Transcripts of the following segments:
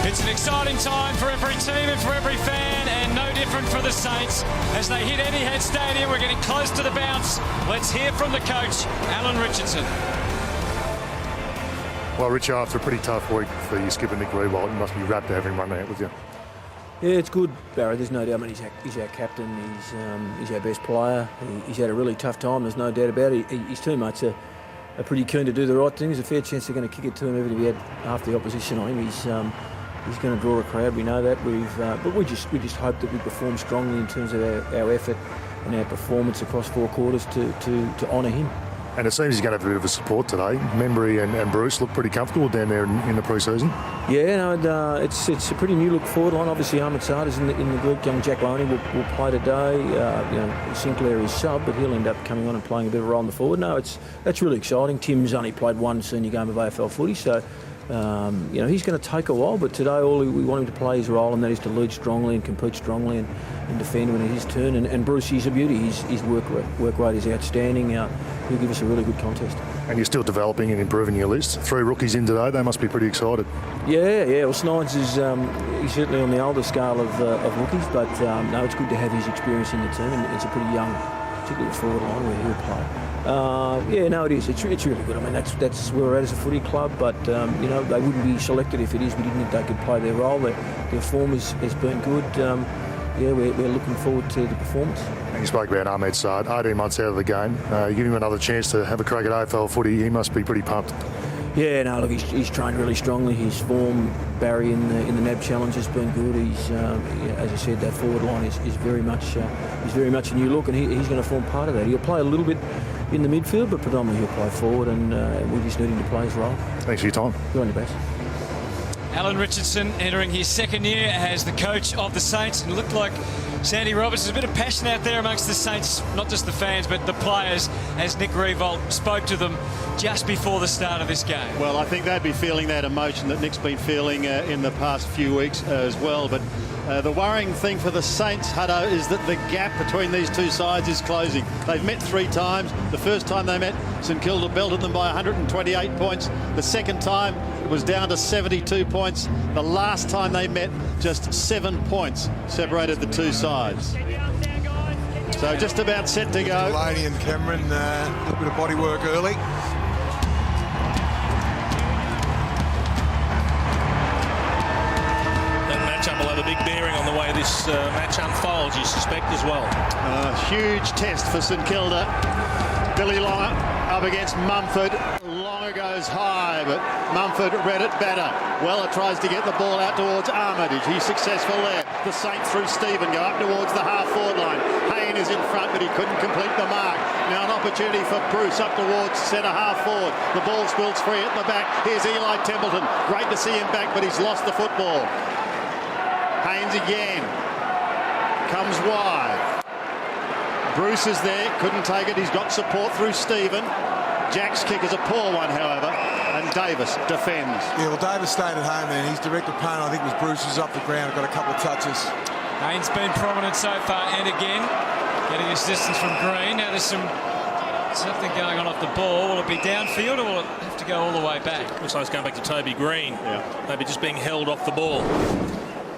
It's an exciting time for every team and for every fan, and no different for the Saints. As they hit Etihad Stadium, we're getting close to the bounce. Let's hear from the coach, Alan Richardson. Well, Richard, after a pretty tough week for your skipper, Nick Riewoldt, you must be rapt to have him run out with you. Yeah, it's good, Barry. There's no doubt. I mean, he's our captain. He's our best player. He's had a really tough time. There's no doubt about it. His teammates are pretty keen to do the right thing. There's a fair chance they're going to kick it to him even if he had half the opposition on him. He's going to draw a crowd. We know that. But we just hope that we perform strongly in terms of our effort and our performance across 4 quarters to honour him. And it seems he's going to have a bit of a support today. Membry and Bruce look pretty comfortable down there in the pre-season. Yeah, no, it's a pretty new look forward line. Obviously, Ahmed Saad is in the group. Young Jack Loney will play today. Sinclair is sub, but he'll end up coming on and playing a bit of a role in the forward. No, that's really exciting. Tim's only played one senior game of AFL footy, so he's going to take a while. But today, all we want him to play his role, and that is to lead strongly and compete strongly and defend when it's his turn. And Bruce is a beauty. His work rate is outstanding. He'll give us a really good contest. And you're still developing and improving your list. 3 rookies in today. They must be pretty excited. Yeah. Well, Snines is he's certainly on the older scale of rookies, but no, it's good to have his experience in the team, and it's a pretty young, particularly forward line where he'll play. It is. It's really good. I mean, that's where we're at as a footy club, but they wouldn't be selected if we didn't think they could play their role. Their form has been good. We're looking forward to the performance. And you spoke about Ahmed Saad, 18 months out of the game. You give him another chance to have a crack at AFL footy, he must be pretty pumped. Yeah, no, look, he's trained really strongly. His form, Barry, in the NAB Challenge has been good. He's, as I said, that forward line is very much a new look, and he's going to form part of that. He'll play a little bit in the midfield, but predominantly he'll play forward, and we just need him to play his role. Thanks for your time. Good on you, Bass. Alan Richardson entering his 2nd year as the coach of the Saints, and it looked like Sandy Roberts, there's a bit of passion out there amongst the Saints, not just the fans but the players, as Nick Riewoldt spoke to them just before the start of this game. Well, I think they'd be feeling that emotion that Nick's been feeling in the past few weeks as well. But the worrying thing for the Saints, Hutto, is that the gap between these two sides is closing. They've met 3 times. The first time they met, St Kilda belted them by 128 points. The second time, it was down to 72 points. The last time they met, just 7 points separated the two sides. So just about set to go. Delaney and Cameron, a little bit of body work early. That matchup will have a big bearing on the way this match unfolds, you suspect, as well. Huge test for St Kilda. Billy Longer up against Mumford. Longer goes high, but Mumford read it better. Weller tries to get the ball out towards Armitage. He's successful there. The Saints through Stephen go up towards the half-forward line. Hayne is in front, but he couldn't complete the mark. Now an opportunity for Bruce up towards centre half-forward. The ball spills free at the back. Here's Eli Templeton. Great to see him back, but he's lost the football. Haynes again. Comes wide. Bruce is there, couldn't take it. He's got support through Stephen. Jack's kick is a poor one, however, and Davis defends. Yeah, well, Davis stayed at home then. His direct opponent, I think, was Bruce, who's up the ground, got a couple of touches. Haynes been prominent so far, and again, getting assistance from Green. Now there's something going on off the ball. Will it be downfield, or will it have to go all the way back? Looks like it's going back to Toby Green. Yeah. Maybe just being held off the ball.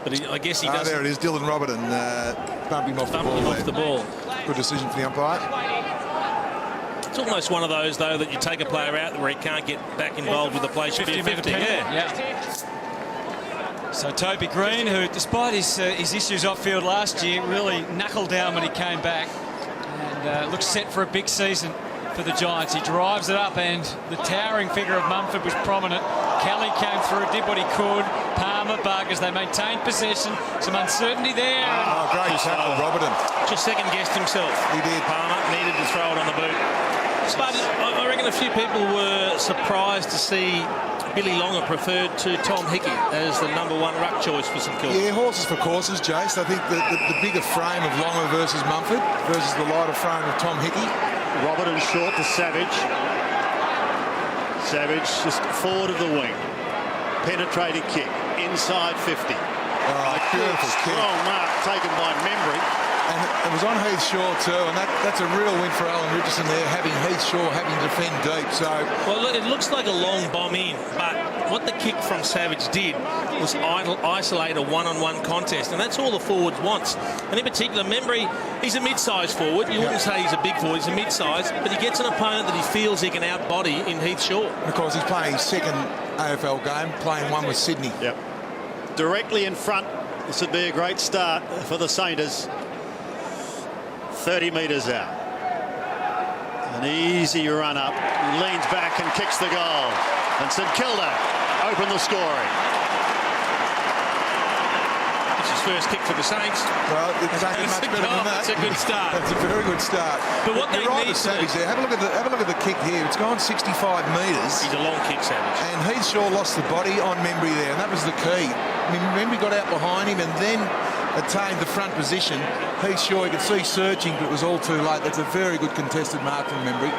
But I guess he does. There it is, Dylan Robertson bumping him off the ball. Good decision for the umpire. It's almost one of those, though, that you take a player out where he can't get back involved with the play. Should be a 50. Yeah. So Toby Green, who, despite his issues off-field last year, really knuckled down when he came back, and looks set for a big season for the Giants. He drives it up, and the towering figure of Mumford was prominent. Kelly came through, did what he could. Palmer, Buggers, they maintained possession. Some uncertainty there. Oh, great tackle, Robertson. Just second-guessed himself. He did. Palmer needed to throw it on the boot. But I reckon a few people were surprised to see Billy Longer preferred to Tom Hickey as the #1 ruck choice for St Kilda. Yeah, horses for courses, Jace. I think the bigger frame of Longer versus Mumford versus the lighter frame of Tom Hickey. Robertson short to Savage. Savage just forward of the wing. Penetrating kick inside 50. Oh, beautiful kick. Strong mark taken by Membry. And it was on Heath Shaw too, and that's a real win for Alan Richardson there, having Heath Shaw having to defend deep. So, well, it looks like a long bomb in, but what the kick from Savage did was isolate a one-on-one contest, and that's all the forwards wants. And in particular, remember, he's a mid-sized forward. You wouldn't say he's a big forward, he's a mid-sized, but he gets an opponent that he feels he can outbody in Heath Shaw. And of course, he's playing his second AFL game, playing one with Sydney. Yep. Directly in front. This would be a great start for the Sainters. 30 metres out. An easy run up. He leans back and kicks the goal. And St Kilda open the scoring. It's his first kick for the Saints. Well, it's much better than that. That's a good start. That's a very good start. But what they need Savage there. Have a look at the kick here. It's gone 65 metres. He's a long kick, Savage. And Heath Shaw lost the body on Membry there, and that was the key. I mean, Membry got out behind him and then attained the front position. Heath Shaw, you could see searching, but it was all too late. That's a very good contested mark from Membry.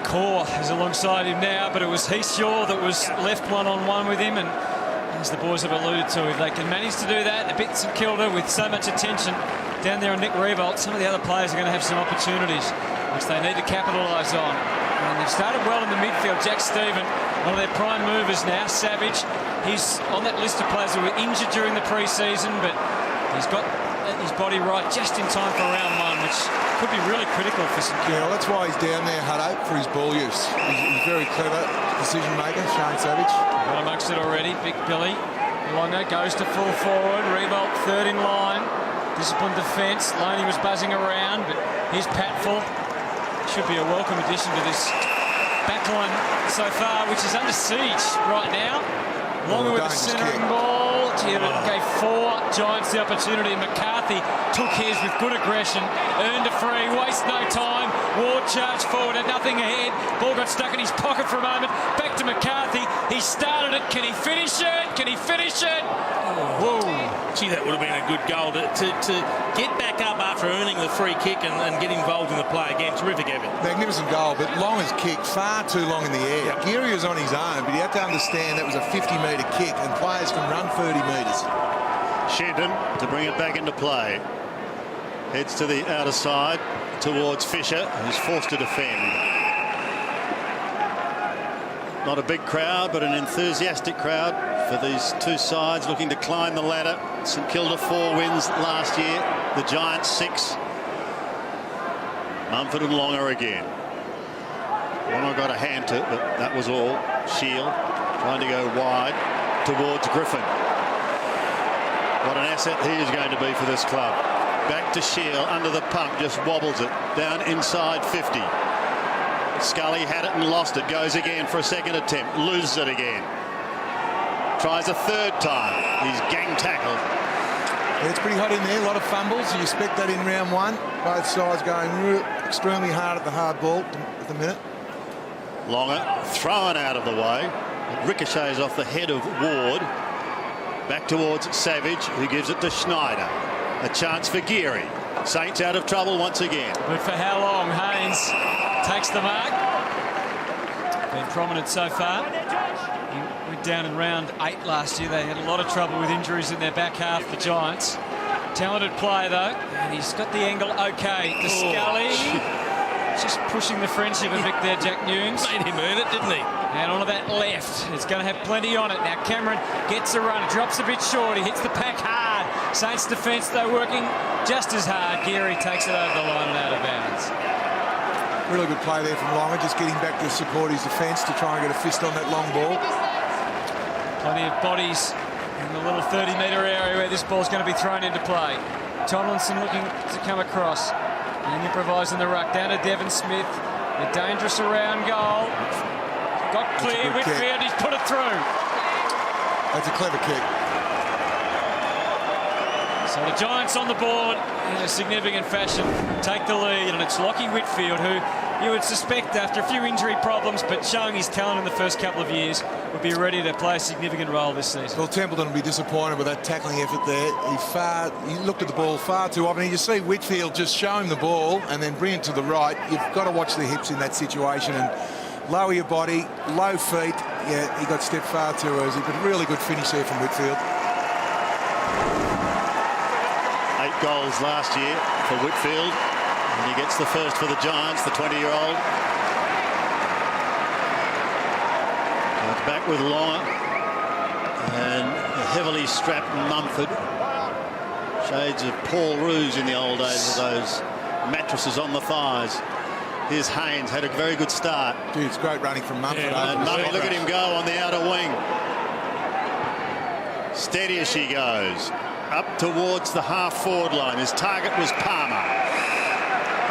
Core is alongside him now, but it was Heath Shaw that was left one-on-one with him, and as the boys have alluded to, if they can manage to do that, a bit St Kilda with so much attention down there on Nick Riewoldt, some of the other players are going to have some opportunities which they need to capitalise on. And they've started well in the midfield. Jack Stephen, one of their prime movers now. Savage, he's on that list of players who were injured during the pre-season, but he's got his body right just in time for round one, which could be really critical for St Kilda. Yeah, well, that's why he's down there, Hutto, for his ball use. He's very clever decision maker, Shane Savage. Got amongst it already. Big Billy Longo goes to full forward. Riewoldt third in line. Disciplined defence. Loney was buzzing around, but here's Patfull. Should be a welcome addition to this backline so far, which is under siege right now. Longo with the centering ball. Gave four Giants the opportunity. McCarthy took his with good aggression. Earned a free. Waste no time. Ward charged forward. Had nothing ahead. Ball got stuck in his pocket for a moment. Back to McCarthy. He started it. Can he finish it? Can he finish it? Whoa. Gee, that would have been a good goal to get back up after earning the free kick and get involved in the play again. Terrific effort. Magnificent goal, but Longo's kicked far too long in the air. Yep. Geary was on his own, but he had to understand that was a 50-metre kick and players can run 30 metres. Shenton to bring it back into play. Heads to the outer side towards Fisher, who's forced to defend. Not a big crowd, but an enthusiastic crowd for these two sides looking to climb the ladder. St Kilda 4 wins last year, the Giants 6. Mumford and Longo again. Longo got a hand to it, but that was all. Shield trying to go wide towards Griffin. What an asset he is going to be for this club. Back to Shield under the pump, just wobbles it down inside 50. Scully had it and lost it. Goes again for a second attempt. Loses it again. Tries a third time. He's gang tackled. Yeah, it's pretty hot in there. A lot of fumbles. You expect that in round one. Both sides going extremely hard at the hard ball at the minute. Longo thrown out of the way. It ricochets off the head of Ward. Back towards Savage, who gives it to Schneider. A chance for Geary. Saints out of trouble once again. But for how long? Haynes takes the mark. Been prominent so far. He went down in round 8 last year. They had a lot of trouble with injuries in their back half, the Giants. Talented player, though. And he's got the angle okay. The Scully. Just pushing the friendship a bit there, Jack Nunes. Made him earn it, didn't he? And onto that left. It's going to have plenty on it. Now Cameron gets a run, drops a bit short. He hits the pack hard. Saints defence, though, working just as hard. Geary takes it over the line and out of bounds. Really good play there from Longo, just getting back to support his defence to try and get a fist on that long ball. Plenty of bodies in the little 30-metre area where this ball's going to be thrown into play. Tomlinson looking to come across. And improvising the ruck down to Devon Smith. A dangerous around goal. Got clear, Whitfield, he's put it through. That's a clever kick. So the Giants on the board in a significant fashion take the lead, and it's Lockie Whitfield, who you would suspect after a few injury problems, but showing his talent in the first couple of years, would be ready to play a significant role this season. Well, Templeton will be disappointed with that tackling effort there. He looked at the ball far too often. You see Whitfield just show him the ball and then bring it to the right. You've got to watch the hips in that situation, and lower your body, low feet. Yeah, he got stepped far too easy, but really good finish there from Whitfield. 8 goals last year for Whitfield, and he gets the first for the Giants, the 20-year-old. Back with Longer and a heavily strapped Mumford. Shades of Paul Roos in the old days of those mattresses on the thighs. Here's Haynes, had a very good start. Dude, it's great running from Mumford. And Mumford, look at him go on the outer wing. Steady as she goes. Up towards the half-forward line. His target was Palmer.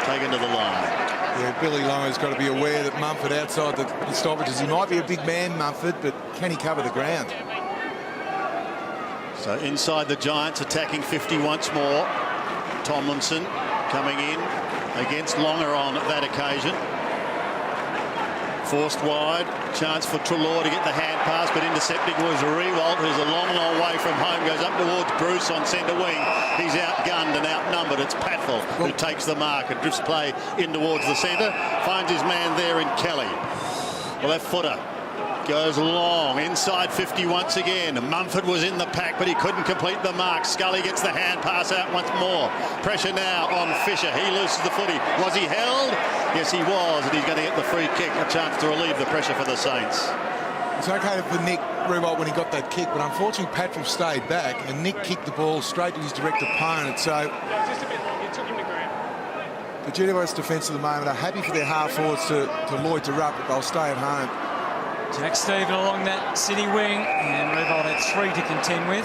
Taken to the line. Yeah, Billy Longer's got to be aware that Mumford outside the stoppages, he might be a big man, Mumford, but can he cover the ground? So inside the Giants, attacking 50 once more. Tomlinson coming in against Longer on that occasion. Forced wide, chance for Treloar to get the hand pass, but intercepting was Riewoldt, who's a long, long way from home, goes up towards Bruce on centre wing. He's outgunned and outnumbered. It's Patfell who takes the mark and drifts play in towards the centre, finds his man there in Kelly. The left footer goes long, inside 50 once again. Mumford was in the pack, but he couldn't complete the mark. Scully gets the hand pass out once more. Pressure now on Fisher. He loses the footy. Was he held? Yes, he was, and he's going to get the free kick, a chance to relieve the pressure for the Saints. It's okay for Nick Riewoldt when he got that kick, but unfortunately Patfell stayed back, and Nick kicked the ball straight to his direct opponent. So the GWS defence at the moment are happy for their half-forwards to loiter up, but they'll stay at home. Jack Stephen along that City wing, and Riewoldt had 3 to contend with.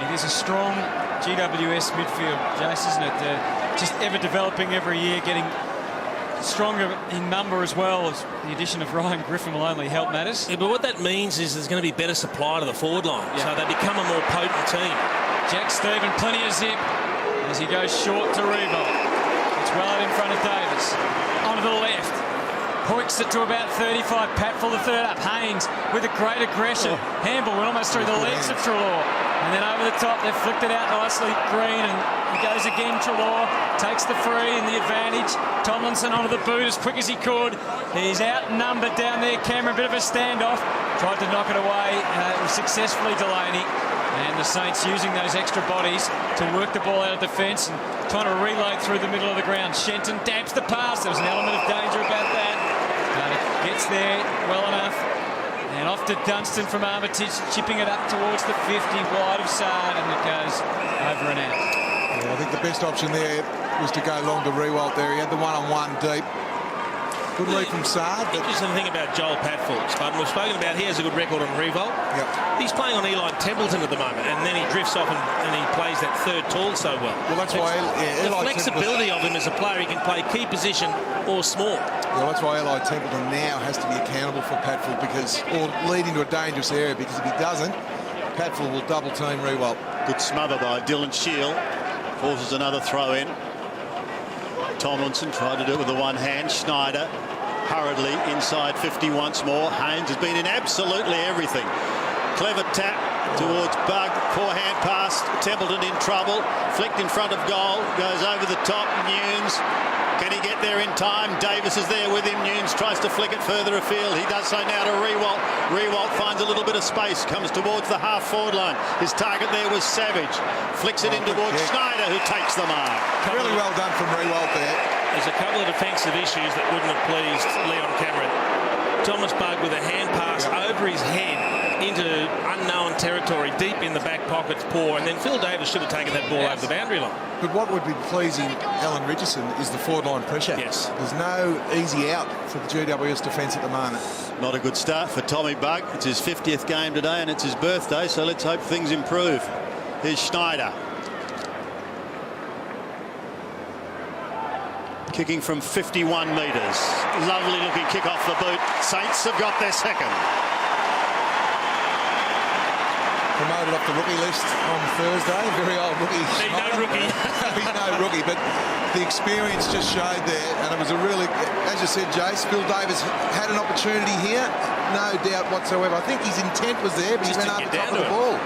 It is a strong GWS midfield, Jace, isn't it? Just ever developing every year, getting stronger in number as well. As the addition of Ryan Griffin will only help matters. Yeah, but what that means is there's going to be better supply to the forward line, so they become a more potent team. Jack Stephen, plenty of zip as he goes short to Riewoldt. It's well out in front of Davis. Onto the left. Hoiks it to about 35. Patfell the third up. Haynes with a great aggression. Handball went almost through the legs of Treloar. And then over the top, they've flicked it out nicely. Green, and he goes again. Treloar takes the free and the advantage. Tomlinson onto the boot as quick as he could. He's outnumbered down there. Cameron, a bit of a standoff. Tried to knock it away. It was successfully Delaney. And the Saints using those extra bodies to work the ball out of defence and trying to reload through the middle of the ground. Shenton dabs the pass. There was an element of danger about that. Gets there well enough. And off to Dunstan from Armitage, chipping it up towards the 50, wide of Sard, and it goes over and out. Yeah, I think the best option there was to go long to Riewoldt there. He had the one-on-one deep. Good lead from Sard. Interesting thing about Joel Patfell, Spud, we've spoken about he has a good record on Riewoldt. Yep. He's playing on Eli Templeton at the moment, and then he drifts off and he plays that third tall so well. Well, that's why the flexibility of him as a player, he can play key position or small. Well, that's why Eli Templeton now has to be accountable for Patfell, or lead into a dangerous area, because if he doesn't, Patfell will double team Riewoldt. Good smother by Dylan Shield. Forces another throw in. Tomlinson tried to do it with the one hand. Schneider hurriedly inside 50 once more. Haynes has been in absolutely everything. Clever tap towards Bug. Forehand pass. Templeton in trouble. Flicked in front of goal. Goes over the top. Nunes. Can he get there in time? Davis is there with him. Nunes tries to flick it further afield. He does so now to Riewoldt. Riewoldt finds a little bit of space. Comes towards the half-forward line. His target there was Savage. Flicks it in towards Schneider, who takes the mark. Really well done from Riewoldt there. There's a couple of defensive issues that wouldn't have pleased Leon Cameron. Thomas Bug with a hand pass over his head into unknown territory, deep in the back pocket's poor, and then Phil Davis should have taken that ball over the boundary line. But what would be pleasing Alan Richardson is the forward line pressure. Yes. There's no easy out for the GWS defence at the moment. Not a good start for Tommy Bug. It's his 50th game today and it's his birthday, so let's hope things improve. Here's Schneider. Kicking from 51 metres. Lovely looking kick off the boot. Saints have got their second. Promoted off the rookie list on Thursday. Very old rookie. He's no rookie. He's no rookie, but the experience just showed there, and it was a really, as you said, Jace, Phil Davis had an opportunity here, no doubt whatsoever. I think his intent was there, but he went over the top of the ball.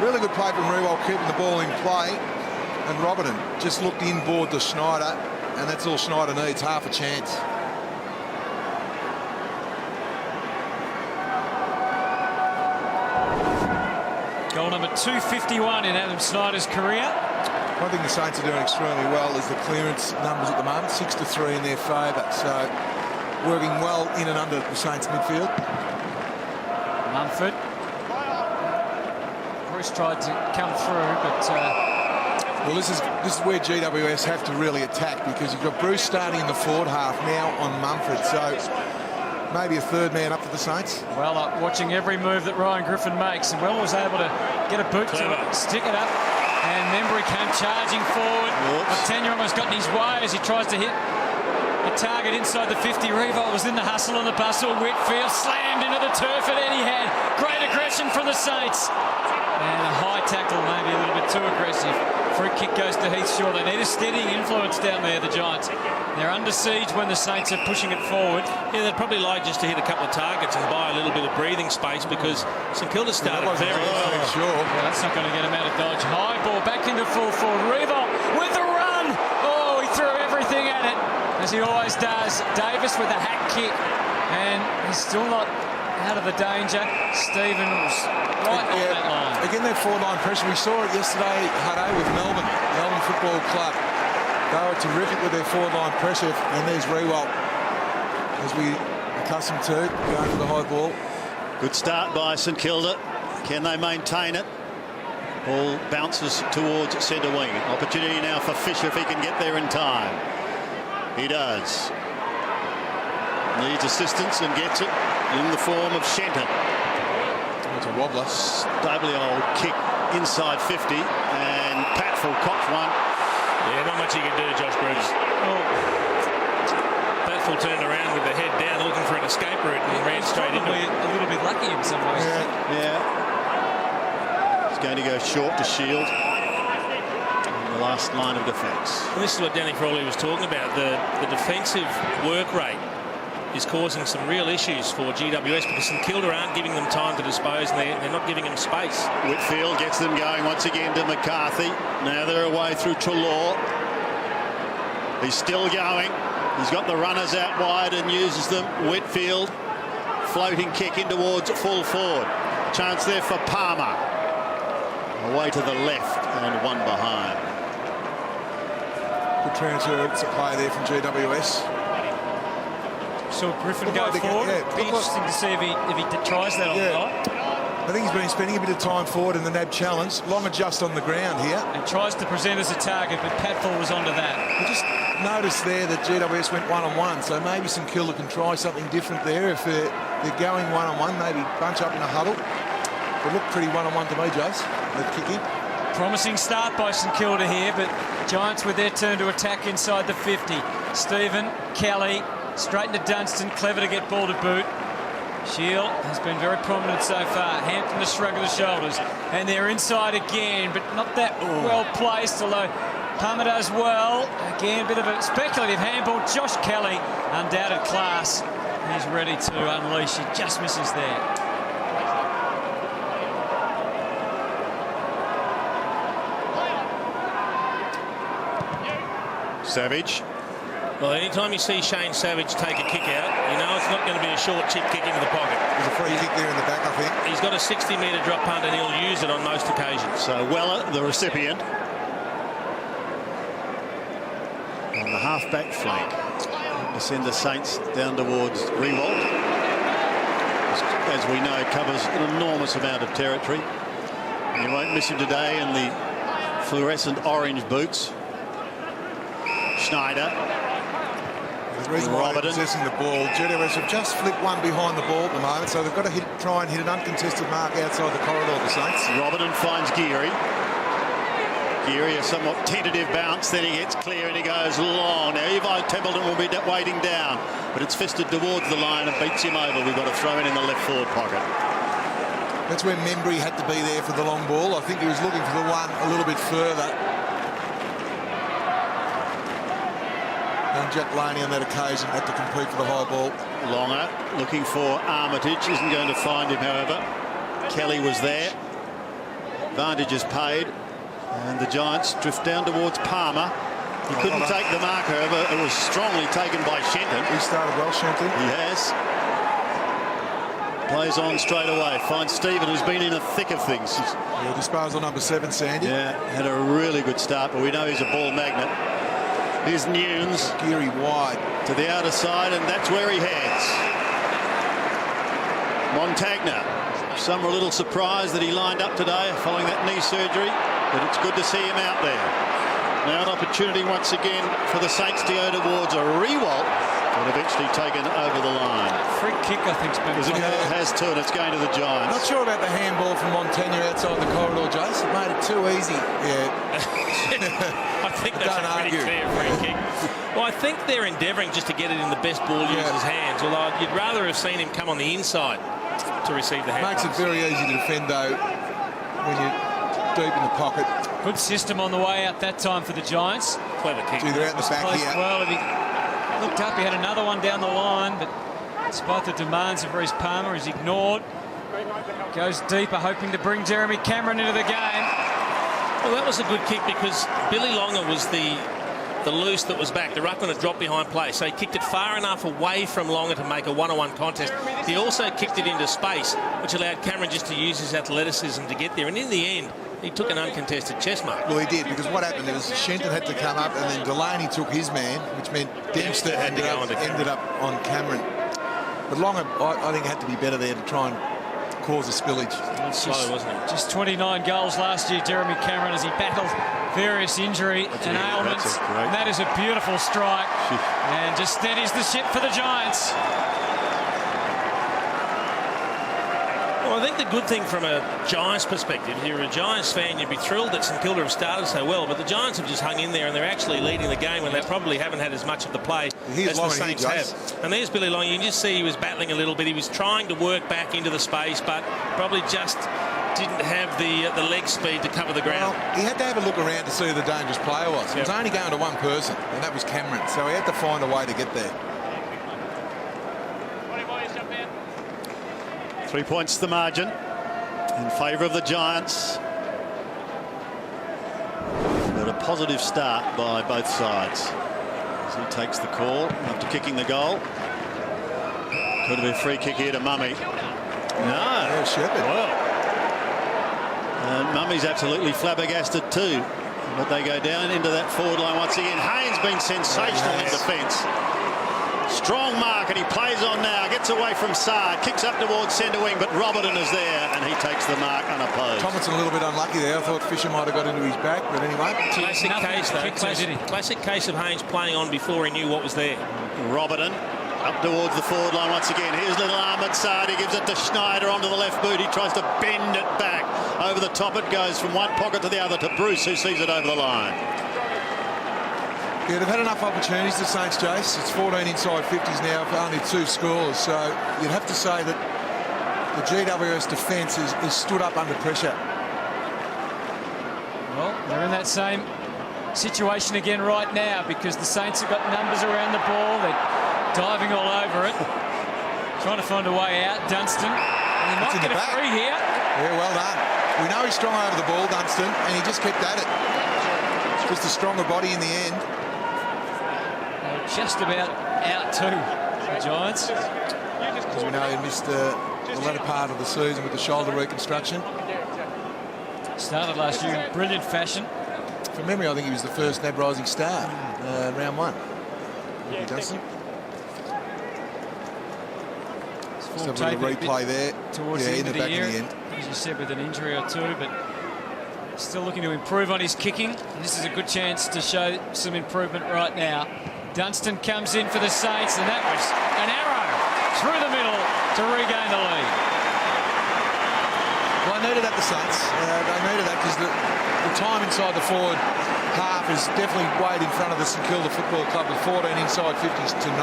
Really good play from Riewoldt, keeping the ball in play, and Robertson just looked inboard to Schneider, and that's all Schneider needs, half a chance. Goal number 251 in Adam Snyder's career. One thing the Saints are doing extremely well is the clearance numbers at the moment, 6-3 in their favour. So working well in and under the Saints midfield. Mumford. Bruce tried to come through, but well, this is where GWS have to really attack, because you've got Bruce starting in the forward half now on Mumford. So maybe a third man up for the Saints. well, watching every move that Ryan Griffin makes, and Well was able to get a boot to it, stick it up, and Membry came charging forward. Tenya almost got in his way as he tries to hit a target inside the 50. Riewoldt was in the hustle and the bustle. Whitfield slammed into the turf at Etihad. Great aggression from the Saints. And a high tackle, maybe a little bit too aggressive. Free kick goes to Heath Shaw. They need a steadying influence down there, the Giants. They're under siege when the Saints are pushing it forward. Yeah, they'd probably like just to hit a couple of targets and buy a little bit of breathing space, because St Kilda started very well. Sure. Yeah, that's not going to get him out of dodge. High ball back into full forward. Riewoldt with the run. Oh, he threw everything at it, as he always does. Davis with a hack kick, and he's still not out of the danger. Stephen was right on that line. Again, that forward-line pressure. We saw it yesterday, Hutto, with Melbourne Football Club. They were terrific with their forward-line pressure, and there's Riewoldt, as we are accustomed to, going to the high ball. Good start by St Kilda. Can they maintain it? Ball bounces towards centre wing. Opportunity now for Fisher if he can get there in time. He does. Needs assistance and gets it in the form of Shenton. It's a wobbler. Doubly old kick inside 50, and Patfull cops one. Yeah, not much he can do, Josh Bruce. Oh. Patfull turned around with the head down, looking for an escape route, and ran straight into it. A little bit lucky in some ways. Yeah. He's going to go short to Shield in the last line of defence. And this is what Danny Frawley was talking about. The defensive work rate is causing some real issues for GWS, because St Kilda aren't giving them time to dispose, and they're not giving them space. Whitfield gets them going once again to McCarthy. Now they're away through Treloar. He's still going. He's got the runners out wide and uses them. Whitfield, floating kick in towards full forward. Chance there for Palmer. Away to the left and one behind. Good transfer to play there from GWS. Saw Griffin go forward. Be interesting to see if he tries that on the night. I think he's been spending a bit of time forward in the NAB challenge. Longer just on the ground here. And tries to present as a target, but Patfull was onto that. I just noticed there that GWS went one-on-one, so maybe St Kilda can try something different there. If they're going one-on-one, maybe bunch up in a huddle. It looked pretty one-on-one to me, Jace. They're kicking. Promising start by St Kilda here, but Giants with their turn to attack inside the 50. Stephen, Kelly, straight into Dunstan, clever to get ball to boot. Shield has been very prominent so far. Hampton a shrug of the shoulders, and they're inside again, but not that well placed, although Palmer does well. Again, a bit of a speculative handball. Josh Kelly, undoubted class. He's ready to unleash. He just misses there. Savage. Well, anytime you see Shane Savage take a kick out, you know it's not going to be a short chip kick into the pocket. There's a free kick there in the back, I think. He's got a 60-metre drop punt, and he'll use it on most occasions. So Weller, the recipient. On the half-back flank. To send the Saints down towards Riewoldt. As we know, covers an enormous amount of territory. And you won't miss him today in the fluorescent orange boots. Schneider. The reason why they're possessing the ball, GWS have just flipped one behind the ball at the moment, so they've got to try and hit an uncontested mark outside the corridor of the Saints. Robertson finds Geary. Geary, a somewhat tentative bounce, then he gets clear and he goes long. Now Evi Templeton will be waiting down, but it's fisted towards the line and beats him over. We've got a throw in the left forward pocket. That's where Membry had to be there for the long ball. I think he was looking for the one a little bit further. And Jack Laney on that occasion had to compete for the high ball. Longer, looking for Armitage, isn't going to find him, however. Kelly was there. Advantage is paid. And the Giants drift down towards Palmer. He couldn't take the mark, however. It was strongly taken by Shenton. He started well, Shenton. He has. Plays on straight away. Finds Stephen, who's been in the thick of things. Yeah, disposal number 7, Sandy. Yeah, had a really good start, but we know he's a ball magnet. Here's Nunes. Geary wide. To the outer side, and that's where he heads. Montagna. Some are a little surprised that he lined up today following that knee surgery, but it's good to see him out there. Now an opportunity once again for the Saints to go towards a Riewoldt, but eventually taken over the line. Free kick, I think, has been. It has too, and it's going to the Giants. Not sure about the handball from Montagna outside the corridor, Jace. It made it too easy. Yeah. I think that's a pretty clear free kick. Well, I think they're endeavouring just to get it in the best ball user's hands, although you'd rather have seen him come on the inside to receive the hand. Makes it very easy to defend, though, when you're deep in the pocket. Good system on the way out that time for the Giants. Clever kick. They're out in the back Placed here. well. If he looked up, he had another one down the line, but despite the demands of Reece Palmer, he's ignored. Goes deeper, hoping to bring Jeremy Cameron into the game. Well, that was a good kick because Billy Longer was the loose that was back. The ruckman had dropped behind play, so he kicked it far enough away from Longer to make a one-on-one contest. He also kicked it into space, which allowed Cameron just to use his athleticism to get there. And in the end, he took an uncontested chest mark. Well, he did, because what happened is Shenton had to come up, and then Delaney took his man, which meant Dempster ended up on Cameron. But Longer, I think, had to be better there to try and cause a spillage. Slow, wasn't it? Just 29 goals last year, Jeremy Cameron, as he battled various injury and ailments. And that is a beautiful strike. And just steadies the ship for the Giants. Well, I think the good thing from a Giants perspective, if you're a Giants fan, you'd be thrilled that St Kilda have started so well, but the Giants have just hung in there and they're actually leading the game when they probably haven't had as much of the play as the Saints have. And there's Billy Long. You can just see he was battling a little bit. He was trying to work back into the space, but probably just didn't have the leg speed to cover the ground. Well, he had to have a look around to see who the dangerous player was. He was only going to one person, and that was Cameron, so he had to find a way to get there. 3 points the margin in favour of the Giants. But a positive start by both sides as he takes the call after kicking the goal. Could have been a free kick here to Mummy. No. Yeah, Shepherd. Well. And Mummy's absolutely flabbergasted too. But they go down into that forward line once again. Haynes been sensational in defence. Strong mark, and he plays on now. Gets away from Saad. Kicks up towards centre wing, but Robertson is there, and he takes the mark unopposed. Tomlinson a little bit unlucky there. I thought Fisher might have got into his back, but anyway. Classic case, though. Classic case of Haynes playing on before he knew what was there. Robertson up towards the forward line once again. Here's little Ahmed Saad. He gives it to Schneider onto the left boot. He tries to bend it back. Over the top it goes from one pocket to the other to Bruce, who sees it over the line. Yeah, they've had enough opportunities, the Saints, Jace. It's 14 inside 50s now for only 2 scores. So you'd have to say that the GWS defence is stood up under pressure. Well, they're in that same situation again right now because the Saints have got numbers around the ball. They're diving all over it. Trying to find a way out. Dunstan. And he might get a free here. Yeah, well done. We know he's strong over the ball, Dunstan, and he just kept at it. Just a stronger body in the end. Just about out too, the Giants. As we know, he missed the latter part of the season with the shoulder reconstruction. Started last year in brilliant fashion. From memory, I think he was the first NAB Rising star, round 1. Dunstan. Just a bit of replay there. Towards the end of the year, as you said, with an injury or two, but still looking to improve on his kicking. And this is a good chance to show some improvement right now. Dunstan comes in for the Saints, and that was an arrow through the middle to regain the lead. Well, I needed that, the Saints. They needed that because the time inside the forward half is definitely weighed in front of the St Kilda Football Club with 14 inside 50s to 9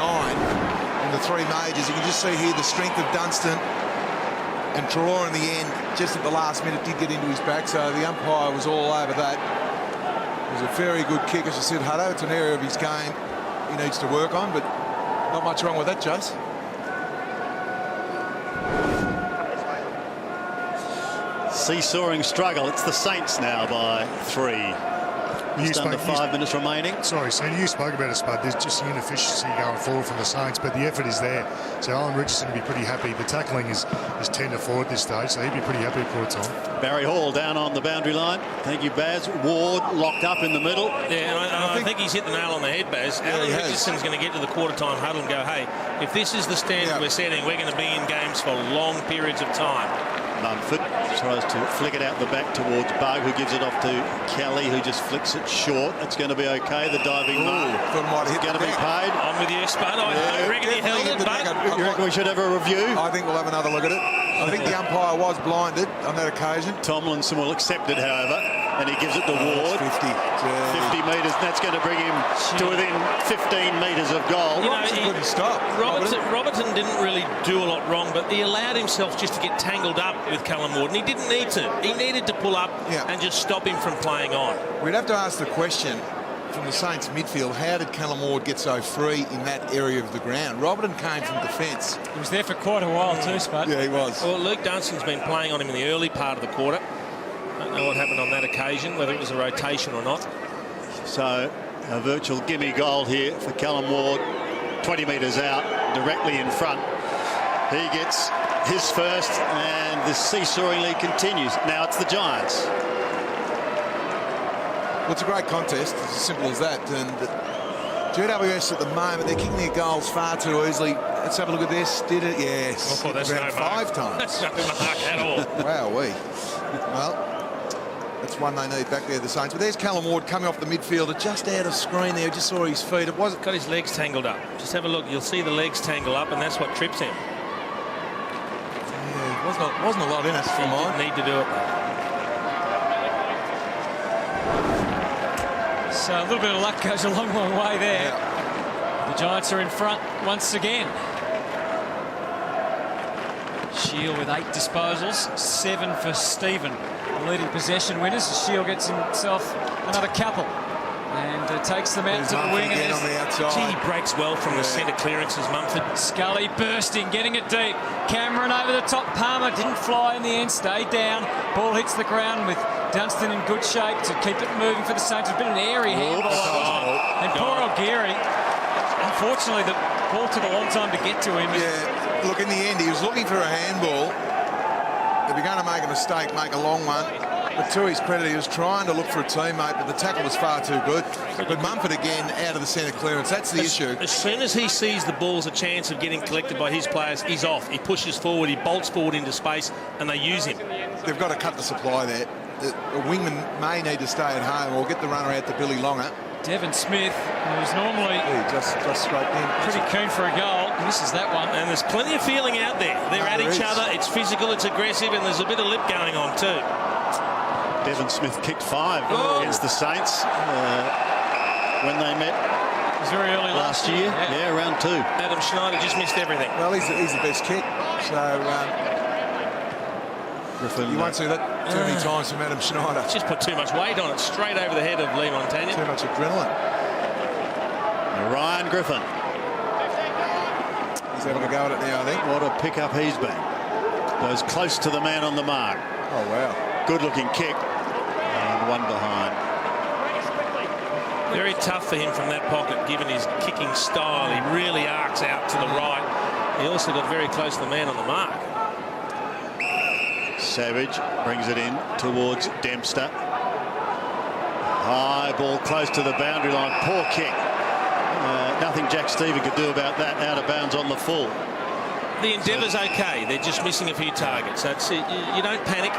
in the 3 majors. You can just see here the strength of Dunstan, and Traore in the end, just at the last minute, did get into his back, so the umpire was all over that. It was a very good kick, as you said, Hutto. It's an area of his game he needs to work on, but not much wrong with that, Jace. Seesawing struggle. It's the Saints now by 3. Just under 5 minutes remaining. Sorry, Sandy, you spoke about it, Spud. There's just inefficiency going forward from the Saints, but the effort is there. So Alan Richardson will be pretty happy. The tackling is 10 to 4 at this stage, so he'd be pretty happy for its on. Barry Hall down on the boundary line. Thank you, Baz. Ward locked up in the middle. Yeah, and I think he's hit the nail on the head, Baz. Yeah, Alan Richardson's going to get to the quarter-time huddle and go, hey, if this is the standard we're setting, we're going to be in games for long periods of time. Mumford tries to flick it out the back towards Bug, who gives it off to Kelly, who just flicks it short. It's going to be okay. The diving mark is going to be paid. I'm with you, Spud. I reckon he held it, but You reckon we should have a review? I think we'll have another look at it. I think the umpire was blinded on that occasion. Tomlinson will accept it, however, and he gives it to Ward. 50 metres. That's going to bring him to within 15 metres of goal. You know, Robertson couldn't stop. Robertson didn't really do a lot wrong, but he allowed himself just to get tangled up with Callum Ward, and he didn't need to. He needed to pull up and just stop him from playing on. We'd have to ask the question from the Saints midfield, how did Callum Ward get so free in that area of the ground? Robertson came from defence. He was there for quite a while too, Spud. Yeah, he was. Well, Luke Dunstan's been playing on him in the early part of the quarter. I don't know what happened on that occasion, whether it was a rotation or not. So a virtual gimme goal here for Callum Ward. 20 metres out, directly in front. He gets his first, and the seesawing lead continues. Now it's the Giants. Well, it's a great contest. It's as simple as that. And GWS at the moment, they're kicking their goals far too easily. Let's have a look at this. Did it? Yes. Oh, that's around no mark. 5 times. That's no mark at all. Wowee. Well, that's one they need back there, the Saints. But there's Callum Ward coming off the midfielder, just out of screen there. Just saw his feet. It wasn't. Got his legs tangled up. Just have a look. You'll see the legs tangle up, and that's what trips him. Yeah, wasn't a lot in it for He mine. didn't need to do it. So a little bit of luck goes a long, long way there. Yeah. The Giants are in front once again. Shield with 8 disposals, 7 for Stephen. The leading possession winners. Shield gets himself another couple and takes them out to the wing. Again on the outside. Gee, he breaks well from the centre clearances, Mumford. Scully bursting, getting it deep. Cameron over the top. Palmer didn't fly in the end, stayed down. Ball hits the ground with Dunstan in good shape to keep it moving for the Saints. It's been an airy handball, wasn't it? And poor O'Geary, unfortunately, the ball took a long time to get to him. Yeah, look, in the end, he was looking for a handball. If you're going to make a mistake, make a long one. But to his credit, he was trying to look for a teammate, but the tackle was far too good. But Mumford again out of the centre clearance. That's the issue. As soon as he sees the ball's a chance of getting collected by his players, he's off. He pushes forward, he bolts forward into space, and they use him. They've got to cut the supply there. A wingman may need to stay at home or get the runner out to Billy Longer. Devon Smith, who's normally Just scraped in. pretty keen for a goal, misses that one. And there's plenty of feeling out there. They're at each other. It's physical, it's aggressive, and there's a bit of lip going on too. Devon Smith kicked 5 against the Saints when they met It was very early last year. Yeah, round 2. Adam Schneider just missed everything. Well, he's the best kick. So Griffin, you won't see that too many times from Adam Schneider. Just put too much weight on it, straight over the head of Lee Montagna. Too much adrenaline. Ryan Griffin. He's having a go at it now, I think. What a pick-up he's been. Goes close to the man on the mark. Oh, wow. Good-looking kick. And one behind. Very tough for him from that pocket, given his kicking style. He really arcs out to the right. He also got very close to the man on the mark. Savage brings it in towards Dempster. High ball close to the boundary line. Poor kick. Nothing Jack Stephen could do about that. Out of bounds on the full. The endeavour's okay. They're just missing a few targets. That's it. You don't panic.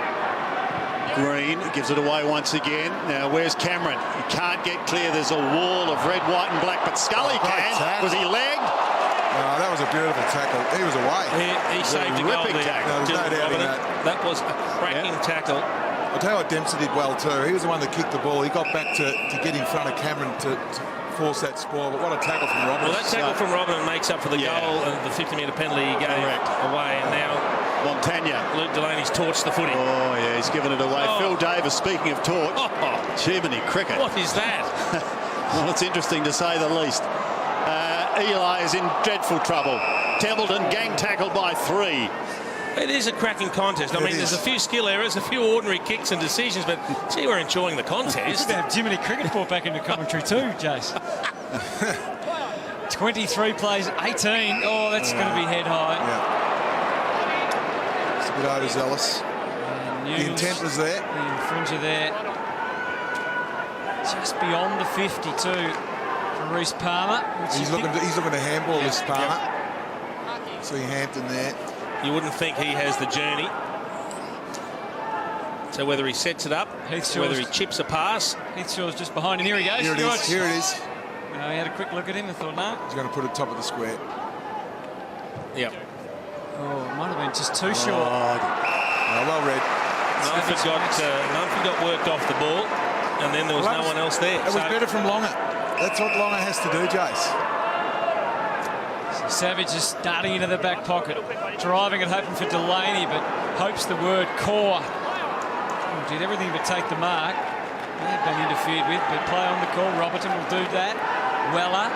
Green gives it away once again. Now where's Cameron? He can't get clear. There's a wall of red, white and black, but Scully can. Tackle. Was he legged? Oh, that was a beautiful tackle. He was away. He saved a goal ripping there. tackle. No, there's no doubt in that. That was a cracking tackle. I'll tell you what Dempsey did well too. He was the one that kicked the ball. He got back to get in front of Cameron to force that spoil. But what a tackle from Robin. Well, that tackle from Robin makes up for the goal and the 50-metre penalty he gave away. And now Montagna. Luke Delaney's torched the footy. Oh, yeah, he's given it away. Phil Davis, speaking of torch. Jiminy cricket. What is that? Well, it's interesting to say the least. Eli is in dreadful trouble. Templeton gang tackled by 3. It is a cracking contest. I mean, there's a few skill errors, a few ordinary kicks and decisions, but gee, we're enjoying the contest. They have Jiminy Cricket brought back into commentary too, Jace. 23 plays, 18. Oh, that's going to be head high. Yeah. It's a bit overzealous. The intent was there. The infringer there. Just beyond the 52 for Reece Palmer. He's looking to handball this Palmer. See Hampton there. You wouldn't think he has the journey. So whether he sets it up, whether he chips a pass. Heath Shaw's just behind him. Here he goes. Here it is. He had a quick look at him and thought, no. He's going to put it top of the square. Yep. Oh, it might have been just too short. Well read. Mumford got worked off the ball, and then there was no one else there. It was better from Longer. That's what Longer has to do, Jace. So Savage is starting into the back pocket, driving it, hoping for Delaney, but hopes the word core. Oh, did everything but take the mark. May have been interfered with, but play on the call. Robertson will do that. Weller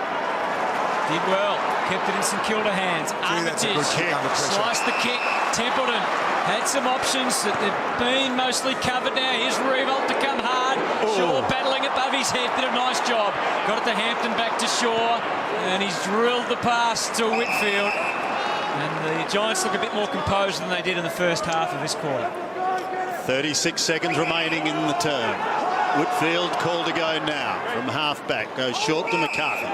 did well. Kept it in St Kilda hands. Armitage sliced the kick. Templeton had some options that they've been mostly covered now. Here's Riewoldt to come hard. Shaw battling above his head. Did a nice job. Got it to Hampton, back to Shaw. And he's drilled the pass to Whitfield. And the Giants look a bit more composed than they did in the first half of this quarter. 36 seconds remaining in the term. Whitfield called to go now from half-back. Goes short to McCarthy.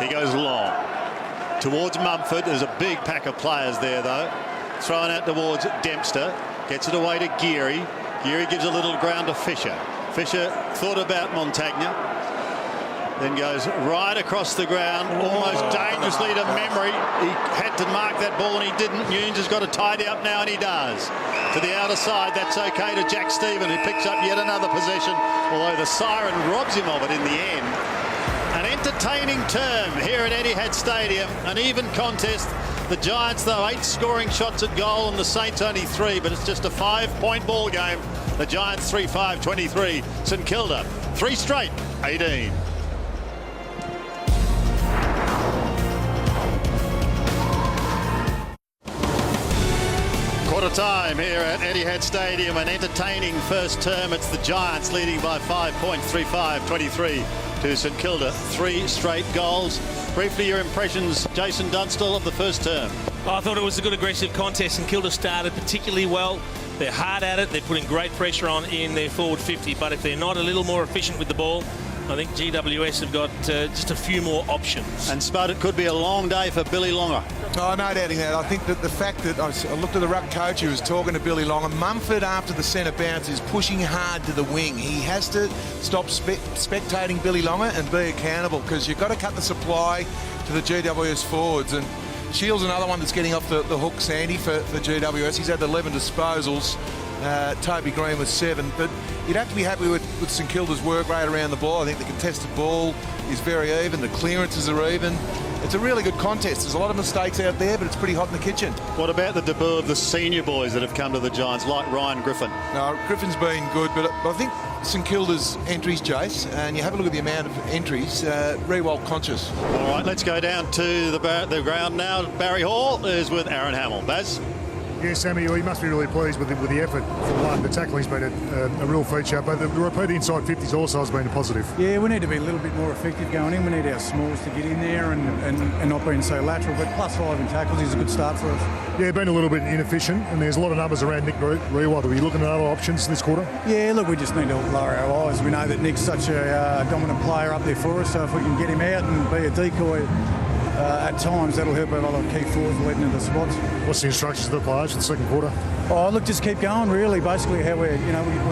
He goes long. Towards Mumford. There's a big pack of players there, though. Thrown out towards Dempster. Gets it away to Geary. Geary gives a little ground to Fisher. Fisher thought about Montagna. Then goes right across the ground, almost dangerously to memory. He had to mark that ball and he didn't. Nunes has got to tidy up now, and he does. To the outer side, that's okay to Jack Stephen, who picks up yet another possession, although the siren robs him of it in the end. An entertaining term here at Etihad Stadium, an even contest. The Giants, though, 8 scoring shots at goal and the Saints only 3, but it's just a 5-point ball game. The Giants 3-5-23. St Kilda 3 straight 18. Quarter time here at Etihad Stadium, an entertaining first term. It's the Giants leading by 5 points, 3-5-23 to St Kilda. 3 straight goals. Briefly, your impressions, Jason Dunstall, of the first term. I thought it was a good aggressive contest. St Kilda started particularly well. They're hard at it. They're putting great pressure on in their forward 50. But if they're not a little more efficient with the ball, I think GWS have got just a few more options. And Spud, it could be a long day for Billy Longer. Oh, no doubting that. I think that the fact that I looked at the ruck coach who was talking to Billy Longer. Mumford, after the centre bounce, is pushing hard to the wing. He has to stop spectating Billy Longer and be accountable, because you've got to cut the supply to the GWS forwards. And Shields another one that's getting off the hook, Sandy, for GWS. He's had 11 disposals. Toby Green was 7, but you'd have to be happy with St Kilda's work rate around the ball. I think the contested ball is very even, the clearances are even. It's a really good contest. There's a lot of mistakes out there, but it's pretty hot in the kitchen. What about the debut of the senior boys that have come to the Giants, like Ryan Griffin? No, Griffin's been good, but I think St Kilda's entries, Jace, and you have a look at the amount of entries, Riewoldt conscious. All right, let's go down to the ground now. Barry Hall is with Aaron Hamill. Baz? Yeah, Sammy, he must be really pleased with the effort. For one, the tackling's been a real feature, but the repeat inside 50s also has been a positive. Yeah, we need to be a little bit more effective going in. We need our smalls to get in there and not being so lateral, but +5 in tackles is a good start for us. Yeah, been a little bit inefficient, and there's a lot of numbers around Nick Riewoldt. Are we looking at other options this quarter? Yeah, look, we just need to lower our eyes. We know that Nick's such a dominant player up there for us, so if we can get him out and be a decoy at times, that'll help our other key forwards leading into the spots. What's the instructions to the players for the second quarter? Oh, look, just keep going, really. Basically, how we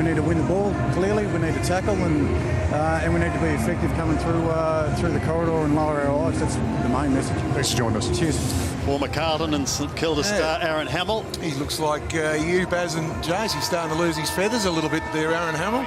need to win the ball, clearly. We need to tackle and we need to be effective coming through the corridor and lower our eyes. That's the main message. Thanks for joining us. Cheers. Former Carlton and St Kilda star Aaron Hamill. He looks like you, Baz and Jace. He's starting to lose his feathers a little bit there, Aaron Hamill.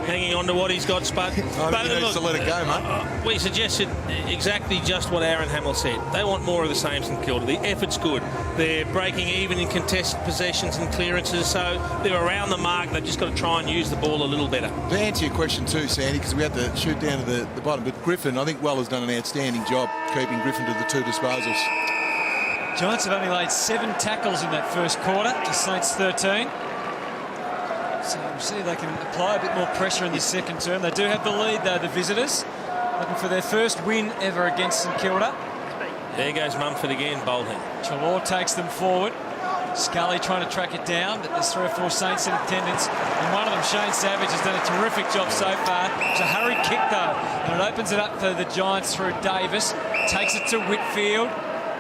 Hanging on to what he's got, Spud. He needs to let it go, mate. We suggested exactly just what Aaron Hamill said. They want more of the same St Kilda. The effort's good. They're breaking even in contested possessions and clearances, so they're around the mark. They've just got to try and use the ball a little better. To answer your question too, Sandy, because we had to shoot down to the bottom, but Griffin, I think Weller's done an outstanding job keeping Griffin to the 2 disposals. Giants have only laid 7 tackles in that first quarter to Saints 13. So we'll see if they can apply a bit more pressure in the second term. They do have the lead, though, the visitors, looking for their first win ever against St Kilda. There goes Mumford again, bolting. Treloar takes them forward. Scully trying to track it down, but there's 3 or 4 Saints in attendance. And one of them, Shane Savage, has done a terrific job so far. It's a hurried kick, though, and it opens it up for the Giants through Davis. Takes it to Whitfield.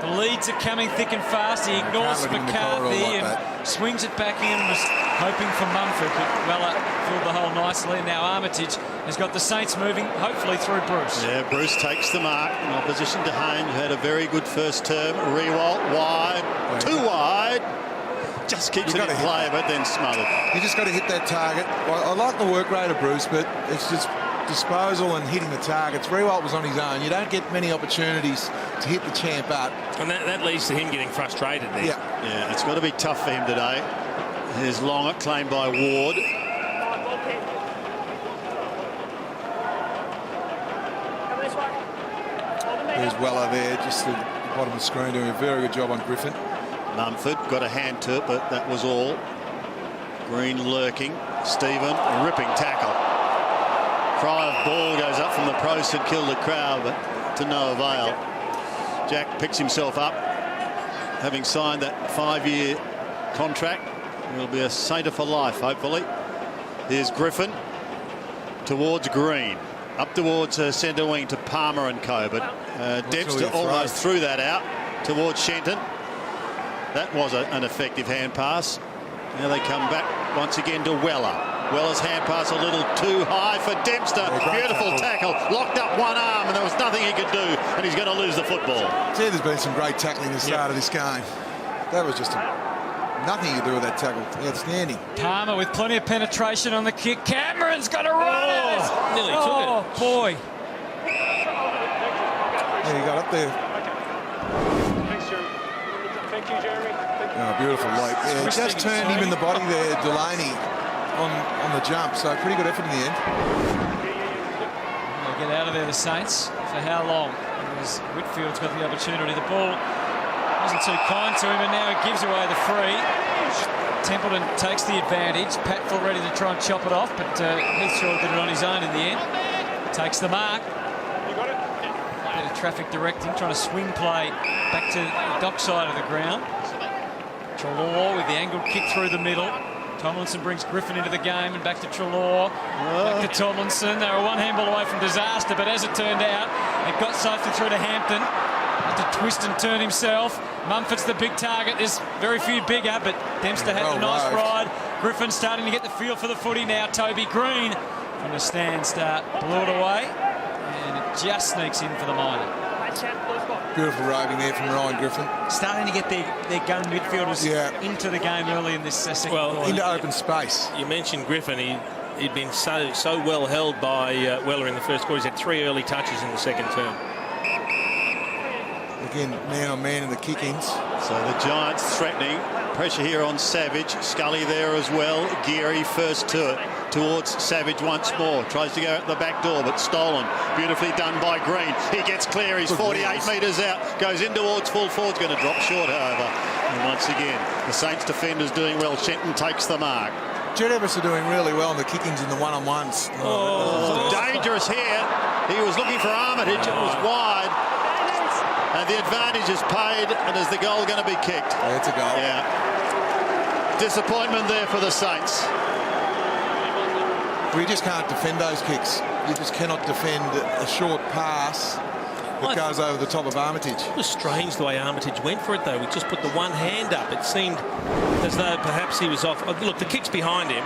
The leads are coming thick and fast. He ignores McCarthy and swings it back in. Was hoping for Mumford, but Weller filled the hole nicely. And now Armitage has got the Saints moving, hopefully through Bruce. Yeah, Bruce takes the mark in opposition to Hayne, who had a very good first term. Riewoldt wide, too wide. Just keeps it in play, but then smothered. You just got to hit that target. I like the work rate of Bruce, but it's just disposal and hitting the targets. Riewoldt was on his own. You don't get many opportunities to hit the champ up. And that leads to him getting frustrated there. Yeah, it's got to be tough for him today. Here's Longer, claimed by Ward. There's Weller there, just at the bottom of the screen, doing a very good job on Griffin. Mumford got a hand to it, but that was all. Green lurking. Stephen, a ripping tackle. Cry of ball goes up from the pro St Kilda crowd, but to no avail. Jack picks himself up, having signed that 5-year contract. He'll be a Sainter for life, hopefully. Here's Griffin towards Green, up towards centre wing to Palmer and co. But Dempster almost threw that out towards Shenton. That was an effective hand pass. Now they come back once again to Weller. Weller's hand pass a little too high for Dempster. Beautiful tackle. Locked up one arm, and there was nothing he could do, and he's going to lose the football. See, there's been some great tackling at the start of this game. That was just nothing you do with that tackle. Outstanding. Palmer with plenty of penetration on the kick. Cameron's got to run it. Nearly took it. Oh, boy. Yeah, he got up there. Thank you, Jeremy. Oh, beautiful leap. Yeah, just turned him in the body there, Delaney, on the jump. So pretty good effort in the end. They'll get out of there, the Saints. For how long? As Whitfield's got the opportunity. The ball wasn't too kind to him, and now he gives away the free. Templeton takes the advantage. Patfield ready to try and chop it off, but Heath Shaw did it on his own in the end. Takes the mark. You got it? Bit of traffic directing, trying to swing play back to the dock side of the ground. Treloar with the angled kick through the middle. Tomlinson brings Griffin into the game, and back to Treloar. Back to Tomlinson. They were one handball away from disaster, but as it turned out, it got safely through to Hampton. Had to twist and turn himself. Mumford's the big target. There's very few bigger, but Dempster had a nice ride. Griffin starting to get the feel for the footy now. Toby Green from the stand start blew it away, and it just sneaks in for the minor. Beautiful roving there from Ryan Griffin. Starting to get their gun midfielders into the game early in this second quarter. Into open space. You mentioned Griffin. He'd been so well held by Weller in the first quarter. He's had 3 early touches in the second term. Again, man on man in the kick-ins. So the Giants threatening. Pressure here on Savage. Scully there as well. Geary first to it. Towards Savage once more. Tries to go out the back door, but stolen. Beautifully done by Green. He gets clear. He's 48 metres out. Goes in towards full forward. Going to drop short, however. And once again, the Saints defenders doing well. Shenton takes the mark. Jet Evers are doing really well in the kick-ins and the one-on-ones. Dangerous here. He was looking for Armitage. It was wide. And the advantage is paid, and is the goal going to be kicked? Yeah, it's a goal. Yeah. Disappointment there for the Saints. We just can't defend those kicks. You just cannot defend a short pass that goes over the top of Armitage. It was strange the way Armitage went for it, though. He just put the one hand up. It seemed as though perhaps he was off. Look, the kick's behind him.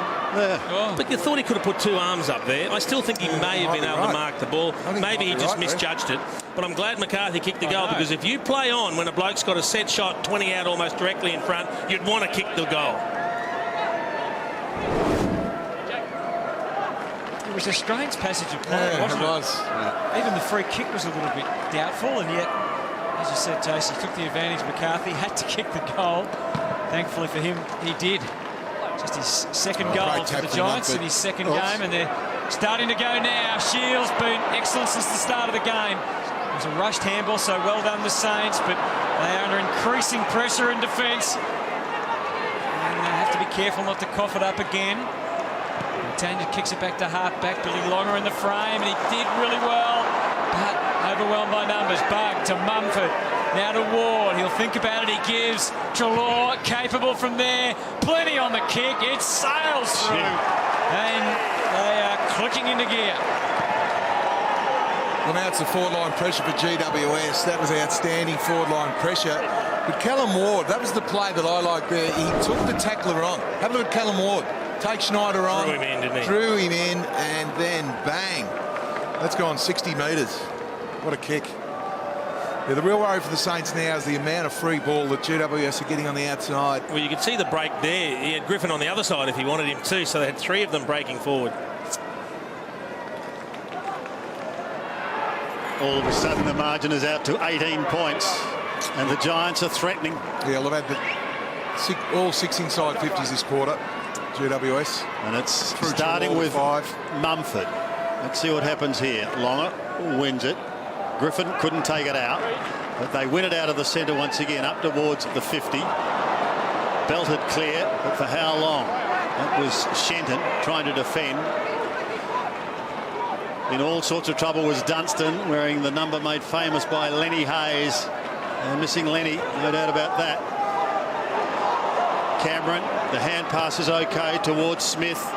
But you thought he could have put 2 arms up there. I still think he may have been able to mark the ball. Maybe he just misjudged it. But I'm glad McCarthy kicked the goal, because if you play on when a bloke's got a set shot 20 out almost directly in front, you'd want to kick the goal. It was a strange passage of play, wasn't it? It was. Even the free kick was a little bit doubtful, and yet, as you said, Jace, he took the advantage. McCarthy had to kick the goal. Thankfully for him, he did. Just his second goal for the Giants in his second game, and they're starting to go now. Shields been excellent since the start of the game. It was a rushed handball, so well done the Saints, but they are under increasing pressure in defence. And they have to be careful not to cough it up again. Tanya kicks it back to half-back. Billy Longer in the frame, and he did really well, but overwhelmed by numbers. Bug to Mumford. Now to Ward. He'll think about it. He gives. Trelaw capable from there. Plenty on the kick. It sails through. And they are clicking into gear. Well, now it's the forward-line pressure for GWS. That was outstanding forward-line pressure. But Callum Ward, that was the play that I liked there. He took the tackler on. Have a look at Callum Ward. Take Schneider on. Drew him in, didn't he? Drew him in, and then bang. That's gone 60 metres. What a kick. Yeah, the real worry for the Saints now is the amount of free ball that GWS are getting on the outside. Well, you could see the break there. He had Griffin on the other side if he wanted him to, so they had 3 of them breaking forward. All of a sudden, the margin is out to 18 points, and the Giants are threatening. Yeah, they've had all 6 inside 50s this quarter, GWS. And it's starting with 5. Mumford. Let's see what happens here. Longer wins it. Griffin couldn't take it out, but they win it out of the centre once again, up towards the 50. Belted clear, but for how long? That was Shenton trying to defend. In all sorts of trouble was Dunstan, wearing the number made famous by Lenny Hayes. Missing Lenny, no doubt about that. Cameron, the hand pass is okay towards Smith.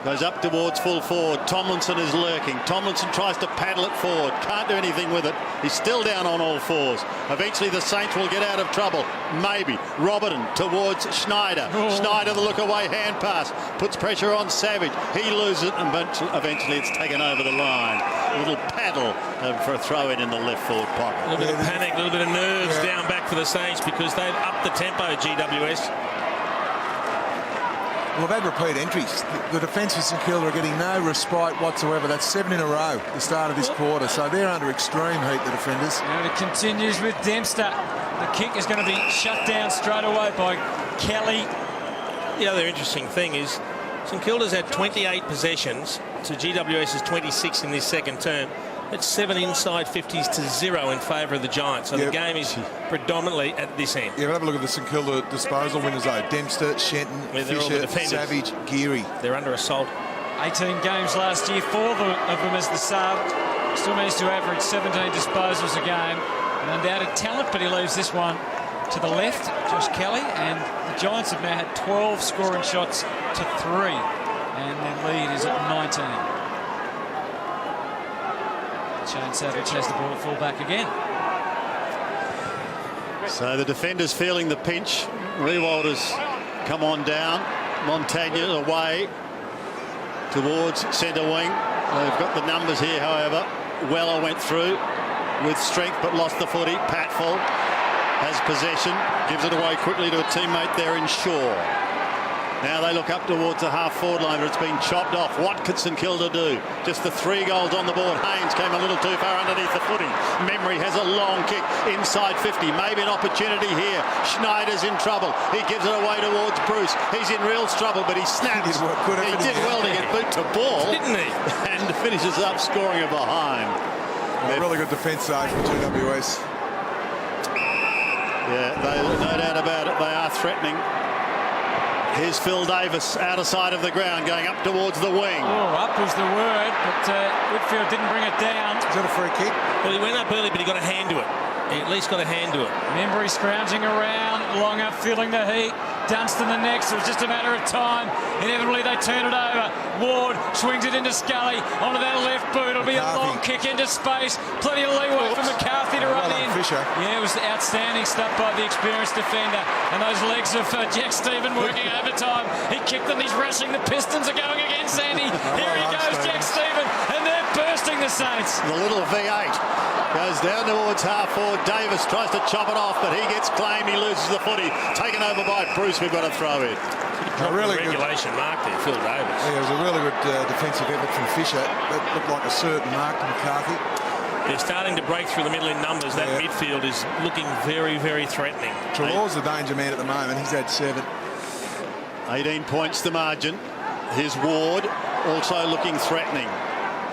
Goes up towards full forward. Tomlinson is lurking. Tomlinson tries to paddle it forward. Can't do anything with it. He's still down on all fours. Eventually the Saints will get out of trouble. Maybe. Robertson towards Schneider. Schneider, the look away hand pass. Puts pressure on Savage. He loses it, and eventually it's taken over the line. A little paddle for a throw in the left forward pocket. A little bit of panic, a little bit of nerves down back for the Saints, because they've upped the tempo, GWS. Well, they've had repeat entries. The defence for St Kilda are getting no respite whatsoever. That's 7 in a row at the start of this quarter. So they're under extreme heat, the defenders. And it continues with Dempster. The kick is going to be shut down straight away by Kelly. The other interesting thing is St Kilda's had 28 possessions to GWS's 26 in this second term. It's 7 inside 50s to 0 in favour of the Giants. So the game is predominantly at this end. Yeah, but have a look at the St Kilda disposal winners though. Dempster, Shenton, Fisher, Savage, Geary. They're under assault. 18 games last year, 4 of them as the sub. Still managed to average 17 disposals a game. An undoubted talent, but he leaves this one to the left, Josh Kelly. And the Giants have now had 12 scoring shots to 3. And their lead is at 19. Shane Savage has the ball at full back again. So the defenders feeling the pinch. Riewoldt has come on down. Montagna away towards centre wing. They've got the numbers here, however. Weller went through with strength but lost the footy. Patfull has possession, gives it away quickly to a teammate there in Shaw. Now they look up towards the half-forward line, but it's been chopped off. What could St Kilda do? Just the 3 goals on the board. Haynes came a little too far underneath the footing. Memory has a long kick inside 50. Maybe an opportunity here. Schneider's in trouble. He gives it away towards Bruce. He's in real trouble, but he snaps. He did well to get boot to ball. Didn't he? And finishes up scoring it behind. Well, really good defence though from GWS. Yeah, no doubt about it. They are threatening. Here's Phil Davis out of sight of the ground, going up towards the wing. Oh, up was the word, but Whitfield didn't bring it down. Is that a free kick? Well, he went up early, but he got a hand to it. He at least got a hand to it. Membry scrounging around, Longer feeling the heat. Dunstan the next. It was just a matter of time. Inevitably, they turn it over. Ward swings it into Scully onto that left boot. It'll be a long kick into space. Plenty of leeway for McCarthy to run in. Fisher. Yeah, it was outstanding stuff by the experienced defender. And those legs of Jack Stephen working overtime. He kicked them. He's rushing. The Pistons are going again, Sandy. Here he goes, Jack Stephen. And they're bursting the Saints. The little V8 goes down towards half forward. Davis tries to chop it off, but he gets claimed. He loses the footy. Taken over by Bruce. We've got to throw in. A really regulation mark there, Phil Davis. Yeah, it was a really good defensive effort from Fisher. That looked like a certain mark to McCarthy. They're starting to break through the middle in numbers. That midfield is looking very, very threatening. Trelaw's the danger man at the moment. He's had 7. 18 points the margin. Here's Ward, also looking threatening.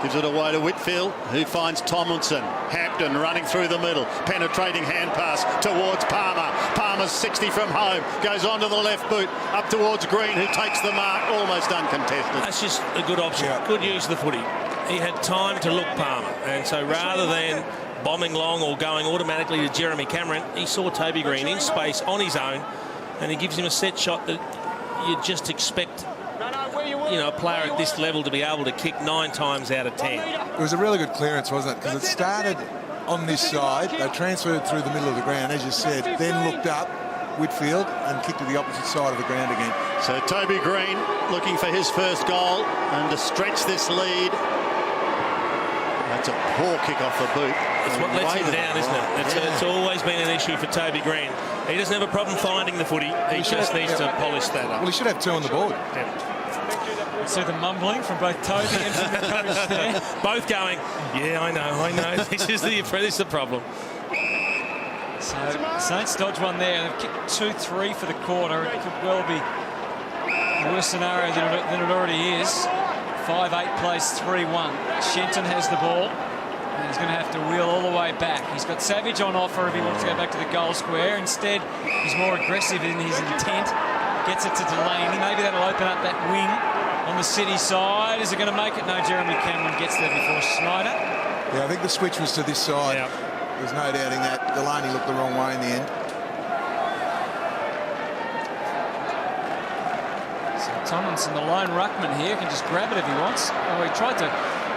Gives it away to Whitfield, who finds Tomlinson. Hampton running through the middle. Penetrating hand pass towards Palmer. Palmer's 60 from home. Goes on to the left boot. Up towards Green, who takes the mark. Almost uncontested. That's just a good option. Yeah. Good use of the footy. He had time to look Palmer. And so rather than bombing long or going automatically to Jeremy Cameron, he saw Toby Green in space on his own. And he gives him a set shot that you just expect, you know, a player at this level to be able to kick 9 times out of 10. It was a really good clearance, wasn't it? Because it started on this side. They transferred through the middle of the ground, as you said, then looked up Whitfield and kicked to the opposite side of the ground again. So Toby Green looking for his first goal and to stretch this lead. That's a poor kick off the boot. It's what lets him down, isn't it? It's always been an issue for Toby Green. He doesn't have a problem finding the footy. He just needs to polish that up. Well, he should have 2 on the board. See the mumbling from both Toby and from the coach there. Both going, yeah, I know. This is the problem. So Saints dodge one there. They've kicked 2-3 for the quarter. It could well be a worse scenario than it already is. 5-8 plays 3-1. Shenton has the ball. And he's going to have to wheel all the way back. He's got Savage on offer if he wants to go back to the goal square. Instead, he's more aggressive in his intent. Gets it to Delaney. Maybe that'll open up that wing on the City side. Is it going to make it? No, Jeremy Cameron gets there before Schneider. Yeah, I think the switch was to this side. Yep. There's no doubting that. Delaney looked the wrong way in the end. So Tomlinson, the lone ruckman here, can just grab it if he wants. Oh, he tried to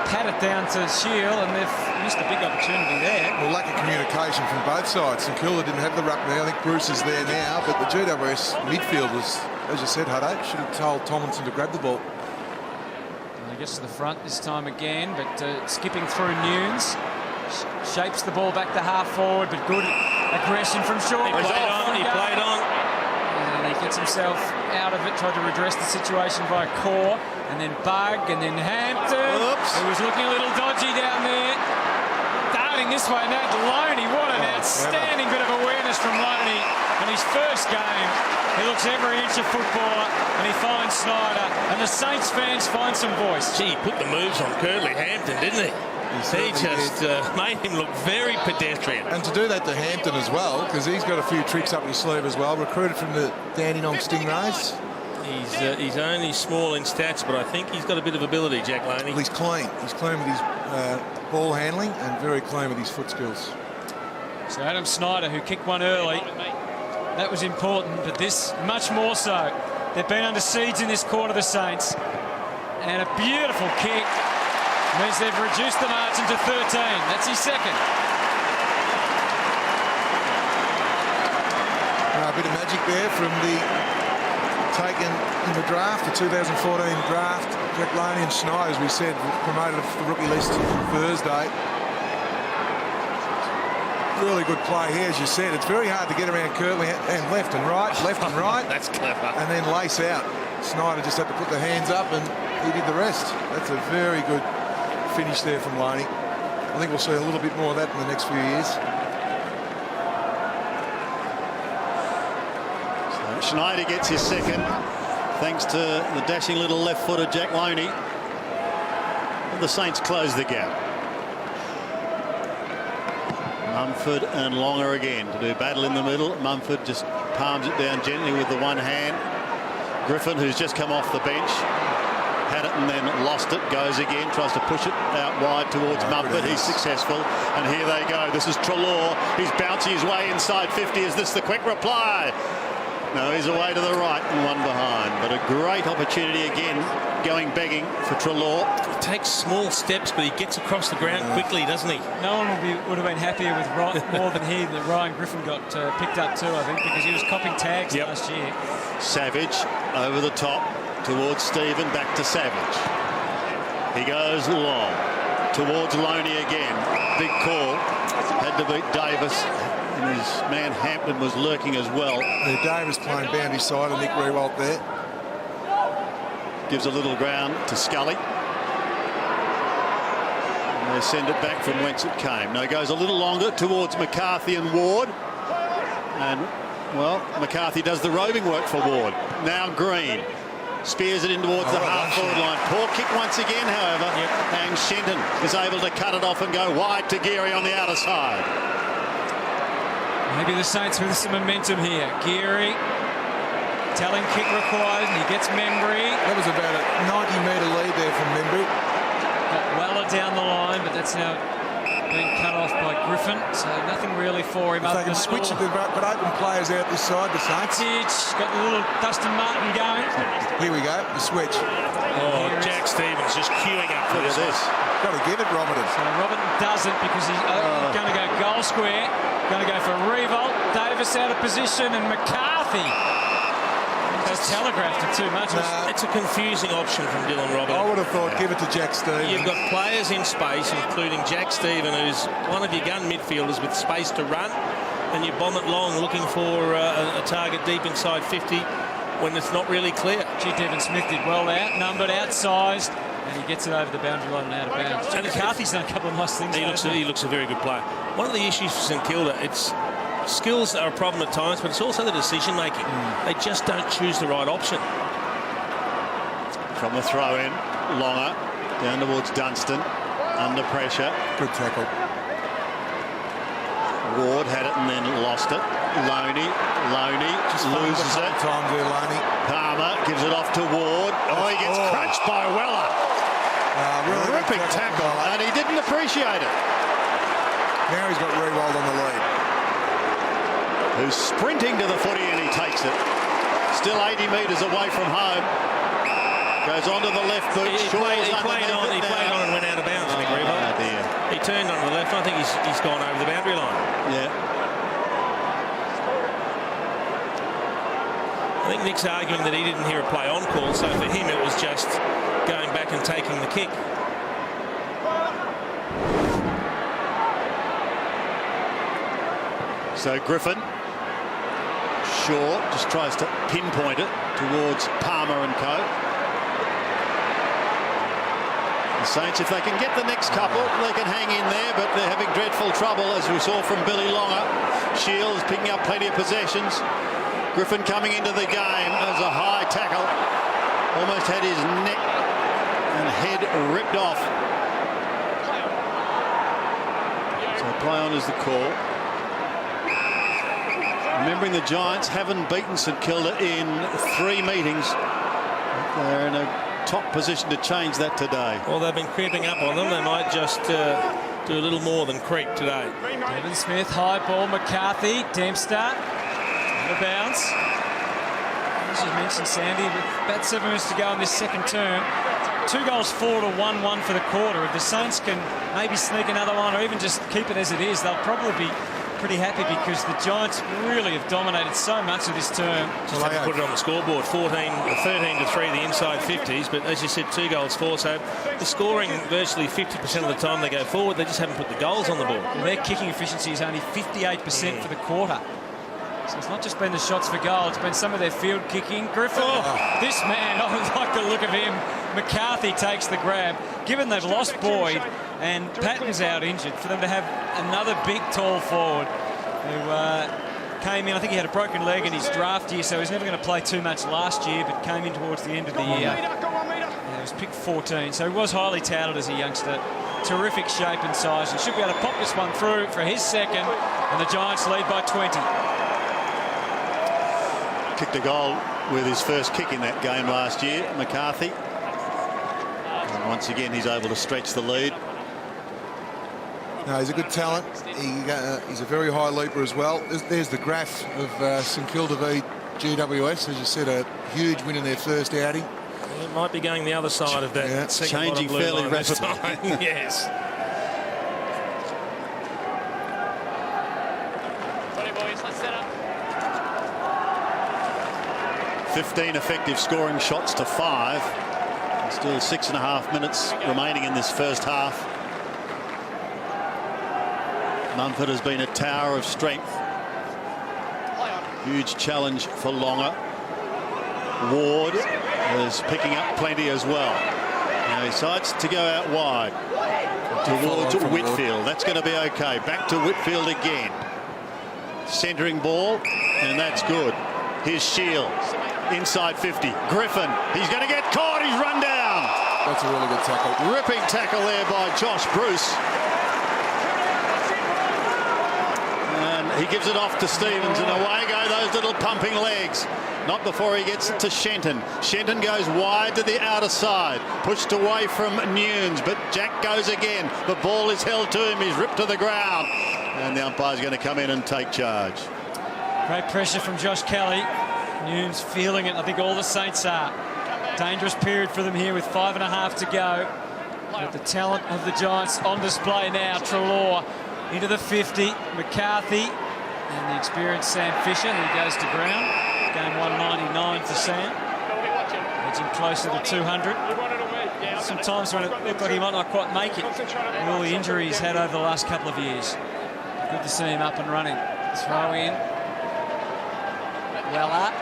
pat it down to Shield, and they've missed a big opportunity there. Well, lack of communication from both sides. St.Kilda didn't have the ruck there. I think Bruce is there now, but the GWS midfield was, as you said, Hutto, should have told Tomlinson to grab the ball. And he gets to the front this time again, but skipping through Nunes. Shapes the ball back to half forward, but good aggression from Shaw. He played on. And he gets himself out of it, tried to redress the situation by Core, and then Bug, and then Hampton. Oops. He was looking a little dodgy down there. Darting this way now, Loney. What an outstanding bit of awareness from Loney in his first game. He looks every inch of footballer, and he finds Snyder, and the Saints fans find some voice. Gee, he put the moves on Curtly Hampton, didn't he? He just made him look very pedestrian. And to do that to Hampton as well, because he's got a few tricks up his sleeve as well. Recruited from the Dandenong Stingrays. He's only small in stats, but I think he's got a bit of ability, Jack Loney. Well, he's clean. He's clean with his ball handling and very clean with his foot skills. So Adam Snyder, who kicked one early, that was important, but this much more so. They've been under siege in this quarter, the Saints. And a beautiful kick means they've reduced the margin to 13. That's his second. A bit of magic there from the taken in the draft, the 2014 draft. Jack Loney and Schneider, as we said, promoted to the rookie list on Thursday. Really good play here, as you said. It's very hard to get around Curtly and left and right. That's clever. And then lace out. Snyder just had to put the hands up and he did the rest. That's a very good finish there from Loney. I think we'll see a little bit more of that in the next few years. So Schneider gets his second, thanks to the dashing little left-footer Jack Loney. And the Saints close the gap. Mumford and Longer again to do battle in the middle. Mumford just palms it down gently with the one hand. Griffin, who's just come off the bench, had it and then lost it, goes again, tries to push it out wide towards Mumford. He's successful, and here they go. This is Trelaw. He's bouncing his way inside 50. Is this the quick reply? No, he's away to the right and one behind. But a great opportunity again, going begging for Treloar. He takes small steps, but he gets across the ground quickly, doesn't he? No one would have been happier with more than he that Ryan Griffin got picked up too, I think, because he was copping tags last year. Savage over the top towards Stephen, back to Savage. He goes long towards Loney again. Big call. Had to beat Davis. And his man Hampton was lurking as well. Davis playing boundary side and Nick Riewoldt there. Gives a little ground to Scully. And they send it back from whence it came. Now goes a little longer towards McCarthy and Ward. And, well, McCarthy does the roving work for Ward. Now Green. Spears it in towards the half-forward line. Poor kick once again, however. And Shenton is able to cut it off and go wide to Geary on the outer side. Maybe the Saints with some momentum here. Geary, telling kick required, and he gets Membry. That was about a 90-metre lead there from Membry. Got Weller down the line, but that's now been cut off by Griffin, so nothing really for him. If they can switch it, they've got open players out this side, the Saints. Got the little Dustin Martin going. Here we go, the switch. Oh, Jack Stevens just queuing up for this. Got to give it, Robertson. So Robertson doesn't, because he's going to go goal square. Going to go for Riewoldt. Davis out of position, and McCarthy has telegraphed it too much. It's a confusing option from Dylan Robertson. I would have thought give it to Jack Stevens. You've got players in space, including Jack Stevens, who's one of your gun midfielders with space to run, and you bomb it long looking for a target deep inside 50 when it's not really clear. Gee, Devon Smith did well there, numbered, outsized, and he gets it over the boundary line and out of bounds. And McCarthy's done a couple of nice things. He looks a very good player. One of the issues for St Kilda, it's skills are a problem at times, but it's also the decision making. They just don't choose the right option. From the throw in, Longer down towards Dunstan, under pressure. Good tackle. Ward had it and then lost it. Loney just loses it. Time there, Loney. Palmer gives it off to Ward. Oh, he gets crunched by Weller. Really ripping tackle, and he didn't appreciate it. Now he's got Riewoldt on the lead. Who's sprinting to the footy, and he takes it. Still 80 metres away from home. Goes onto the left boot. He played on and went out of bounds, Nick Riewoldt. Dear. He turned onto the left. I think he's gone over the boundary line. Yeah. I think Nick's arguing that he didn't hear a play on call, so for him it was just going back and taking the kick. So Griffin, Shaw just tries to pinpoint it towards Palmer and co. The Saints, if they can get the next couple, they can hang in there, but they're having dreadful trouble, as we saw from Billy Longer. Shields picking up plenty of possessions. Griffin coming into the game as a high tackle. Almost had his neck and head ripped off. So play on is the call. Remembering the Giants haven't beaten St Kilda in 3 meetings. They're in a top position to change that today. Well, they've been creeping up on them. They might just do a little more than creep today. Devon Smith, high ball, McCarthy, Dempster, out of bounds. As you mentioned, Sandy, with about 7 minutes to go in this second term. 2 goals for to 1-1 for the quarter. If the Saints can maybe sneak another one or even just keep it as it is, they'll probably be pretty happy, because the Giants really have dominated so much of this term. Just have to put it on the scoreboard. 13-3 the inside 50s, but as you said, 2 goals for, so they're scoring virtually 50% of the time they go forward. They just haven't put the goals on the board. Well, their kicking efficiency is only 58% for the quarter. So it's not just been the shots for goal, it's been some of their field kicking. Griffin, this man, I like the look of him. McCarthy takes the grab. Given they've lost Boyd and Patton's out injured, for them to have another big, tall forward who came in, I think he had a broken leg in his draft year, so he's never going to play too much last year, but came in towards the end of the year. He was picked 14, so he was highly touted as a youngster. Terrific shape and size. He should be able to pop this one through for his second, and the Giants lead by 20. Kicked a goal with his first kick in that game last year, McCarthy. And once again, he's able to stretch the lead. No, he's a good talent. He's a very high leaper as well. There's the graph of St Kilda v GWS, as you said, a huge win in their first outing. It might be going the other side of that. Yeah, changing fairly rapidly. Yes. 20 boys, let's set up. 15 effective scoring shots to 5. Still 6.5 minutes remaining in this first half. Mumford has been a tower of strength. Huge challenge for Longer. Ward is picking up plenty as well. Now he decides to go out wide towards Whitfield. That's going to be okay. Back to Whitfield again. Centering ball, and that's good. Here's Shield. Inside 50. Griffin. He's going to get caught. He's run down. That's a really good tackle. Ripping tackle there by Josh Bruce. And he gives it off to Stevens, and away go those little pumping legs. Not before he gets it to Shenton. Shenton goes wide to the outer side. Pushed away from Nunes, but Jack goes again. The ball is held to him. He's ripped to the ground. And the umpire's going to come in and take charge. Great pressure from Josh Kelly. Nunes feeling it. I think all the Saints are. Dangerous period for them here with 5.5 to go. But the talent of the Giants on display now. Treloar into the 50. McCarthy and the experienced Sam Fisher, who goes to ground. Game 199 for Sam. Edging closer to 200. Sometimes when it looked like he might not quite make it with all the injuries he's had over the last couple of years. Good to see him up and running. Throw in. Well up.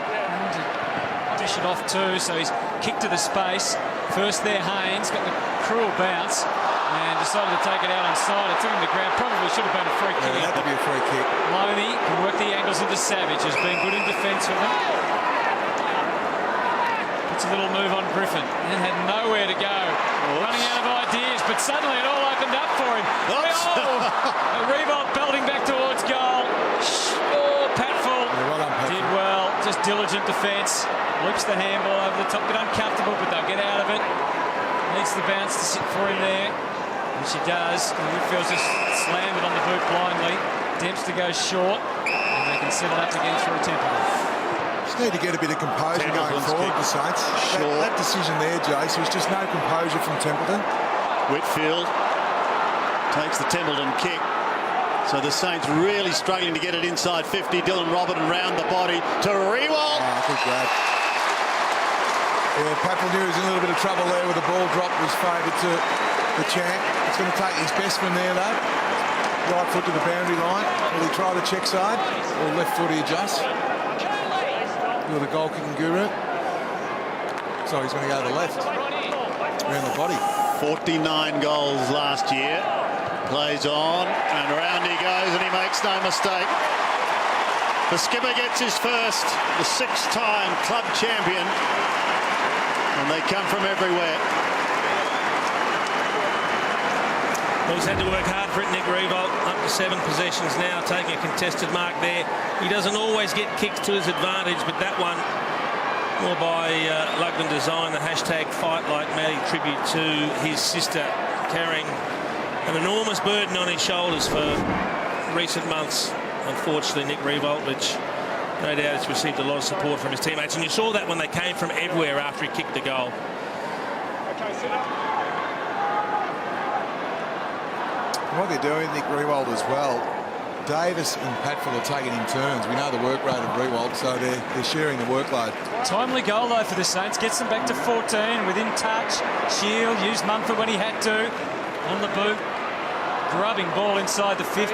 Dish it off too, so he's kicked to the space. First there, Haynes got the cruel bounce and decided to take it out inside. It took him to ground. Probably should have been a free kick. Yeah, it had to be a free kick. Loney can work the angles into Savage, has been good in defence for them. Puts a little move on Griffin and had nowhere to go. Running out of ideas, but suddenly it all opened up for him. Riewoldt belting back towards goal. Patfull did well. Just diligent defence. Loops the handball over the top. Bit uncomfortable, but they'll get out of it. Needs the bounce to sit for him there. And she does. And Whitfield's just slammed it on the boot blindly. Dempster goes short. And they can set it up again through Templeton. Just need to get a bit of composure going forward, the Saints. That decision there, Jace, was just no composure from Templeton. Whitfield takes the Templeton kick. So the Saints really struggling to get it inside 50. Dylan Robertson round the body to Riewoldt. Oh, good grab. Yeah, Patfull knew he was in a little bit of trouble there with the ball drop. Was favoured to the champ. It's going to take his best one there, though. Right foot to the boundary line. Will he try the check side? Or left foot he adjusts? With a goal kicking guru. So he's going to go to the left. Around the body. 49 goals last year. Plays on, and around he goes, and he makes no mistake. The skipper gets his first, the 6-time club champion, and they come from everywhere. Well, he's had to work hard for it, Nick Riewoldt, up to 7 possessions now, taking a contested mark there. He doesn't always get kicks to his advantage, but that one, more by Lugden design, the hashtag Fight Like Matty tribute to his sister, carrying an enormous burden on his shoulders for recent months. Unfortunately, Nick Riewoldt, which no doubt has received a lot of support from his teammates. And you saw that when they came from everywhere after he kicked the goal. What they're doing, Nick Riewoldt as well, Davis and Patfull are taking in turns. We know the work rate of Riewoldt, so they're sharing the workload. Timely goal, though, for the Saints. Gets them back to 14 within touch. Shield used Mumford when he had to. On the boot. Grubbing ball inside the 50.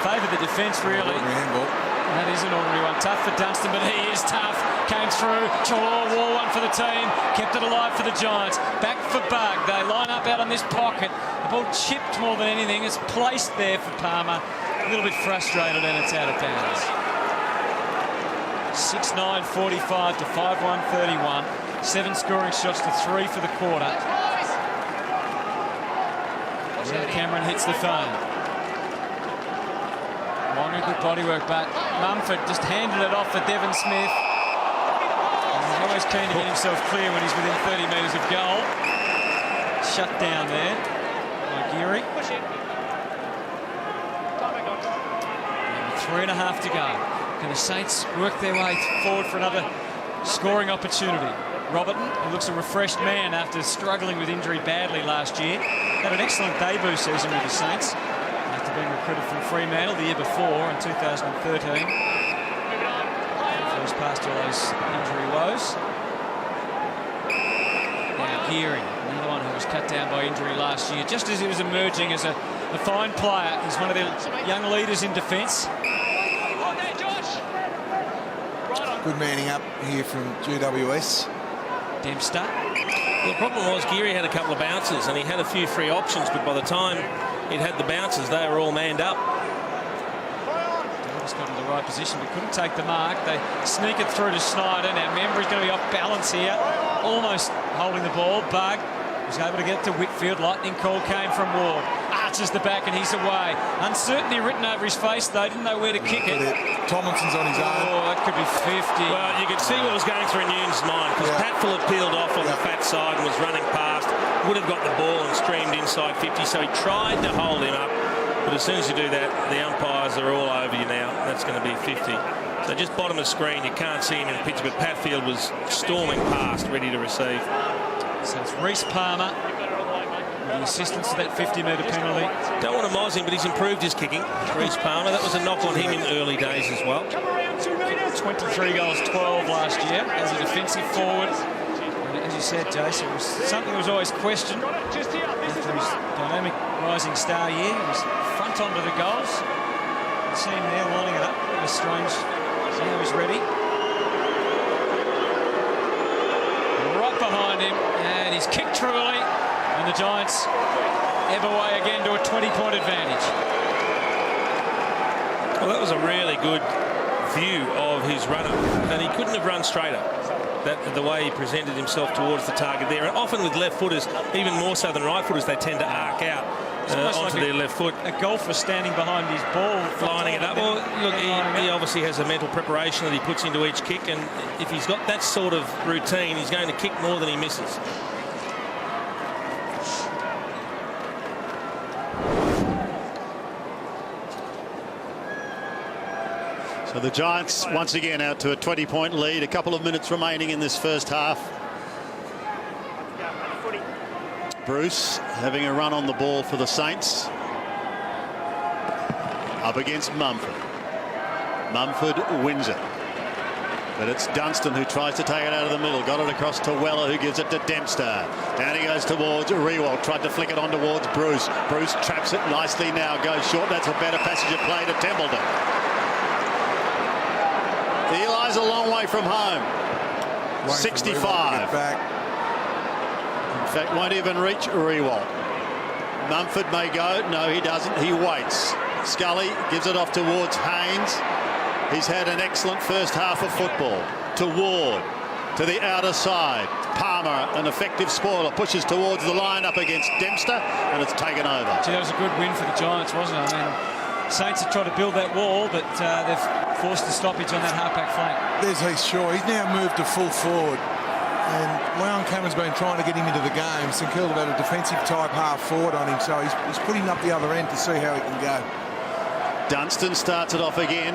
Favoured the defence, really. That is an ordinary one. Tough for Dunstan, but he is tough. Came through. Treloar wore one for the team. Kept it alive for the Giants. Back for Bug. They line up out on this pocket. The ball chipped more than anything. It's placed there for Palmer. A little bit frustrated, and it's out of bounds. 6-9-45 to 5-1-31. 7 scoring shots to 3 for the quarter. Cameron hits the phone. Longer, good bodywork, but Mumford just handed it off for Devon Smith. And he's always keen to get himself clear when he's within 30 metres of goal. Shut down there by Geary. 3.5 to go. Can the Saints work their way forward for another scoring opportunity? Robertson, who looks a refreshed man after struggling with injury badly last year, had an excellent debut season with the Saints after being recruited from Fremantle the year before in 2013. He's past all those injury woes. Now Geary, another one who was cut down by injury last year, just as he was emerging as a fine player. He's one of the young leaders in defence. Good manning up here from GWS. Dempster. The problem was Geary had a couple of bounces and he had a few free options, but by the time he'd had the bounces, they were all manned up. Davis got into the right position but couldn't take the mark. They sneak it through to Snyder. Now Membry's going to be off balance here, almost holding the ball. Bug was able to get to Whitfield. Lightning call came from Ward. Arches the back and he's away. Uncertainty written over his face though. Didn't know where to kick it. Tomlinson's on his own. Oh, that could be 50. Well, you could see what was going through Newton's mind, because Patfield had peeled off on the fat side and was running past, would have got the ball and streamed inside 50, so he tried to hold him up, but as soon as you do that, the umpires are all over you now. That's going to be 50. So just bottom of the screen, you can't see him in the picture, but Patfield was storming past, ready to receive. So it's Reece Palmer, the assistance to that 50-metre penalty. Don't want to moz him, but he's improved his kicking. Reece Palmer, that was a knock on him in early days as well. 23 goals, 12 last year as a defensive forward. And as you said, Jason, it was something that was always questioned. After his dynamic rising star year, he was front onto the goals. You see him there lining it up. It was strange. Now he's ready. Right behind him, and he's kicked truly. And the Giants ebb away again to a 20-point advantage. Well, that was a really good view of his runner, and he couldn't have run straighter. The way he presented himself towards the target there, and often with left footers, even more so than right footers, they tend to arc out onto their left foot. A golfer standing behind his ball, lining it up. Well, look, he obviously has a mental preparation that he puts into each kick, and if he's got that sort of routine, he's going to kick more than he misses. So the Giants once again out to a 20-point lead. A couple of minutes remaining in this first half. Bruce having a run on the ball for the Saints. Up against Mumford. Mumford wins it. But it's Dunstan who tries to take it out of the middle. Got it across to Weller, who gives it to Dempster. Down he goes towards Riewoldt. Tried to flick it on towards Bruce. Bruce traps it nicely now. Goes short. That's a better passage of play to Templeton. Eli's a long way from home. 65. In fact, won't even reach Riewoldt. Mumford may go. No, he doesn't. He waits. Scully gives it off towards Haynes. He's had an excellent first half of football. To Ward. To the outer side. Palmer, an effective spoiler, pushes towards the line up against Dempster, and it's taken over. Gee, that was a good win for the Giants, wasn't it? I mean, Saints have tried to build that wall, but they've forced the stoppage on that halfback flank. There's Heath Shaw. He's now moved to full forward. And Leon Cameron's been trying to get him into the game. St Kilda had a defensive type half forward on him, so he's putting up the other end to see how he can go. Dunstan starts it off again,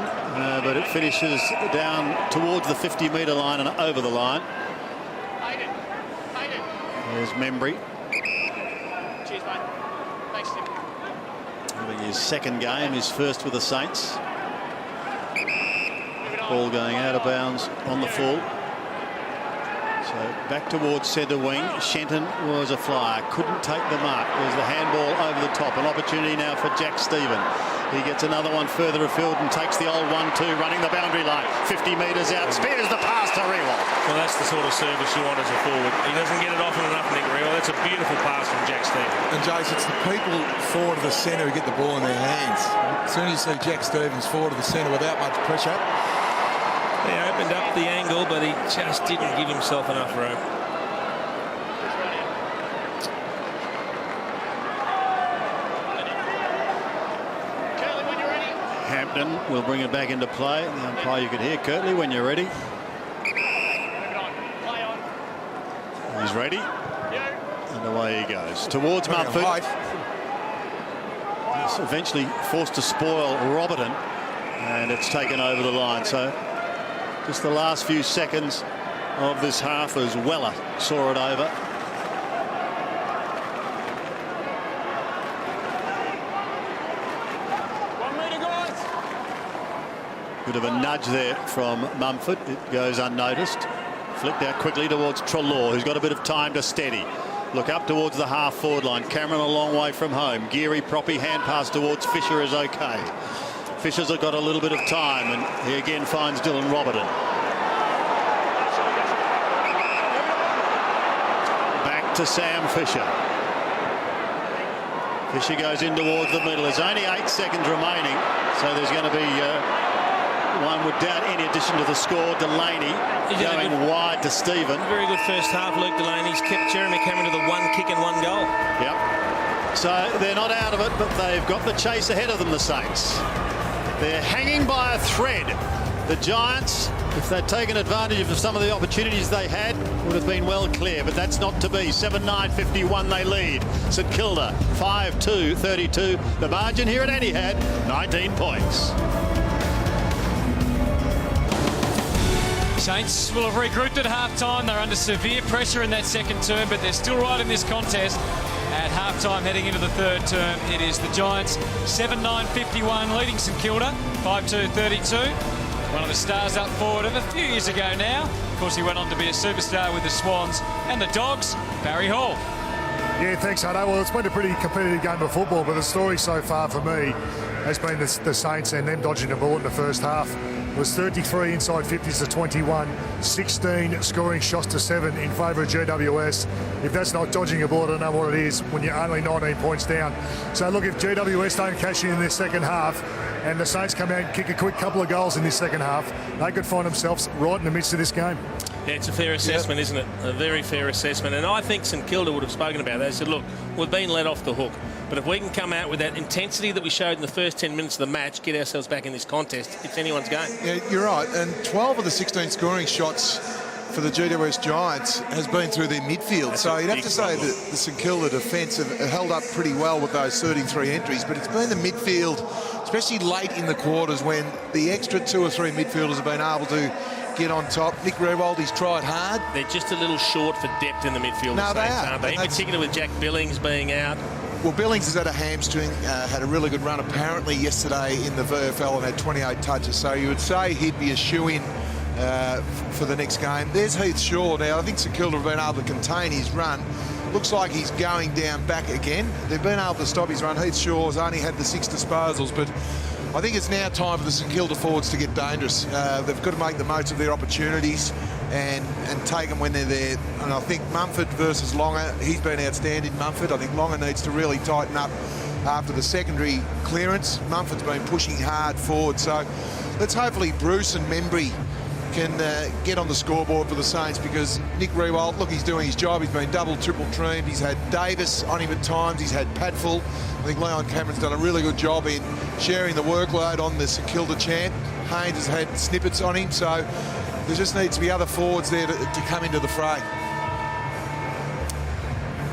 but it finishes down towards the 50-metre line and over the line. There's Membry. Cheers, mate. Thanks, Tim. Having his second game, his first with the Saints. Ball going out of bounds on the full. So back towards centre wing. Shenton was a flyer, couldn't take the mark. There's the handball over the top. An opportunity now for Jack Stephen. He gets another one further afield and takes the old 1-2, running the boundary line. 50 metres out, spears the pass to Riewoldt. Well, that's the sort of service you want as a forward. He doesn't get it often enough, Nick Riewoldt. That's a beautiful pass from Jack Stephen. And Jace, it's the people forward of the centre who get the ball in their hands. As soon as you see Jack Stevens forward of the centre without much pressure. He opened up the angle, but he just didn't give himself enough room. Hampton will bring it back into play. The umpire, you could hear, Kirtley, when you're ready. He's ready. And away he goes. Towards Mumford. He's eventually forced to spoil Robertson. And it's taken over the line. So just the last few seconds of this half as Weller saw it over. Bit of a nudge there from Mumford. It goes unnoticed. Flicked out quickly towards Treloar, who's got a bit of time to steady. Look up towards the half-forward line. Cameron a long way from home. Geary, proppy, hand pass towards Fisher is okay. Fisher's got a little bit of time, and he again finds Dylan Roberton. Back to Sam Fisher. Fisher goes in towards the middle. There's only 8 seconds remaining, so there's going to be... one would doubt any addition to the score. Delaney going wide to Stephen. Very good first half. Luke Delaney's kept Jeremy Cameron to the 1 kick and 1 goal. Yep. So they're not out of it, but they've got the chase ahead of them, the Saints. They're hanging by a thread. The Giants, if they'd taken advantage of some of the opportunities they had, would have been well clear, but that's not to be. 7-9-51 they lead. St Kilda 5-2-32. The margin here at Etihad, 19 points. Saints will have regrouped at half-time. They're under severe pressure in that second term, but they're still right in this contest. At half-time, heading into the third term, it is the Giants 7-9-51 leading St Kilda 5-2-32. One of the stars up forward of a few years ago now. Of course, he went on to be a superstar with the Swans and the Dogs, Barry Hall. Yeah, thanks, Hutto. Well, it's been a pretty competitive game of football, but the story so far for me has been the Saints and them dodging the ball in the first half. It was 33 inside 50s to 21, 16 scoring shots to 7 in favour of GWS. If that's not dodging a ball, I don't know what it is when you're only 19 points down. So look, if GWS don't cash in their second half and the Saints come out and kick a quick couple of goals in this second half, they could find themselves right in the midst of this game. Yeah, it's a fair assessment, isn't it? A very fair assessment. And I think St Kilda would have spoken about that. They said, look, we've been let off the hook. But if we can come out with that intensity that we showed in the first 10 minutes of the match, get ourselves back in this contest, it's anyone's game. Yeah, you're right. And 12 of the 16 scoring shots for the GWS Giants has been through their midfield. That's so you'd have to say that the St Kilda defence have held up pretty well with those 33 entries. But it's been the midfield, especially late in the quarters, when the extra 2 or 3 midfielders have been able to get on top. Nick Riewoldt, he's tried hard. They're just a little short for depth in the midfield. No, they are. Aren't they? In particular with Jack Billings being out. Well, Billings has had a hamstring, had a really good run apparently yesterday in the VFL and had 28 touches. So you would say he'd be a shoo-in for the next game. There's Heath Shaw now. I think St Kilda have been able to contain his run. Looks like he's going down back again. They've been able to stop his run. Heath Shaw's only had the 6 disposals, but I think it's now time for the St Kilda forwards to get dangerous. They've got to make the most of their opportunities and take them when they're there. And I think Mumford versus Longer, he's been outstanding, Mumford. I think Longer needs to really tighten up after the secondary clearance. Mumford's been pushing hard forward. So let's hopefully Bruce and Membry can get on the scoreboard for the Saints, because Nick Riewoldt, look, he's doing his job. He's been double, triple treamed. He's had Davis on him at times. He's had Padfull. I think Leon Cameron's done a really good job in sharing the workload on the St Kilda champ. Haynes has had snippets on him, so there just needs to be other forwards there to come into the fray.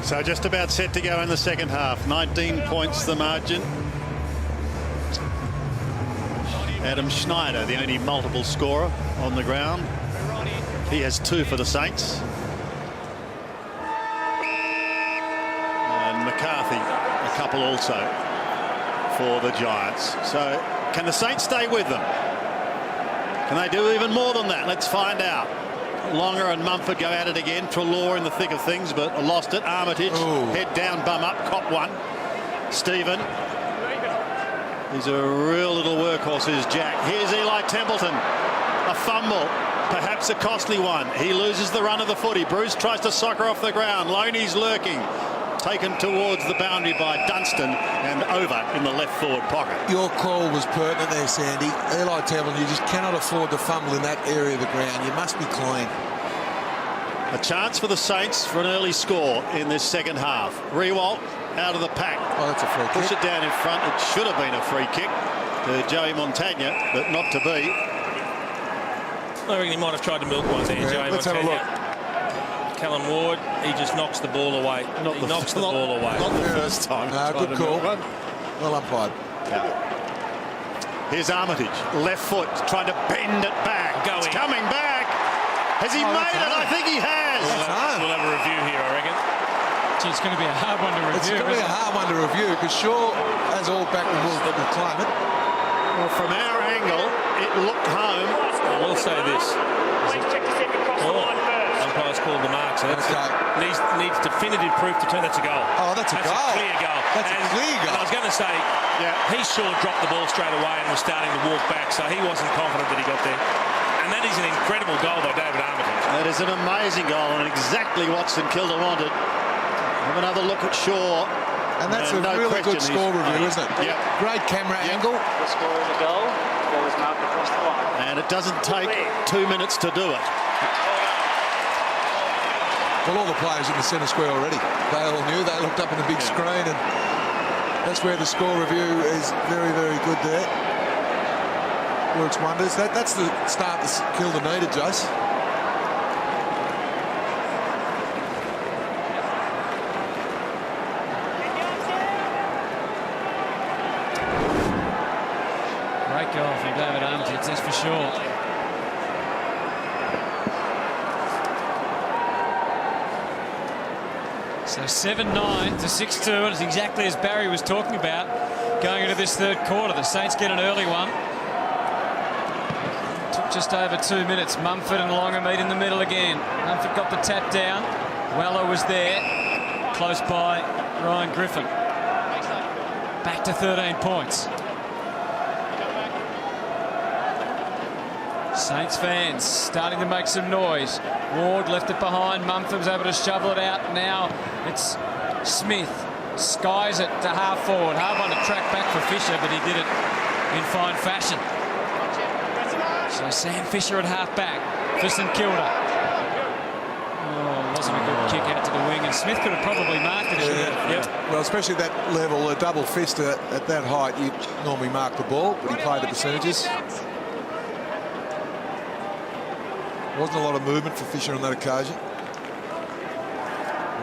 So just about set to go in the second half. 19 points the margin. Adam Schneider, the only multiple scorer on the ground. He has 2 for the Saints. And McCarthy, a couple also for the Giants. So can the Saints stay with them? Can they do even more than that? Let's find out. Longer and Mumford go at it again. Treloar in the thick of things, but lost it. Armitage, head down, bum up, cop one. Stephen. He's a real little workhorse, is Jack. Here's Eli Templeton. A fumble, perhaps a costly one. He loses the run of the footy. Bruce tries to soccer off the ground. Loney's lurking. Taken towards the boundary by Dunstan and over in the left forward pocket. Your call was pertinent there, Sandy. Eli Templeton, you just cannot afford to fumble in that area of the ground. You must be clean. A chance for the Saints for an early score in this second half. Riewoldt out of the pack. Oh, that's a free kick. Push it down in front. It should have been a free kick to Joey Montagna, but not to be. I reckon he might have tried to milk one there, Joey Let's Montagna. have a look. Callum Ward, he just knocks the ball away. He knocks the ball away. Not the first time. Good call. Well umpired. Yeah. Here's Armitage, left foot, trying to bend it back. It's coming back. Has he made it? I think he has. We'll have a review here, I reckon. Gee, it's going to be a hard one to review. It's going to be a hard one to review because Shaw has all back the rules that will claim it. Well, from our angle, it looked home. I will say this. Umpire's called the mark, so that's needs definitive proof to turn. That's a goal. Oh, that's a goal. A clear goal. That's a clear goal. And I was going to say, Heath Shaw dropped the ball straight away and was starting to walk back, so he wasn't confident that he got there. And that is an incredible goal by David Armitage. That is an amazing goal and exactly what St Kilda wanted. Have another look at Shaw. And that's a really good score review, isn't it? Yep. Great camera angle. The score is a goal. The ball is marked across the line. And it doesn't take 2 minutes to do it. Well, all the players in the centre square already. They all knew. They looked up on the big screen, and that's where the score review is very, very good there. Works wonders. That's the start that St Kilda needed, Jace. Great goal from David Armitage, that's for sure. So 7-9 to 6-2, and it's exactly as Barry was talking about going into this third quarter. The Saints get an early one. Took just over 2 minutes. Mumford and Longer meet in the middle again. Mumford got the tap down. Weller was there, close by Ryan Griffin. Back to 13 points. Saints fans starting to make some noise. Ward left it behind. Mumford was able to shovel it out. Now it's Smith. Skies it to half forward. Hard one to track back for Fisher, but he did it in fine fashion. So Sam Fisher at half back for St Kilda. Oh, wasn't a good kick out to the wing, and Smith could have probably marked it. Yep. Well, especially that level, a double fister at that height, you normally mark the ball, but he played the percentages. Wasn't a lot of movement for Fisher on that occasion.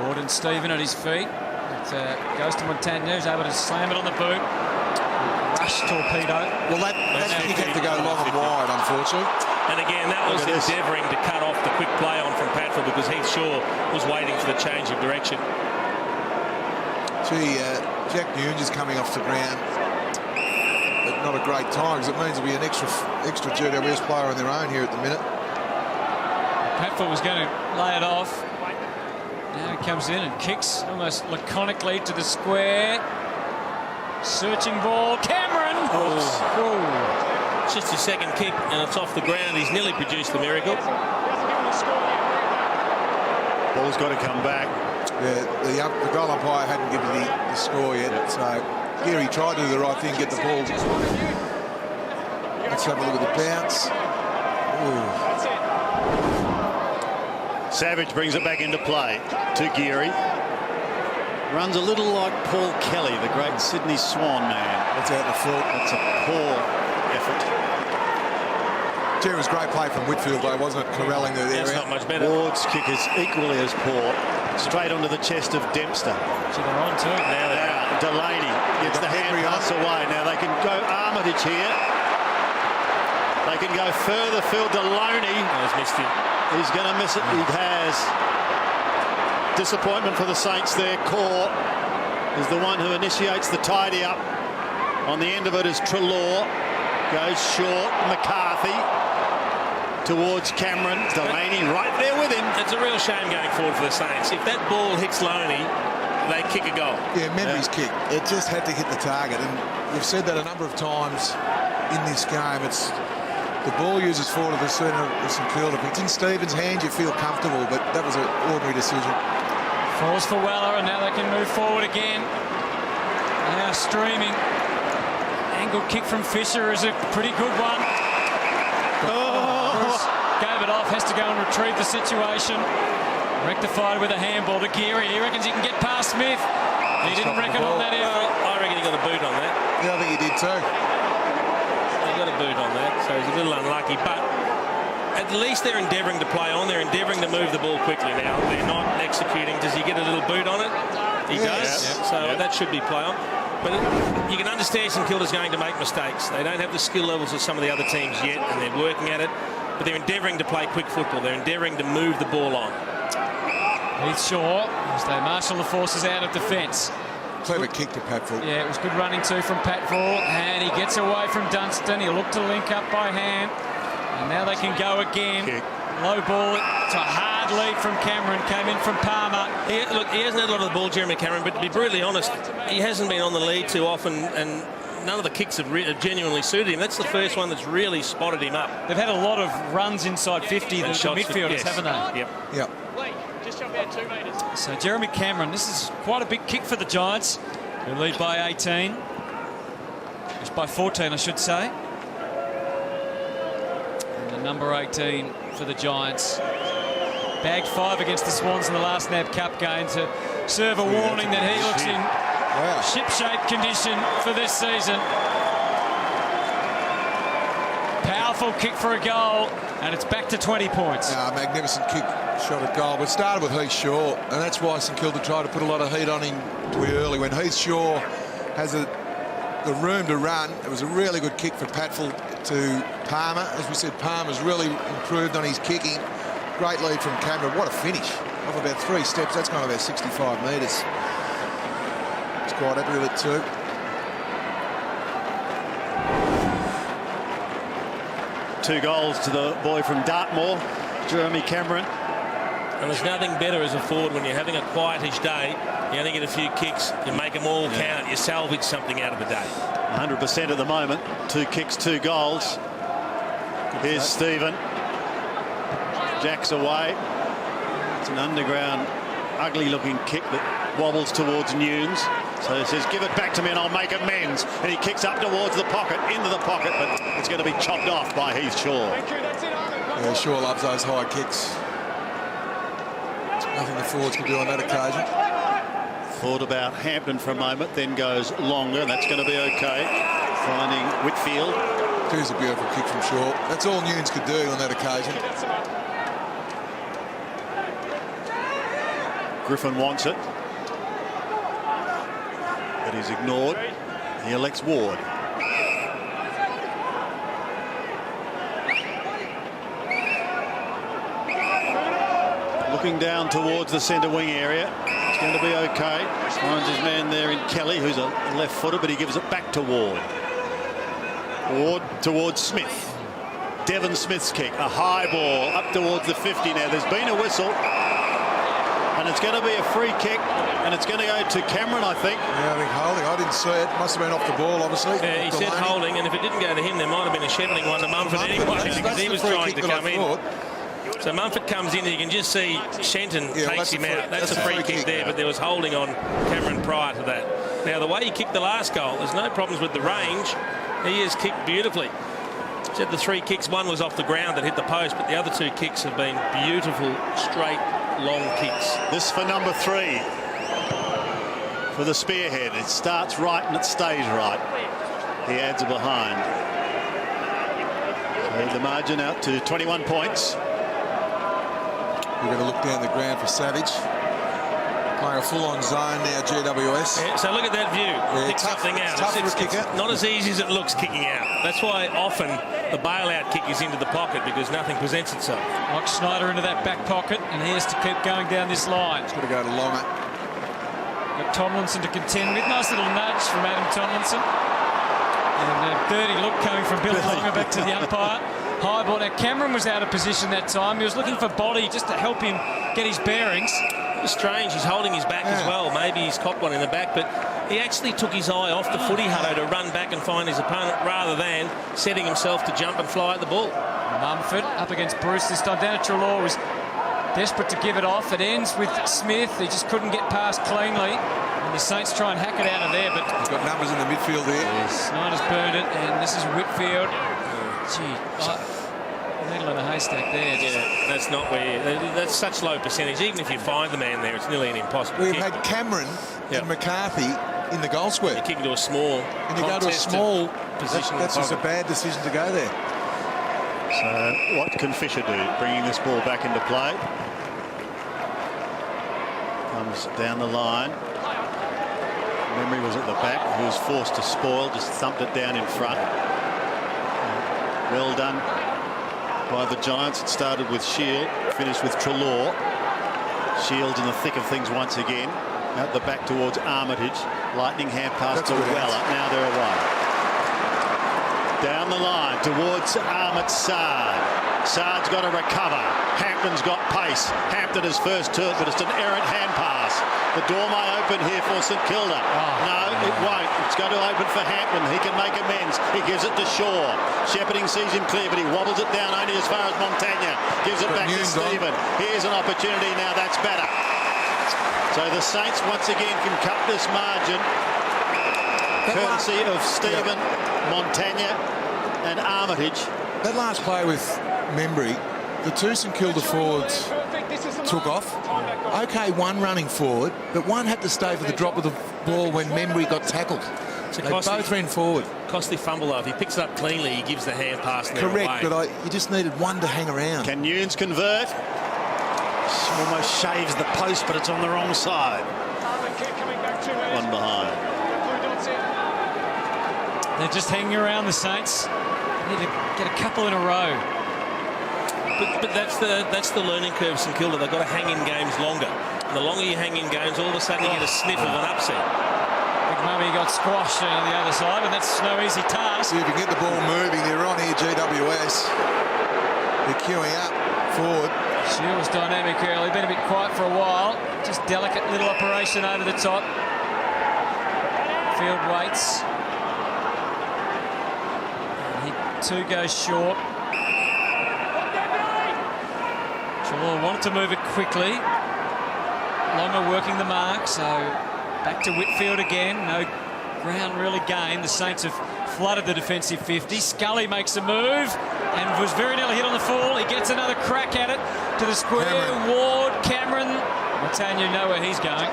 Ward and Stephen at his feet. It goes to Montagna, who's able to slam it on the boot. Rush torpedo. Well, that kick had to go long and wide, unfortunately. And again, that was endeavouring to cut off the quick play on from Patfield because Heath Shaw was waiting for the change of direction. Gee, Jack Newns is coming off the ground, but not a great time because it means there'll be an extra GWS player on their own here at the minute. Patfield was going to lay it off. Now he comes in and kicks almost laconically to the square. Searching ball. Cameron! Oh. It's just his second kick and it's off the ground. He's nearly produced the miracle. Ball's got to come back. Yeah, the goal umpire hadn't given the score yet, so Geary tried to do the right thing, get the ball. Let's have a look at the bounce. Ooh. Savage brings it back into play to Geary. Runs a little like Paul Kelly, the great Sydney Swan man. That's out the foot. That's a poor effort. It was great play from Whitfield, though, wasn't it? Corralling the area. That's not much better. Ward's kick is equally as poor. Straight onto the chest of Dempster. So they're on to it. Now Delaney gets the hand pass away. Now they can go Armitage here. They can go further. Phil Deloney. He's missed him. He's going to miss it. He has. Disappointment for the Saints there. Core is the one who initiates the tidy up. On the end of it is Treloar. Goes short. McCarthy towards Cameron. Delaney right there with him. It's a real shame going forward for the Saints. If that ball hits Loney, they kick a goal. Yeah, Membry's kick. It just had to hit the target. And we've said that a number of times in this game. It's the ball uses forward of the centre of St Kilda. If it's in Stevens' hand, you feel comfortable, but that was an ordinary decision. Falls for Weller, and now they can move forward again. Now streaming. Angle kick from Fisher is a pretty good one. Bruce gave it off, has to go and retrieve the situation. Rectified with a handball to Geary. He reckons he can get past Smith. He didn't reckon on that effort. I reckon he got a boot on that. Yeah, I think he did too. He got a boot on that, so he's a little unlucky, but at least they're endeavouring to play on. They're endeavouring to move the ball quickly now. They're not executing. Does he get a little boot on it? He does. Yep. So that should be play on. But you can understand St Kilda's going to make mistakes. They don't have the skill levels of some of the other teams yet, and they're working at it. But they're endeavouring to play quick football. They're endeavouring to move the ball on. Heath Shaw, as they marshal the forces out of defence. Clever kick to Patfull. Yeah, it was good running too from Patfull, and he gets away from Dunstan. He'll look to link up by hand, and now they can go again. Kick. Low ball. It's a hard lead from Cameron. Came in from Palmer. Look, he hasn't had a lot of the ball, Jeremy Cameron, but to be brutally honest, he hasn't been on the lead too often, and none of the kicks have genuinely suited him. That's the first one that's really spotted him up. They've had a lot of runs inside 50, the midfielders, yes. haven't they? Yep. Just jump out 2 metres. So Jeremy Cameron, this is quite a big kick for the Giants, who lead by 18. It's by 14, I should say. And the number 18 for the Giants. Bagged 5 against the Swans in the last NAB Cup game to serve a warning that he looks in ship-shape condition for this season. Powerful kick for a goal, and it's back to 20 points. Magnificent kick, shot at goal. But it started with Heath Shaw, and that's why St Kilda tried to put a lot of heat on him pretty early. When Heath Shaw has the room to run, it was a really good kick for Patfull to Palmer. As we said, Palmer's really improved on his kicking. Great lead from Cameron. What a finish. Off about 3 steps. That's gone about 65 metres. He's quite happy with it too. Two goals to the boy from Dartmoor, Jeremy Cameron. And there's nothing better as a forward when you're having a quietish day. You only get a few kicks, you make them all count, you salvage something out of the day. 100% at the moment. 2 kicks, 2 goals. Here's Stephen. Jacks away. It's an underground, ugly-looking kick that wobbles towards Nunes. So he says, give it back to me and I'll make amends. And he kicks up towards the pocket, into the pocket, but it's going to be chopped off by Heath Shaw. Yeah, Shaw loves those high kicks. Nothing the forwards can do on that occasion. Thought about Hampton for a moment, then goes longer, and that's going to be okay. Finding Whitfield. Here's a beautiful kick from Shaw. That's all Nunes could do on that occasion. Griffin wants it, but he's ignored. He elects Ward. Looking down towards the centre wing area. It's going to be okay. Finds his man there in Kelly, who's a left-footer, but he gives it back to Ward. Ward towards Smith. Devon Smith's kick, a high ball up towards the 50 now. There's been a whistle. And it's going to be a free kick, and it's going to go to Cameron, I think. Yeah, I think holding. I didn't see it. Must have been off the ball, obviously. Yeah, he said holding, and if it didn't go to him, there might have been a shepherding one to Mumford anyway, because he was trying to come in. So Mumford comes in, and you can just see Shenton takes him out. That's a free kick there, but there was holding on Cameron prior to that. Now, the way he kicked the last goal, there's no problems with the range. He has kicked beautifully. Said the 3 kicks, one was off the ground that hit the post, but the other 2 kicks have been beautiful, straight, long kicks. This for number 3 for the spearhead. It starts right and it stays right. He adds a behind. So the margin out to 21 points. We're going to look down the ground for Savage. Playing a full-on zone now, GWS. Yeah, so look at that view. Pick something out. It's not as easy as it looks kicking out. That's why often the bailout kick is into the pocket, because nothing presents itself. Like Schneider into that back pocket, and he has to keep going down this line. It's got to go to longer. Got Tomlinson to contend with. Nice little nudge from Adam Tomlinson. And a dirty look coming from Billy Longer back to the umpire. High ball. Now, Cameron was out of position that time. He was looking for body just to help him get his bearings. It's strange. He's holding his back as well. Maybe he's copped one in the back, but he actually took his eye off the footy hutto to run back and find his opponent, rather than setting himself to jump and fly at the ball. Mumford up against Bruce this time. Down at Trelaw was desperate to give it off. It ends with Smith. He just couldn't get past cleanly. And the Saints try and hack it out of there, but he's got numbers in the midfield there. Snyder's burned it, and this is Whitfield. Needle in a haystack there. Yeah, that's not where. That's such low percentage. Even if you find the man there, it's nearly an impossible We've kick. had Cameron and McCarthy in the goal square. You kick into a small. And you go to a small position. That's just a bad decision to go there. So what can Fisher do? Bringing this ball back into play. Comes down the line. Memory was at the back, who was forced to spoil, just thumped it down in front. Well done by the Giants. It started with Shield, finished with Treloar. Shield's in the thick of things once again. Out the back towards Armitage. Lightning hand pass to Weller. Now they're away. Down the line towards Ahmed Saad. Saad's got to recover. Hampton's got pace. Hampton is first to it, but it's an errant hand pass. The door may open here for St Kilda. No, it won't. It's going to open for Hampton. He can make amends. He gives it to Shaw. Shepherding sees him clear, but he wobbles it down only as far as Montagna. Gives it back to Stephen. Here's an opportunity now. That's better. So the Saints once again can cut this margin. Courtesy of Stephen, Montagna and Armitage. That last play with Membry, the two St Kilda forwards took off. OK, one running forward, but one had to stay for the drop of the ball when Membry got tackled. They both ran forward. Costly fumble, though. If he picks it up cleanly, he gives the hand pass. Correct, but you just needed one to hang around. Can Nunes convert? Almost shaves the post, but it's on the wrong side. One behind. They're just hanging around, the Saints. They need to get a couple in a row. But that's the learning curve, St Kilda. They've got to hang in games longer. And the longer you hang in games, all of a sudden you get a sniff of an upset. Big Mummy got squashed on the other side, and that's no easy task. See if you can get the ball moving. They're on here, GWS. They're queuing up forward. Shield was dynamic early, been a bit quiet for a while. Just delicate little operation over the top. Field waits. He too goes short. Treloar wanted to move it quickly. Longer working the mark, so back to Whitfield again. No ground really gained. The Saints have flooded the defensive 50. Scully makes a move and was very nearly hit on the full. He gets another crack at it to the square. Ward, Cameron. Montagna know where he's going.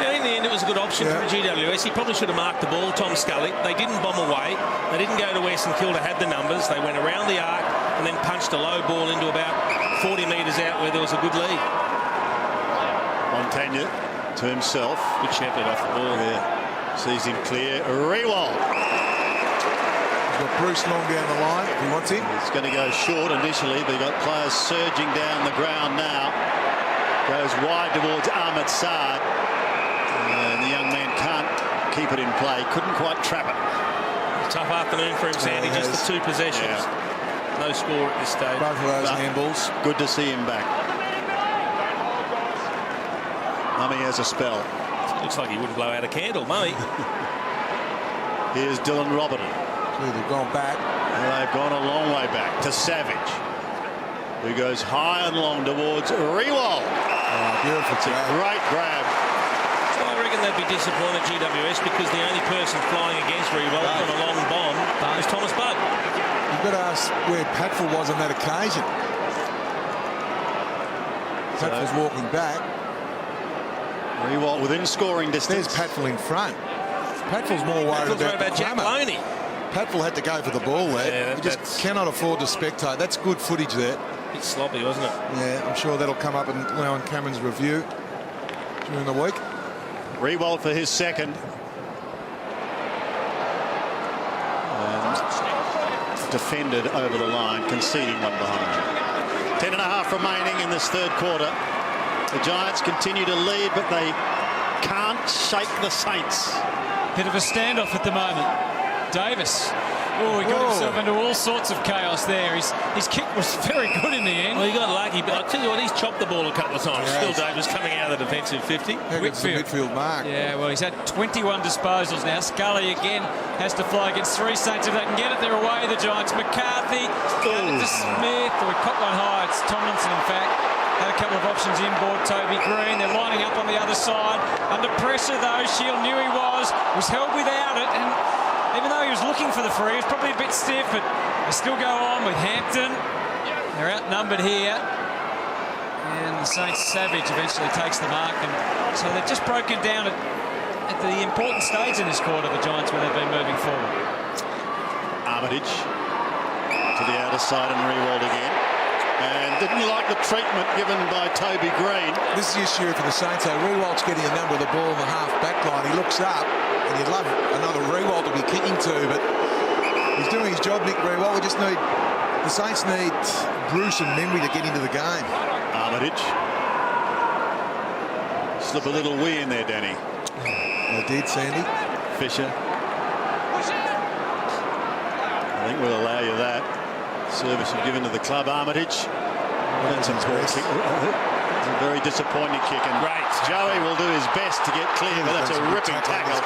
Yeah, in the end, it was a good option for GWS. He probably should have marked the ball, Tom Scully. They didn't bomb away. They didn't go to where St Kilda had the numbers. They went around the arc and then punched a low ball into about 40 metres out where there was a good lead. Montagna to himself. Good shepherd off the ball. Yeah. Sees him clear. Riewoldt. He's got Bruce long down the line if he wants him. It's going to go short initially, but you've got players surging down the ground now. Goes wide towards Ahmed Saad. And the young man can't keep it in play. Couldn't quite trap it. Tough afternoon for him, Sandy. Just the two possessions. Yeah. No score at this stage. Both of those handballs. Good to see him back. Mummy has a spell. Looks like he wouldn't blow out a candle, Mummy. Here's Dylan Roberton. They've gone back. And they've gone a long way back to Savage, who goes high and long towards Riewoldt. Beautiful. It's a great grab. So I reckon they'd be disappointed, GWS, because the only person flying against Riewoldt on a long bomb is Thomas Budd. You've got to ask where Patful was on that occasion. Patful's walking back. Riewoldt within scoring distance. There's Patful in front. Patful's more worried about Jack Loney. Patful had to go for the ball there. Yeah, he just cannot afford to spectate. That's good footage there. A bit sloppy, wasn't it? Yeah, I'm sure that'll come up in Leon Cameron's review during the week. Riewoldt for his second. And defended over the line, conceding one behind. 10.5 remaining in this third quarter. The Giants continue to lead, but they can't shake the Saints. Bit of a standoff at the moment. Davis. Oh, he got himself into all sorts of chaos there. His kick was very good in the end. Well, he got lucky, but I'll tell you what, he's chopped the ball a couple of times. Yes. Still Davis coming out of the defensive 50. Whitfield mark. Yeah, well, he's had 21 disposals now. Scully again has to fly against three Saints. If they can get it, they're away, the Giants. McCarthy, to Smith. We caught one high. It's Tomlinson, in fact. Had a couple of options inboard. Toby Green. They're lining up on the other side. Under pressure, though. Shield knew he was held without it. And even though he was looking for the free, he was probably a bit stiff, but they still go on with Hampton. They're outnumbered here. And the Saints Savage eventually takes the mark. And so they've just broken down at the important stage in this quarter, the Giants, where they've been moving forward. Armitage to the outer side and Riewoldt again. And didn't like the treatment given by Toby Green. This is the issue for the Saints. Riewoldt's getting a number of the ball in the half-back line. He looks up, and you'd love another Riewoldt to be kicking to, but he's doing his job, Nick Riewoldt. The Saints need Bruce and Membry to get into the game. Armitage. Slip a little wee in there, Danny. They did, Sandy. Fisher. I think we'll allow you that. Service given to the club, Armitage. That's a very disappointing kick. And Joey will do his best to get clear, but that's a ripping tackle.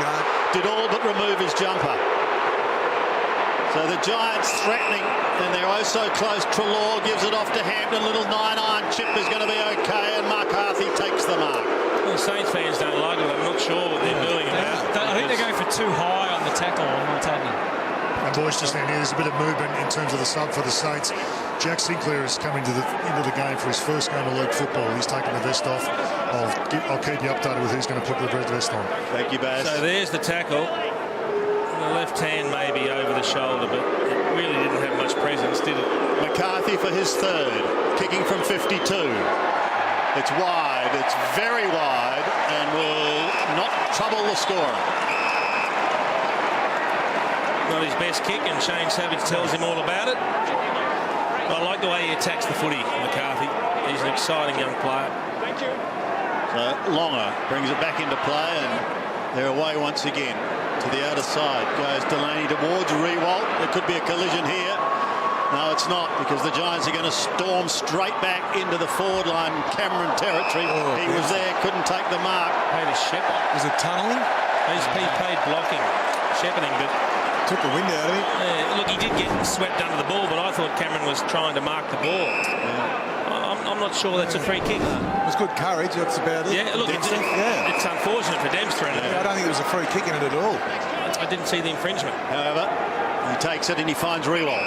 Did all but remove his jumper. So the Giants threatening, and they're oh so close. Treloar gives it off to Hampton. Little 9-iron chip is going to be okay, and McCarthy takes the mark. Well, Saints fans don't like it. I'm not sure what they're doing about it. I think they're going for too high on the tackle on Montagny. And boys, just now, there's a bit of movement in terms of the sub for the Saints. Jack Sinclair is coming into the game for his first game of league football. He's taking the vest off. I'll keep you updated with who's going to put the red vest on. Thank you, Baz. So there's the tackle. The left hand maybe over the shoulder, but it really didn't have much presence, did it? McCarthy for his third, kicking from 52. It's wide, it's very wide, and will not trouble the scorer. Not his best kick, and Shane Savage tells him all about it. But I like the way he attacks the footy, McCarthy. He's an exciting young player. Thank you. So Longer brings it back into play, and they're away once again. To the outer side goes Delaney towards Riewoldt. There could be a collision here. No, it's not, because the Giants are going to storm straight back into the forward line, Cameron territory. He was there, couldn't take the mark. Paid a shepherd. Was it tunnelling? He's paid blocking, shepherding, but took the wind out of him. Look, he did get swept under the ball, but I thought Cameron was trying to mark the ball. I'm not sure that's a free kick. It was good courage, that's about it. Yeah, look, it's unfortunate for Dempster. I don't think there was a free kick in it at all. I didn't see the infringement. However, he takes it and he finds Riewoldt,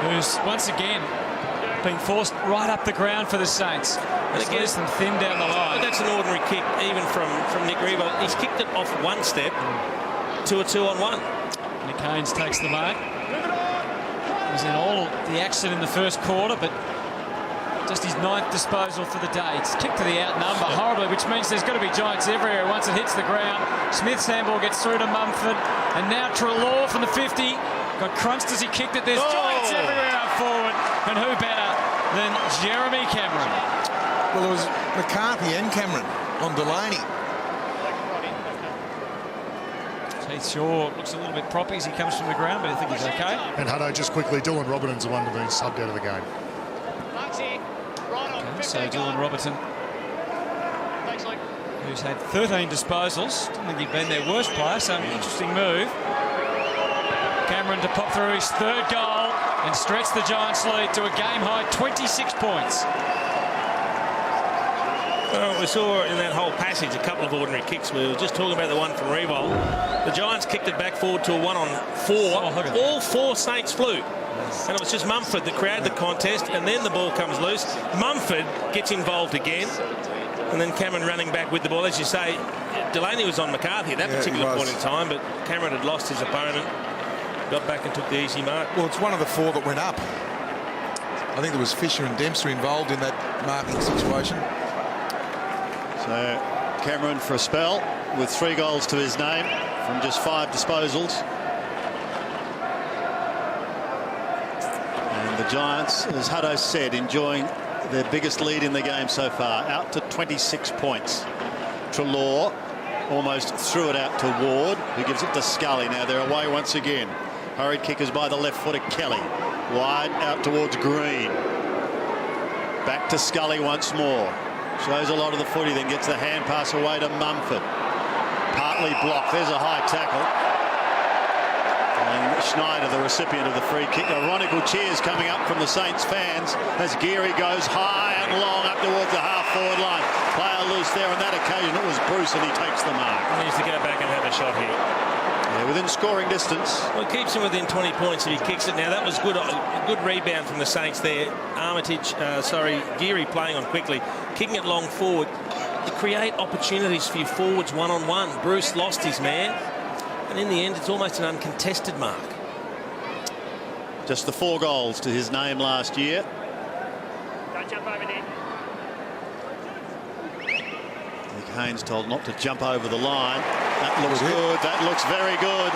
who's once again been forced right up the ground for the Saints. It's less than thin down the line. That's an ordinary kick, even from Nick Riewoldt. He's kicked it off one step to a 2-on-1. Nick Haynes takes the mark. He was in all the action in the first quarter, but just his 9th disposal for the day. It's kicked to the outnumber horribly, which means there's got to be Giants everywhere once it hits the ground. Smith's handball gets through to Mumford, and now Treloar from the 50 got crunched as he kicked it. There's Giants everywhere up forward, and who better than Jeremy Cameron? Well, it was McCarthy and Cameron on Delaney. Heath Shaw looks a little bit proppy as he comes from the ground, but I think he's okay. And Hutto, just quickly, Dylan Robertson's the one to be subbed out of the game. Okay, so Dylan Robertson, who's had 13 disposals. Don't think he'd been their worst player, so an interesting move. Cameron to pop through his 3rd goal and stretch the Giants' lead to a game-high 26 points. Well, we saw in that whole passage a couple of ordinary kicks. We were just talking about the one from Riewoldt. The Giants kicked it back forward to a 1-on-4. All 4 Saints flew. And it was just Mumford that created the contest, and then the ball comes loose. Mumford gets involved again, and then Cameron running back with the ball. As you say, Delaney was on McCarthy at that particular point in time, but Cameron had lost his opponent, got back and took the easy mark. Well, it's one of the 4 that went up. I think there was Fisher and Dempster involved in that marking situation. So Cameron for a spell with 3 goals to his name from just 5 disposals. And the Giants, as Hutto said, enjoying their biggest lead in the game so far, out to 26 points. Treloar almost threw it out to Ward, who gives it to Scully. Now they're away once again. Hurried kickers by the left footer Kelly. Wide out towards Green. Back to Scully once more. Shows a lot of the footy, then gets the hand pass away to Mumford. Partly blocked. There's a high tackle. And Schneider, the recipient of the free kick. Ironical cheers coming up from the Saints fans as Geary goes high and long up towards the half-forward line. Player loose there. On that occasion, it was Bruce, and he takes the mark. He needs to go back and have a shot here. Yeah, within scoring distance. Well, it keeps him within 20 points if he kicks it. Now, that was good, a good rebound from the Saints there. Geary playing on quickly, kicking it long forward. To create opportunities for your forwards one-on-one. Bruce lost his man, and in the end, it's almost an uncontested mark. Just the 4 goals to his name last year. Don't jump over there. Nick Haynes told not to jump over the line. That looks good. That looks very good.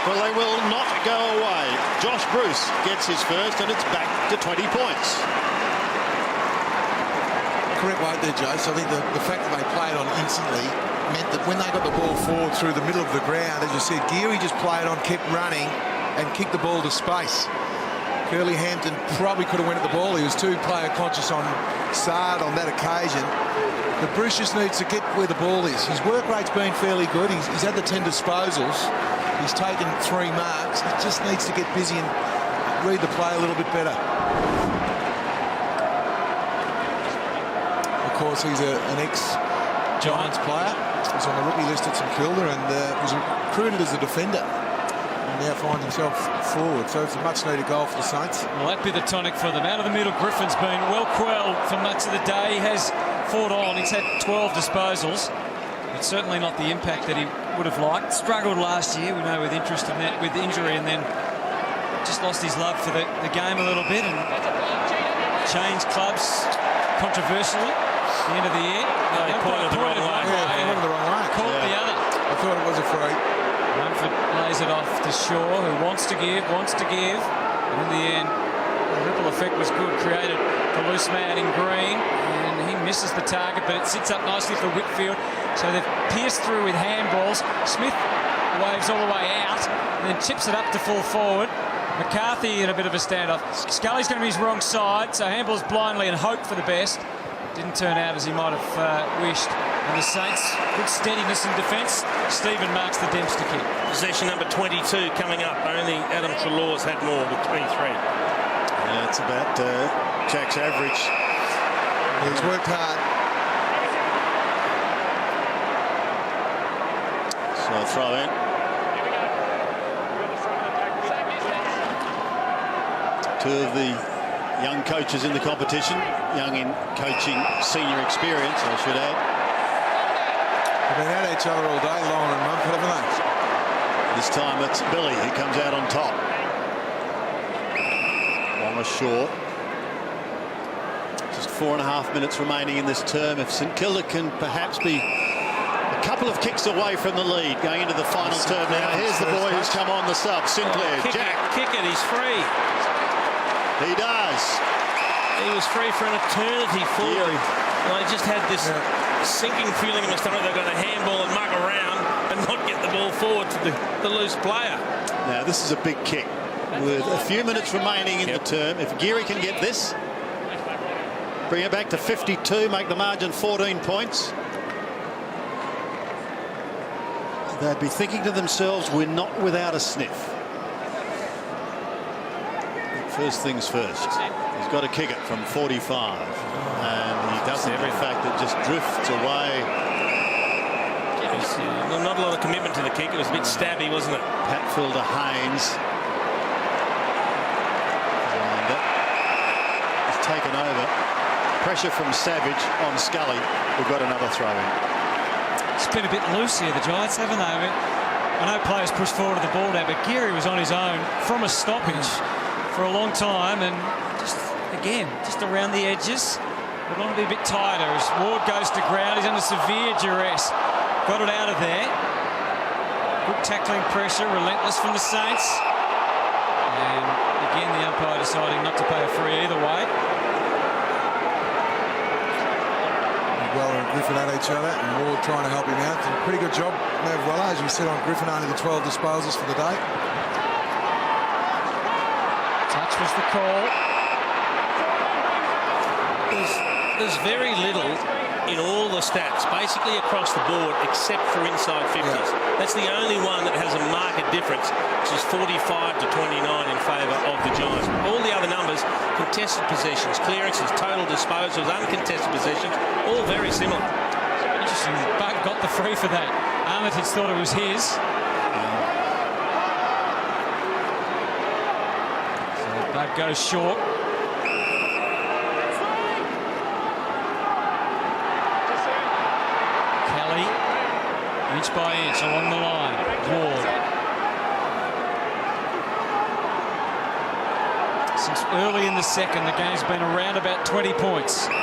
Well, they will not go away. Josh Bruce gets his first, and it's back to 20 points. Correct word there, Jace. I think the fact that they played on instantly meant that when they got the ball forward through the middle of the ground, as you said, Geary just played on, kept running, and kicked the ball to space. Curly Hampton probably could have went at the ball. He was too player conscious on Sard on that occasion. But Bruce just needs to get where the ball is. His work rate's been fairly good. He's had the 10 disposals. He's taken 3 marks. He just needs to get busy and read the play a little bit better. Of course, he's an ex-Giants player. He's on the rookie list at St.Kilda and was recruited as a defender. And now finds himself forward. So it's a much-needed goal for the Saints. Well, that'd be the tonic for them. Out of the middle, Griffin's been well quelled for much of the day. He has fought on. He's had 12 disposals. But certainly not the impact that he would have liked. Struggled last year, we know, with interest in that, with injury, and then just lost his love for the game a little bit and changed clubs controversially at the end of the year. He pointed the wrong way. Yeah, he went the wrong way. Caught the other. I thought it was a free. Mumford lays it off to Shaw, who wants to give. And in the end, the ripple effect was good. Created the loose man in green, and he misses the target, but it sits up nicely for Whitfield. So they've pierced through with handballs. Smith waves all the way out, and then chips it up to full forward. McCarthy in a bit of a standoff. Scully's going to be his wrong side, so handballs blindly and hope for the best. Didn't turn out as he might have wished. And the Saints, good steadiness in defence. Stephen marks the Dempster kick. Possession number 22 coming up. Only Adam Treloar's had more with 23. Yeah, it's about Jack's average. He's worked hard. So a throw in. Two of the young coaches in the competition. Young in coaching senior experience, I should add. They've been at each other all day, Long and Mumford, haven't they? This time it's Billy who comes out on top. Longer short. Just 4.5 minutes remaining in this term. If St Kilda can perhaps be a couple of kicks away from the lead going into the final term now. Here's the boy who's come on the sub, Sinclair. Jack. Kick it, he's free. He does. He was free for an eternity forward. And I just had this sinking feeling in my stomach they're going to handball and muck around and not get the ball forward to the loose player. Now this is a big kick with a few minutes remaining in the term. If Geary can get this, bring it back to 52, make the margin 14 points, they'd be thinking to themselves, we're not without a sniff. First things first. He's got to kick it from 45, and he doesn't. In fact, it just drifts away. Not a lot of commitment to the kick. It was a bit stabby, wasn't it? Patfielder Haynes. And that is taken over. Pressure from Savage on Scully. We've got another throw in. It's been a bit loose here, the Giants, haven't they? I know players push forward to the ball now, but Geary was on his own from a stoppage for a long time, and just again, just around the edges. We're going to be a bit tighter as Ward goes to ground. He's under severe duress. Got it out of there. Good tackling pressure, relentless from the Saints. And again, the umpire deciding not to pay a free either way. Weller and Griffin at each other, and Ward trying to help him out. Did a pretty good job, Weller, as we said on Griffin, only the 12 disposals for the day. Touch was the call. There's very little in all the stats, basically across the board, except for inside 50s. Yeah. That's the only one that has a marked difference, which is 45 to 29 in favour of the Giants. All the other numbers, contested possessions, clearances, total disposals, uncontested possessions, all very similar. Interesting. Buck got the free for that. Armitage thought it was his. So Buck goes short. Inch by inch along the line. Ward. Since early in the second, the game's been around about 20 points. This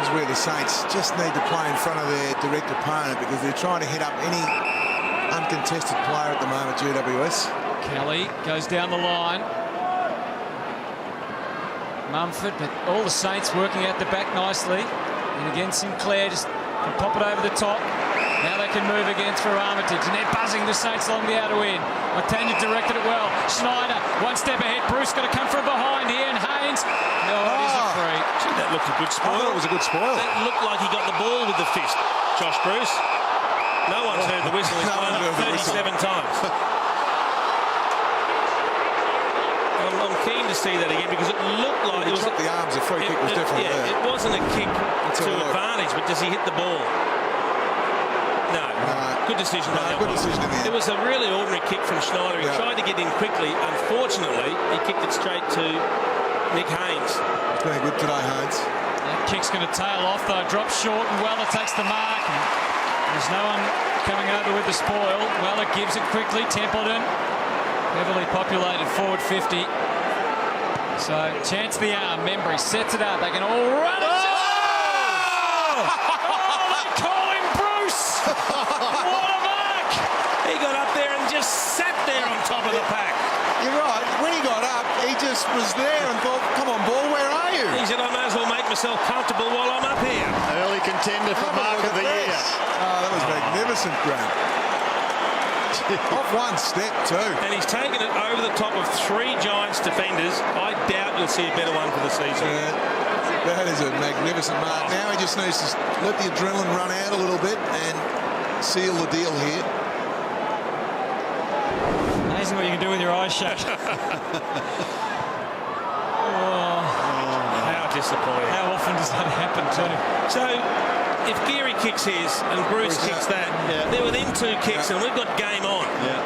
is where the Saints just need to play in front of their direct opponent because they're trying to hit up any uncontested player at the moment, GWS. Kelly goes down the line. Mumford, but all the Saints working out the back nicely. And again, Sinclair just can pop it over the top. Now they can move again through Armitage, and they're buzzing the Saints along the outer end. Montagna directed it well. Schneider, one step ahead. Bruce got to come from behind here, and Haynes. No, it is a free. Gee, that looked a good spoil. I thought it was a good spoil. That looked like he got the ball with the fist, Josh Bruce. No one's heard the whistle. He's blown up 37 times. I'm keen to see that again because it looked like it was the arms. The free kick was definitely there. It wasn't a kick to advantage, but does he hit the ball? No. Good decision. Good decision in the end. It was a really ordinary kick from Schneider. He tried to get in quickly. Unfortunately, he kicked it straight to Nick Haynes. It's been good today, Haynes. That kick's going to tail off though. Drops short, and Weller takes the mark. And there's no one coming over with the spoil. Weller gives it quickly. Templeton, heavily populated forward 50. So chance the arm. Membry sets it up. They can all run it. They call him Bruce. What a mark! He got up there and just sat there on top of the pack. You're right. When he got up, he just was there and thought, come on, ball, where are you? He said, I may as well make myself comfortable while I'm up here. Early contender for Mark of the Year. Oh, that was magnificent, Graham. Off one step too. And he's taken it over the top of 3 Giants defenders. I doubt you'll see a better one for the season. Yeah, that is a magnificent mark. Now he just needs to let the adrenaline run out a little bit and seal the deal here. Amazing what you can do with your eyes shut. How disappointing. How often does that happen too? So, if Geary kicks his and Bruce kicks that, they're within 2 kicks and we've got game on. Yeah.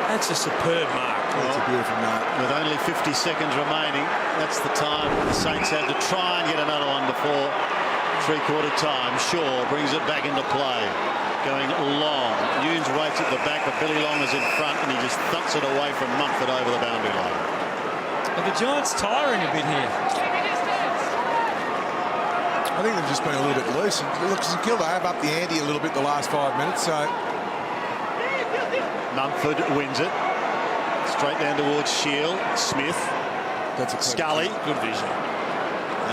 That's a superb mark. That's a beautiful mark. With only 50 seconds remaining, that's the time the Saints had to try and get another one before three-quarter time. Shaw brings it back into play. Going long. Nunes waits at the back, but Billy Long is in front, and he just thumps it away from Mumford over the boundary line. Are the Giants tiring a bit here? I think they've just been a little bit loose. Look, St.Kilda have upped the ante a little bit the last 5 minutes, so... Mumford wins it. Straight down towards Shield. Smith. That's a Scully. Good vision.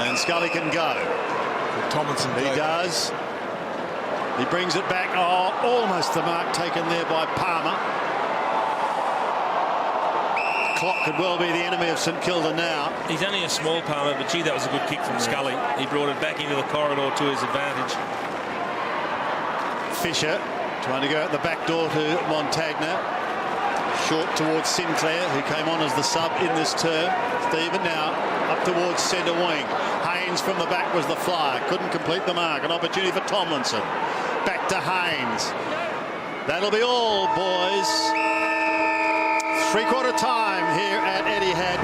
And Scully can go. Tomlinson. He does. He brings it back. Oh, almost the mark taken there by Palmer. Clock could well be the enemy of St Kilda now. He's only a small Palmer, but gee, that was a good kick from Scully. He brought it back into the corridor to his advantage. Fisher trying to go at the back door to Montagna. Short towards Sinclair, who came on as the sub in this term. Stephen now up towards centre wing. Haynes from the back was the flyer. Couldn't complete the mark. An opportunity for Tomlinson. Back to Haynes. That'll be all, boys. Three-quarter time here at Etihad.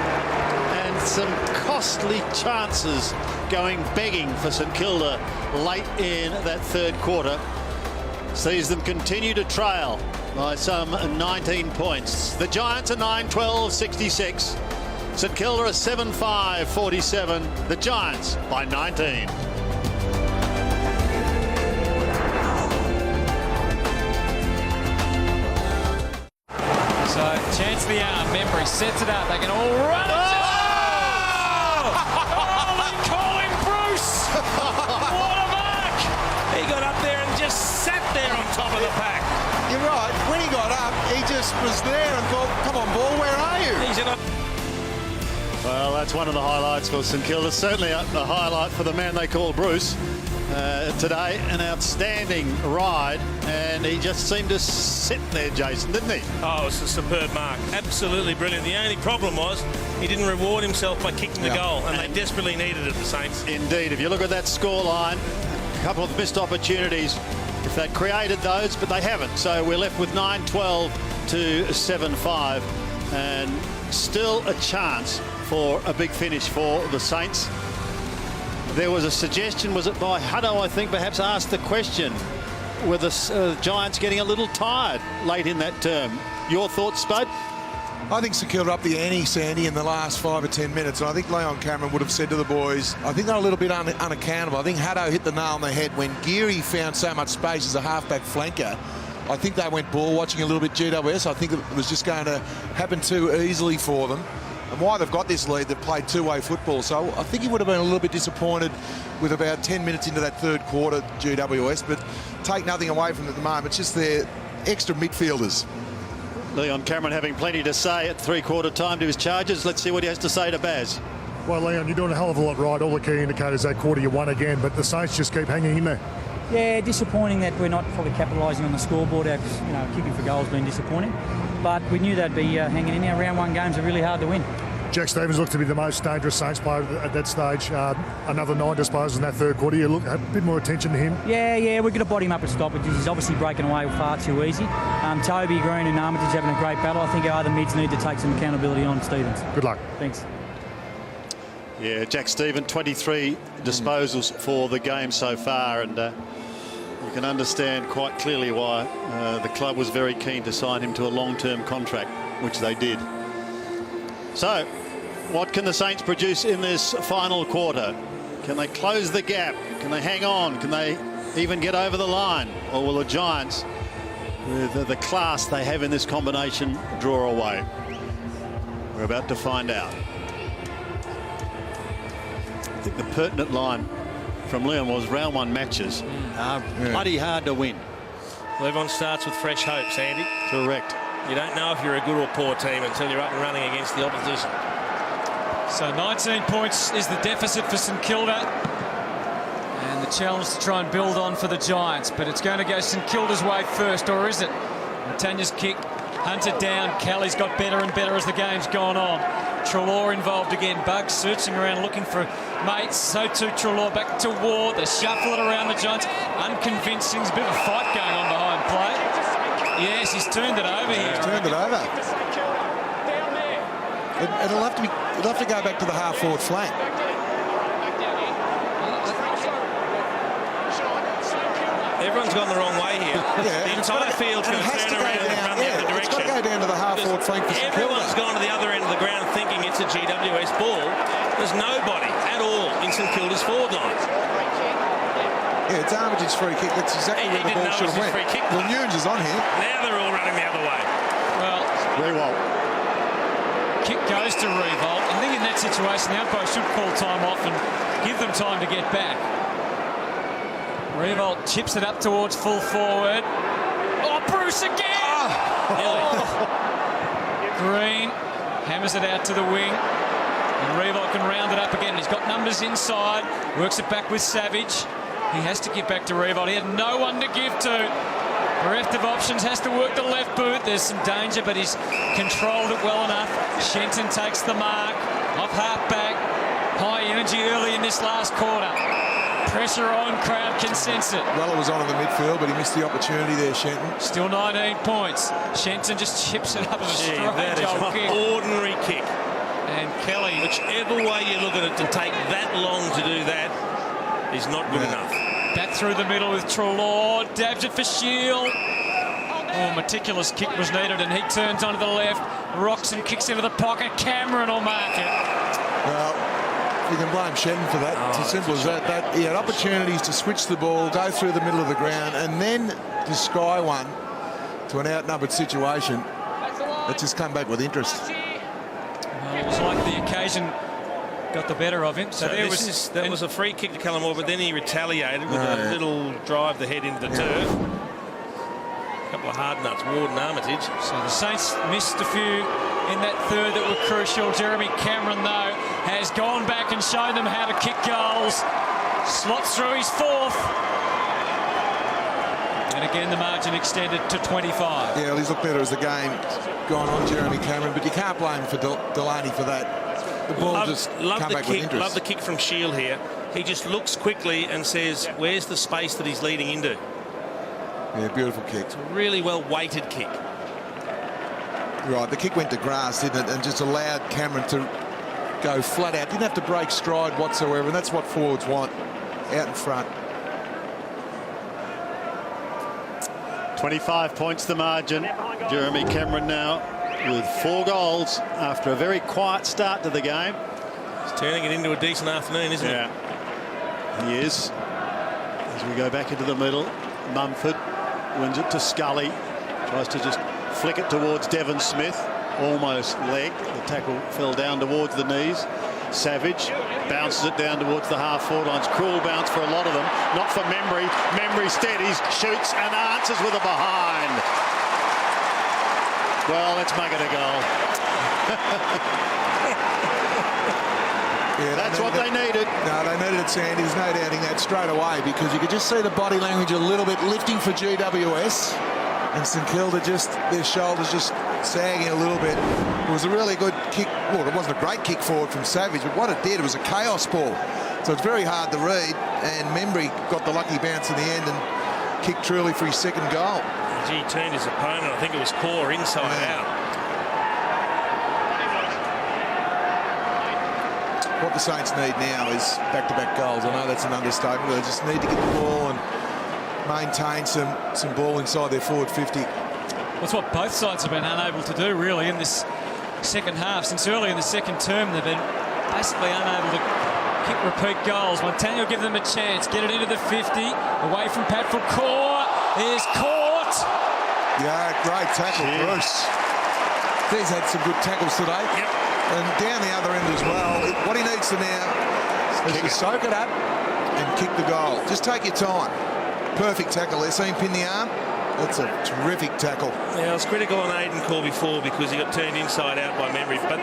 And some costly chances going begging for St Kilda late in that third quarter. Sees them continue to trail by some 19 points. The Giants are 9-12-66. St Kilda are 7-5-47. The Giants by 19. So, chance the arm. Membry sets it up. They can all run it. They call him Bruce. What a mark. He got up there and just sat there on top of the pack. You're right. When he got up, he just was there and thought, come on, ball, where are you? He's in a... Well, that's one of the highlights for St Kilda. Certainly a highlight for the man they call Bruce. Today, an outstanding ride, and he just seemed to sit there, Jason, didn't he? Oh, it's a superb mark. Absolutely brilliant. The only problem was he didn't reward himself by kicking the goal, and they desperately needed it, the Saints. Indeed. If you look at that scoreline, a couple of missed opportunities. If they'd created those, but they haven't. So we're left with 9-12 to 7-5, and still a chance for a big finish for the Saints. There was a suggestion, was it by Hutto, I think, perhaps asked the question, were the Giants getting a little tired late in that term? Your thoughts, Spud? I think St Kilda up the ante, Sandy, in the last 5 or 10 minutes. And I think Leon Cameron would have said to the boys, I think they're a little bit unaccountable. I think Haddo hit the nail on the head when Geary found so much space as a halfback flanker. I think they went ball watching a little bit GWS. I think it was just going to happen too easily for them. And why they've got this lead, they've played two-way football. So I think he would have been a little bit disappointed with about 10 minutes into that third quarter, GWS. But take nothing away from it at the moment. It's just their extra midfielders. Leon Cameron having plenty to say at three-quarter time to his charges. Let's see what he has to say to Baz. Well, Leon, you're doing a hell of a lot right. All the key indicators that quarter you won again, but the Saints just keep hanging in there. Yeah, disappointing that we're not probably capitalising on the scoreboard. Our, kicking for goals been disappointing, but we knew they'd be hanging in there. Round one games are really hard to win. Jack Stevens looked to be the most dangerous Saints player at that stage. Another 9 disposals in that third quarter. You look a bit more attention to him. Yeah, we're going to body him up at stoppages. He's obviously breaking away far too easy. Toby, Green and Armitage having a great battle. I think our other mids need to take some accountability on Stevens. Good luck. Thanks. Yeah, Jack Stevens, 23 disposals for the game so far, and you can understand quite clearly why the club was very keen to sign him to a long-term contract, which they did. So, what can the Saints produce in this final quarter? Can they close the gap? Can they hang on? Can they even get over the line? Or will the Giants, with the class they have in this combination, draw away? We're about to find out. I think the pertinent line from Leon was round one matches are bloody hard to win. Well, everyone starts with fresh hopes, Andy. Correct. You don't know if you're a good or poor team until you're up and running against the opposition. So 19 points is the deficit for St Kilda. And the challenge to try and build on for the Giants. But it's going to go St Kilda's way first, or is it? And Tanya's kick hunted down. Kelly's got better and better as the game's gone on. Treloar involved again. Bugs searching around looking for mates. So too Treloar back to Ward. They shuffle it around the Giants. Unconvincing. There's a bit of a fight going on behind play. Yes, he's turned it over here. He's turned it over. It'll have to go back to the half-forward flank. Everyone's gone the wrong way here. Yeah, the entire field's going to turn around and run the other direction. It's got to go down to the half-forward flank for St Kilda. Everyone's gone to the other end of the ground thinking it's a GWS ball. There's nobody at all in St Kilda's forward line. Yeah, it's Armitage's free kick. That's exactly where the ball should have went. Well, Nunes is on here. Now they're all running the other way. Well, Riewoldt. Kick goes to Riewoldt. I think in that situation, the umpire should call time off and give them time to get back. Riewoldt chips it up towards full forward. Oh, Bruce again! Green hammers it out to the wing. And Riewoldt can round it up again. He's got numbers inside. Works it back with Savage. He has to give back to Riewoldt. He had no one to give to. Bereft of options, has to work the left boot. There's some danger, but he's controlled it well enough. Shenton takes the mark. Off half-back. High energy early in this last quarter. Pressure on, crowd can sense it. Well, it was on in the midfield, but he missed the opportunity there, Shenton. Still 19 points. Shenton just chips it up as a strange old kick. Ordinary kick. And Kelly, whichever way you look at it, to take that long to do that is not good enough. Back through the middle with Treloar. Dabs it for Shield. Oh, meticulous kick was needed, and he turns onto the left. Rocks and kicks into the pocket. Cameron will mark it. Well, you can blame Shenton for that. It's as simple as that. He had opportunities to switch the ball, go through the middle of the ground, and then to sky one to an outnumbered situation. Let's just come back with interest. Well, it was like the occasion got the better of him. So that was a free kick to Callum Moore, but then he retaliated with a little drive the head into the turf. A couple of hard nuts, Ward and Armitage. So the Saints missed a few in that third that were crucial. Jeremy Cameron, though, has gone back and shown them how to kick goals. Slots through his fourth. And again, the margin extended to 25. Yeah, well, he's looked better as the game gone on, Jeremy Cameron, but you can't blame him for Delaney for that. The ball just come back with interest. Love the kick from Shield here. He just looks quickly and says, where's the space that he's leading into? Yeah, beautiful kick. It's a really well-weighted kick. Right, the kick went to grass, didn't it, and just allowed Cameron to go flat out. Didn't have to break stride whatsoever, and that's what forwards want, out in front. 25 points the margin. Jeremy Cameron now with 4 goals after a very quiet start to the game. He's turning it into a decent afternoon, isn't it? He is. As we go back into the middle, Mumford wins it to Scully. Tries to just flick it towards Devon Smith. Almost legged. The tackle fell down towards the knees. Savage bounces it down towards the half-forward lines. Cruel bounce for a lot of them. Not for Membry. Membry steadies, shoots and answers with a behind. Well, let's make it a goal. Yeah, that's what they needed. No, they needed it, Sandy. There's no doubting that straight away, because you could just see the body language a little bit lifting for GWS, and St Kilda just, their shoulders just sagging a little bit. It was a really good kick. Well, it wasn't a great kick forward from Savage, but what it did, it was a chaos ball. So it's very hard to read, and Membry got the lucky bounce in the end and kicked truly for his second goal. He turned his opponent, I think it was core inside out. What the Saints need now is back-to-back goals. I know that's an understatement, but they just need to get the ball and maintain some ball inside their forward 50. That's what both sides have been unable to do, really, in this second half. Since early in the second term, they've been basically unable to kick repeat goals. Montagna will give them a chance. Get it into the 50. Away from Pat for Core. Is caught. Yeah, great tackle, Bruce. He's had some good tackles today. Yep. And down the other end as well. What he needs to now is to soak it up and kick the goal. Just take your time. Perfect tackle there. See him pin the arm? That's a terrific tackle. Yeah, I was critical on Aiden Core before because he got turned inside out by Membry, but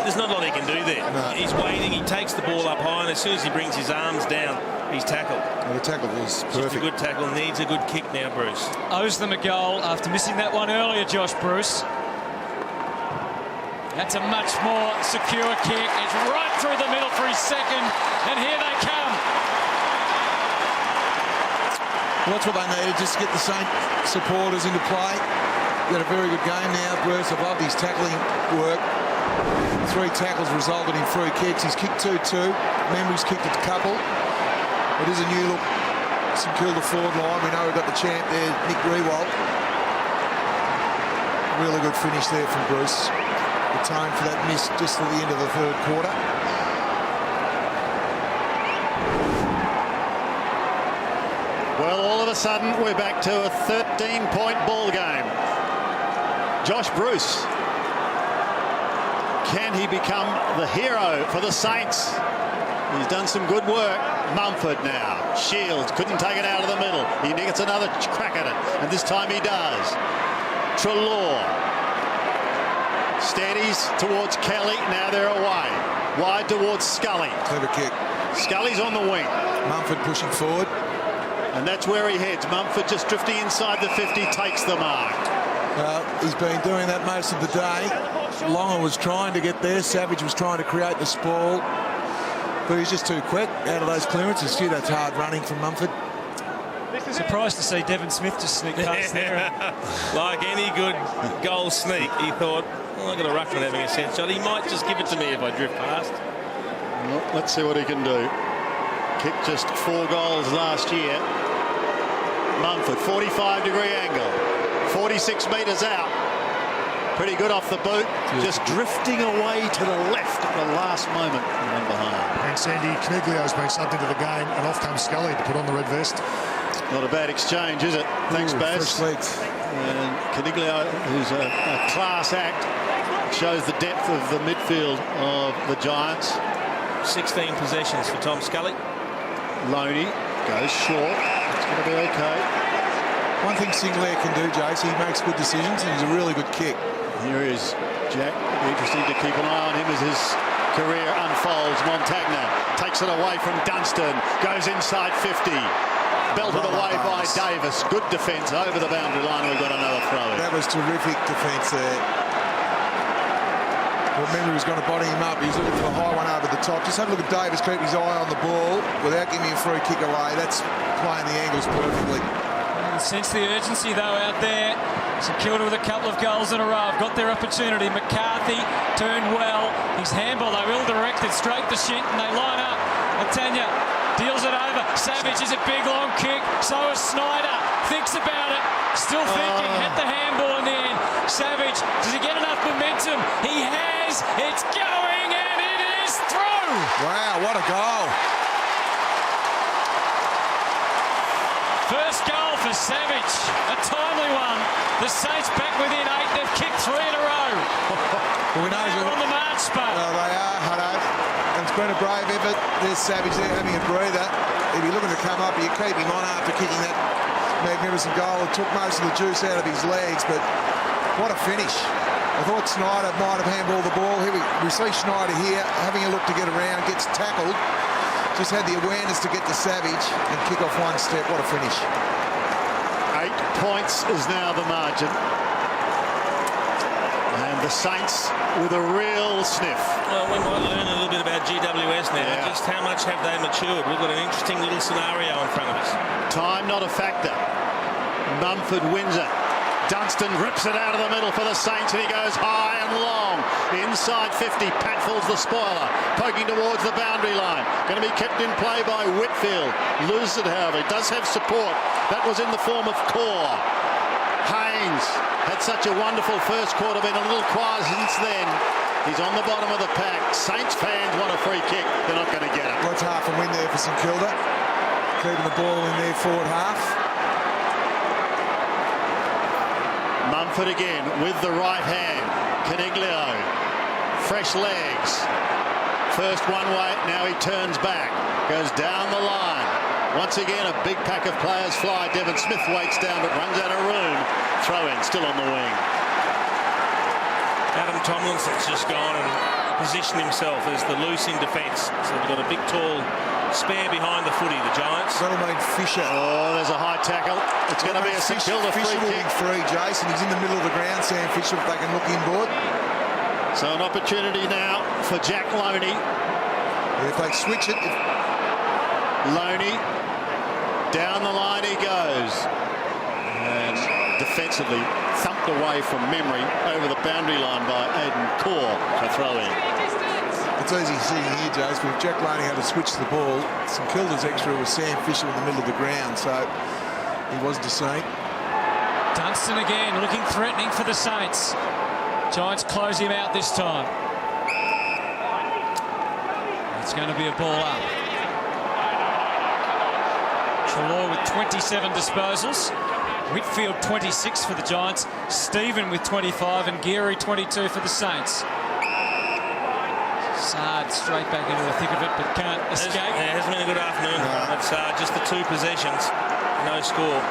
there's not a lot he can do there. No. He's waiting, he takes the ball up high, and as soon as he brings his arms down, he's tackled. Well, the tackle was Just perfect. a good tackle, needs a good kick now, Bruce. Owes them a goal after missing that one earlier, Josh Bruce. That's a much more secure kick. It's right through the middle for his second, and here they come. Well, that's what they needed, just to get the Saint supporters into play. He had a very good game now, Bruce. I love his tackling work. 3 tackles resulted in 3 kicks. He's kicked 2-2. Membry's kicked a couple. It is a new look St Kilda forward line. We know we've got the champ there, Nick Riewoldt. Really good finish there from Bruce. Atoned for that miss just at the end of the third quarter. Well, all of a sudden, we're back to a 13-point ball game. Josh Bruce. Can he become the hero for the Saints? He's done some good work. Mumford now. Shields couldn't take it out of the middle. He gets another crack at it, and this time he does. Treloar steadies towards Kelly. Now they're away. Wide towards Scully. Clever kick. Scully's on the wing. Mumford pushing forward. And that's where he heads. Mumford just drifting inside the 50, takes the mark. He's been doing that most of the day. Longer was trying to get there. Savage was trying to create the sprawl. But he's just too quick out of those clearances. Gee, that's hard running from Mumford. Surprised to see Devon Smith just sneak past there. Like any good goal sneak, he thought, well, I've got a ruckman having a sense shot. He might just give it to me if I drift past. Well, let's see what he can do. Kicked just 4 goals last year. Mumford, 45-degree angle. 46 metres out. Pretty good off the boot. Just drifting away to the left at the last moment. And behind. And Sandy, Caniglio's been subbed into the game, and off comes Scully to put on the red vest. Not a bad exchange, is it? Thanks, Baz. And Caniglio, who's a class act, shows the depth of the midfield of the Giants. 16 possessions for Tom Scully. Loney goes short. It's going to be okay. One thing Sinclair can do, Jace, he makes good decisions, and he's a really good kick. Here is Jack. It'll be interesting to keep an eye on him as his career unfolds. Montagna takes it away from Dunstan. Goes inside 50. Belted away by Davis. Good defence over the boundary line. We've got another throw. That was terrific defence there. Remember, he was going to body him up. He's looking for the high one over the top. Just have a look at Davis keep his eye on the ball without giving a free kick away. That's playing the angles perfectly. Sense the urgency, though, out there. St Kilda with a couple of goals in a row. Got their opportunity. McCarthy turned well. His handball, though, ill-directed, straight to Shinton. They line up. Montagna deals it over. Savage is a big, long kick. So is Snyder. Thinks about it. Still thinking. Hit the handball in the end. Savage, does he get enough momentum? He has. It's going and it is through. Wow, what a goal. First goal for Savage, a timely one. The Saints back within 8. They've kicked 3 in a row. Well, we know They're on the march, Spud. Well, they are, Hutto. And it's been a brave effort. There's Savage there having a breather. If you're looking to come up, you keep him on after kicking that magnificent goal. It took most of the juice out of his legs, but what a finish. I thought Schneider might have handballed the ball. Here we see Schneider here having a look to get around, gets tackled. Just had the awareness to get to Savage and kick off one step. What a finish. 8 points is now the margin. And the Saints with a real sniff. Well, we might learn a little bit about GWS now. Yeah. Just how much have they matured? We've got an interesting little scenario in front of us. Time not a factor. Mumford wins it. Dunstan rips it out of the middle for the Saints, and he goes high and long. Inside 50, Patfull's the spoiler, poking towards the boundary line. Going to be kept in play by Whitfield. Loses it, however. He does have support. That was in the form of Core. Haynes had such a wonderful first quarter, been a little quiet since then. He's on the bottom of the pack. Saints fans want a free kick. They're not going to get it. Well, it's half a win there for St Kilda. Keeping the ball in their forward half. Mumford again with the right hand. Caniglio, fresh legs. First one way, now he turns back. Goes down the line. Once again, a big pack of players fly. Devon Smith waits down but runs out of room. Throw in, still on the wing. Adam Tomlinson's just gone and positioned himself as the loose in defence. So they've got a big, tall spare behind the footy, the Giants. That'll mean Fisher. Oh, there's a high tackle. It's going to be a St Kilda free Fisher will kick. be free, Jason. He's in the middle of the ground, Sam Fisher, if they can look inboard. So an opportunity now for Jack Loney. If they switch it. Loney, down the line he goes. And defensively thumped away from memory over the boundary line by Aidan Core to throw in. It's easy seeing here, Jace, but if Jack Loney had to switch the ball, St Kilda's extra was Sam Fisher in the middle of the ground, so he wasn't to see. Dunstan again, looking threatening for the Saints. Giants close him out this time. It's going to be a ball up. Treloar with 27 disposals. Whitfield 26 for the Giants. Stephen with 25 and Geary 22 for the Saints. Sard straight back into the thick of it, but can't escape. It hasn't been a good afternoon. It's just the 2 possessions, no score.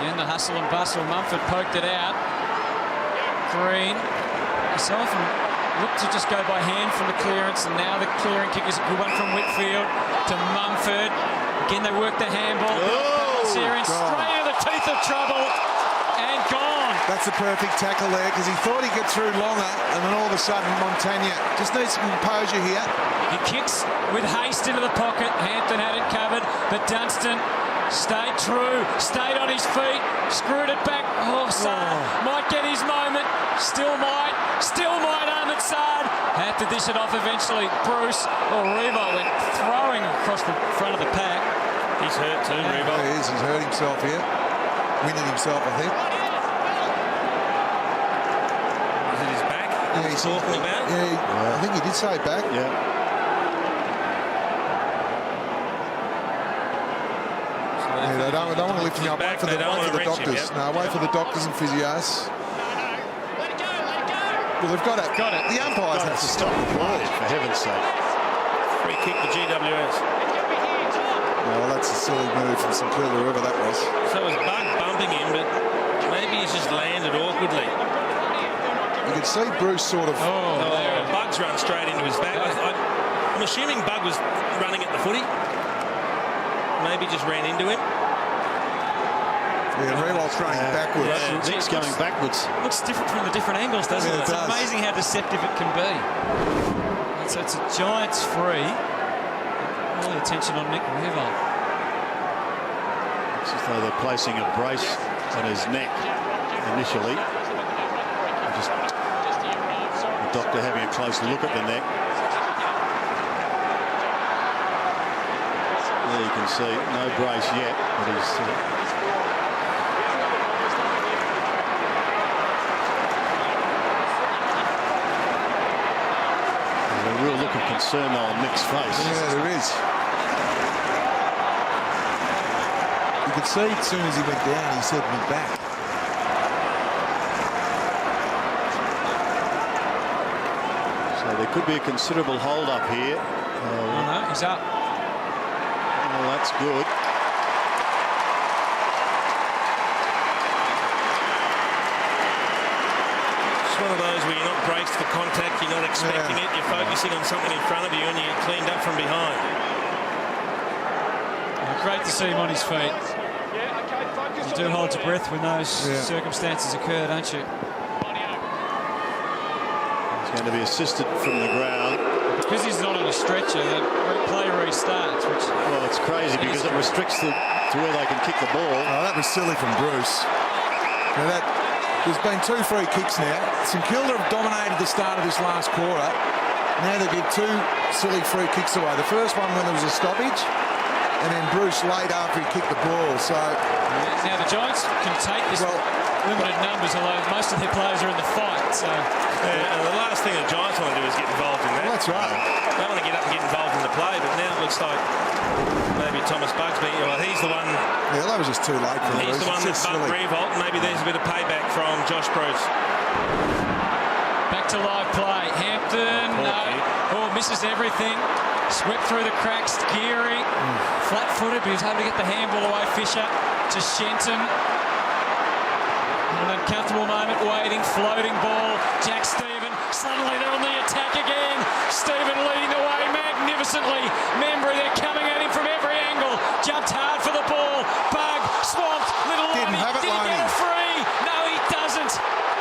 Again, the hustle and bustle. Mumford poked it out. Green. So often look to just go by hand from the clearance, and now the clearing kick is a good one from Whitfield to Mumford. Again, they work the handball. Here in straight into the teeth of trouble and gone. That's a perfect tackle there, because he thought he'd get through longer, and then all of a sudden Montagna just needs some composure here. He kicks with haste into the pocket. Hampton had it covered, but Dunstan stayed true, stayed on his feet, screwed it back. Oh, Sard might get his moment. Still might Ahmed Sard. Had to dish it off eventually. Bruce or Riewoldt went throwing across the front of the pack. He's hurt too, Riewoldt. He is, he's hurt himself here. Winded himself, I think. Is it his back he's talking about? Yeah, I think he did say back. Yeah. They don't want to lift him up. Wait for the doctors. No, wait for the doctors and physios. Well, they've got it. The umpires have to stop the play, for heaven's sake. Free kick to GWS. Well, that's a silly move from St Kilda, whoever that was. So it was Bug bumping him, but maybe he's just landed awkwardly. You can see Bruce sort of... Bug's run straight into his back. I'm assuming Bug was running at the footy. Maybe just ran into him. Yeah, Riewoldt's running backwards. Yeah, Nick's going backwards. Looks different from the different angles, doesn't it? It's amazing how deceptive it can be. And so it's a Giants free. All the attention on Nick Riewoldt. It's as though they're placing a brace on his neck initially. Just the doctor having a close look at the neck. There you can see no brace yet, but he's look of concern though on Mick's face. Yeah, there is. You could see as soon as he went down, he said, "Me back." So there could be a considerable hold up here. Oh, no, he's up. Well, that's good. One of those where you're not braced for contact, you're not expecting it, you're focusing on something in front of you and you get cleaned up from behind. Great to see him on his feet. You do hold your breath when those circumstances occur, don't you? He's going to be assisted from the ground. Because he's not on a stretcher, the play restarts. Which, well, it's crazy because it restricts to where they can kick the ball. Oh, that was silly from Bruce. Now there's been 2 free kicks now. St Kilda have dominated the start of this last quarter. Now they give 2 silly free kicks away. The first one when there was a stoppage, and then Bruce late after he kicked the ball. So now the Giants can take this limited numbers, although most of their players are in the fight. So and the last thing the Giants want to do is get involved in that. Well, that's right. They want to get up and get involved in the play, but now it looks like maybe Thomas Bugsby. Well, he's the one. Yeah, that was just too late for He's Bruce. the one that bumped Riewoldt. Maybe there's a bit of payback from Josh Bruce. Back to live play. Hampton misses everything. Swept through the cracks. Geary, flat-footed, but he was able to get the handball away. Fisher to Shenton. An uncomfortable moment, waiting, floating ball. Jack Stephen, suddenly they're on the attack again. Stephen leading the way magnificently. Membry, they're coming at him from every angle. Jumped hard for the ball. Bug, swamped, little Didn't Lonnie. have it, Did he get it free? No, he doesn't.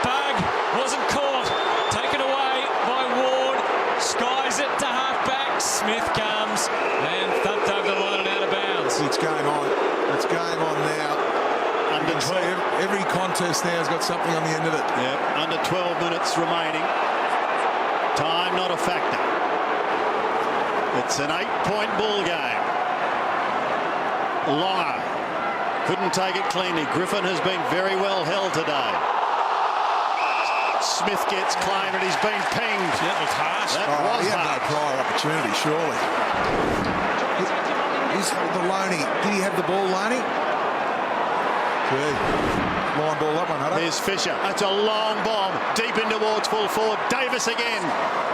Bug wasn't caught. Taken away by Ward. Skies it to half-back. Smith comes and thumped over the line and out of bounds. It's game on. It's game on now. Every contest now has got something on the end of it. Yep, under 12 minutes remaining. Time not a factor. It's an 8-point ball game. Longer couldn't take it cleanly. Griffin has been very well held today. Smith gets claimed and he's been pinged. That was harsh. That was he had harsh. no prior opportunity, surely. He's the Loney. Did he have the ball, Loney? Line ball up one, Hutto. There's Fisher. That's a long bomb deep in towards full forward. Davis again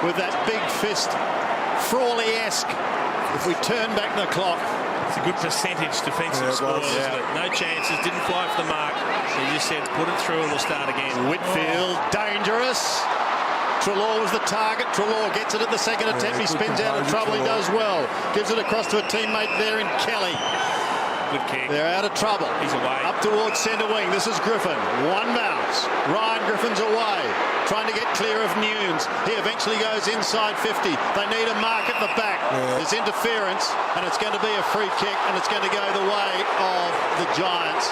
with that big fist. Frawley-esque. If we turn back the clock. It's a good percentage defensive score, isn't it? No chances, didn't fly for the mark. He just said, put it through and we'll start again. Whitfield, dangerous. Treloar was the target. Treloar gets it at the second attempt. He spins out of trouble. He does well. Gives it across to a teammate there in Kelly. Good kick. They're out of trouble. He's away. Up towards centre wing. This is Griffin. One bounce. Ryan Griffin's away. Trying to get clear of Nunes. He eventually goes inside 50. They need a mark at the back. There's interference, and it's going to be a free kick, and it's going to go the way of the Giants.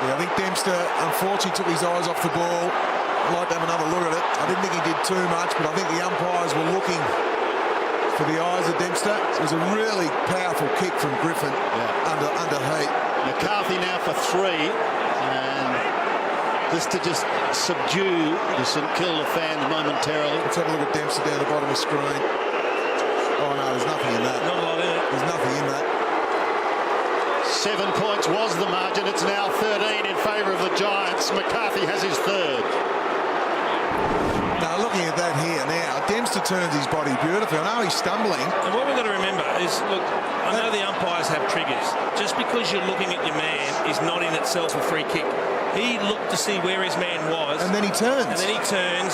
Yeah, I think Dempster, unfortunately, took his eyes off the ball. I'd like to have another look at it. I didn't think he did too much, but I think the umpires were looking for the eyes of Dempster. It was a really powerful kick from Griffin under Heath. McCarthy now for 3, and just to subdue the St Kilda fans momentarily. Let's have a look at Dempster down the bottom of the screen. Oh no, there's nothing in that. Not a lot in it. There's nothing in that. 7 points was the margin. It's now 13 in favour of the Giants. McCarthy has his 3rd. Now looking at that here now, Dempster turns his body beautifully. I know he's stumbling. And what we've got to remember is, look, I know the umpires have triggers. Just because you're looking at your man is not in itself a free kick. He looked to see where his man was. And then he turns.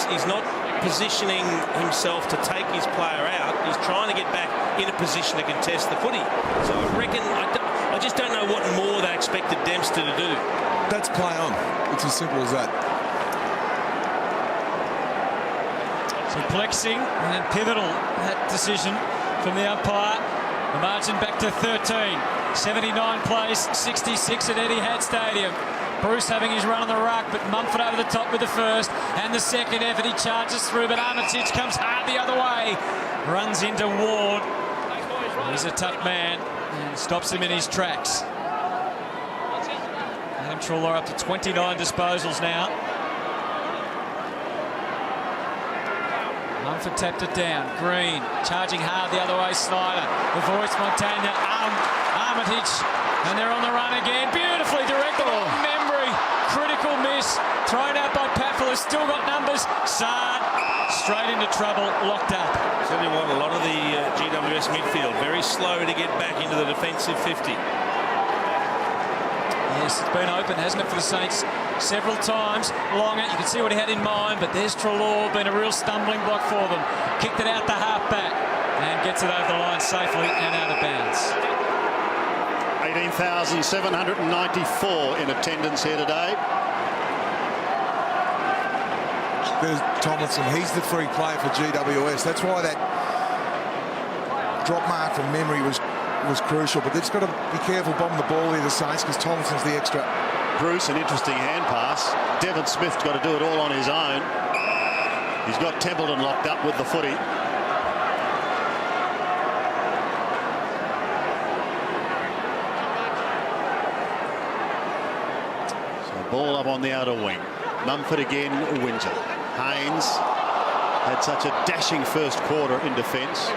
He's not positioning himself to take his player out. He's trying to get back in a position to contest the footy. So I reckon, I just don't know what more they expected Dempster to do. That's play on. It's as simple as that. Perplexing and pivotal, that decision from the umpire. The margin back to 13. 79 plays, 66 at Etihad Stadium. Bruce having his run on the ruck, but Mumford over the top with the first. And the second effort, he charges through, but Armitage comes hard the other way. Runs into Ward. He's a tough man and stops him in his tracks. Adam Treloar up to 29 disposals now. Mumford tapped it down. Green charging hard the other way. Snyder avoids Montagna. Armitage, and they're on the run again. Beautifully directed on Membry. Critical miss. Thrown out by Paffler. Still got numbers. Sard straight into trouble. Locked up. Tell you what, a lot of the GWS midfield very slow to get back into the defensive 50. Yes, it's been open, hasn't it, for the Saints several times. Longer, you can see what he had in mind, but there's Treloar, been a real stumbling block for them. Kicked it out the half-back and gets it over the line safely and out of bounds. 18,794 in attendance here today. There's Tomlinson. He's the free player for GWS. That's why that drop mark from Memory was crucial, but they've just got to be careful bombing the ball here, the Saints, because Tomlinson's the extra. Bruce, an interesting hand pass. Devon Smith's got to do it all on his own. He's got Templeton locked up with the footy. So ball up on the outer wing. Mumford again wins it. Haynes had such a dashing first quarter in defence.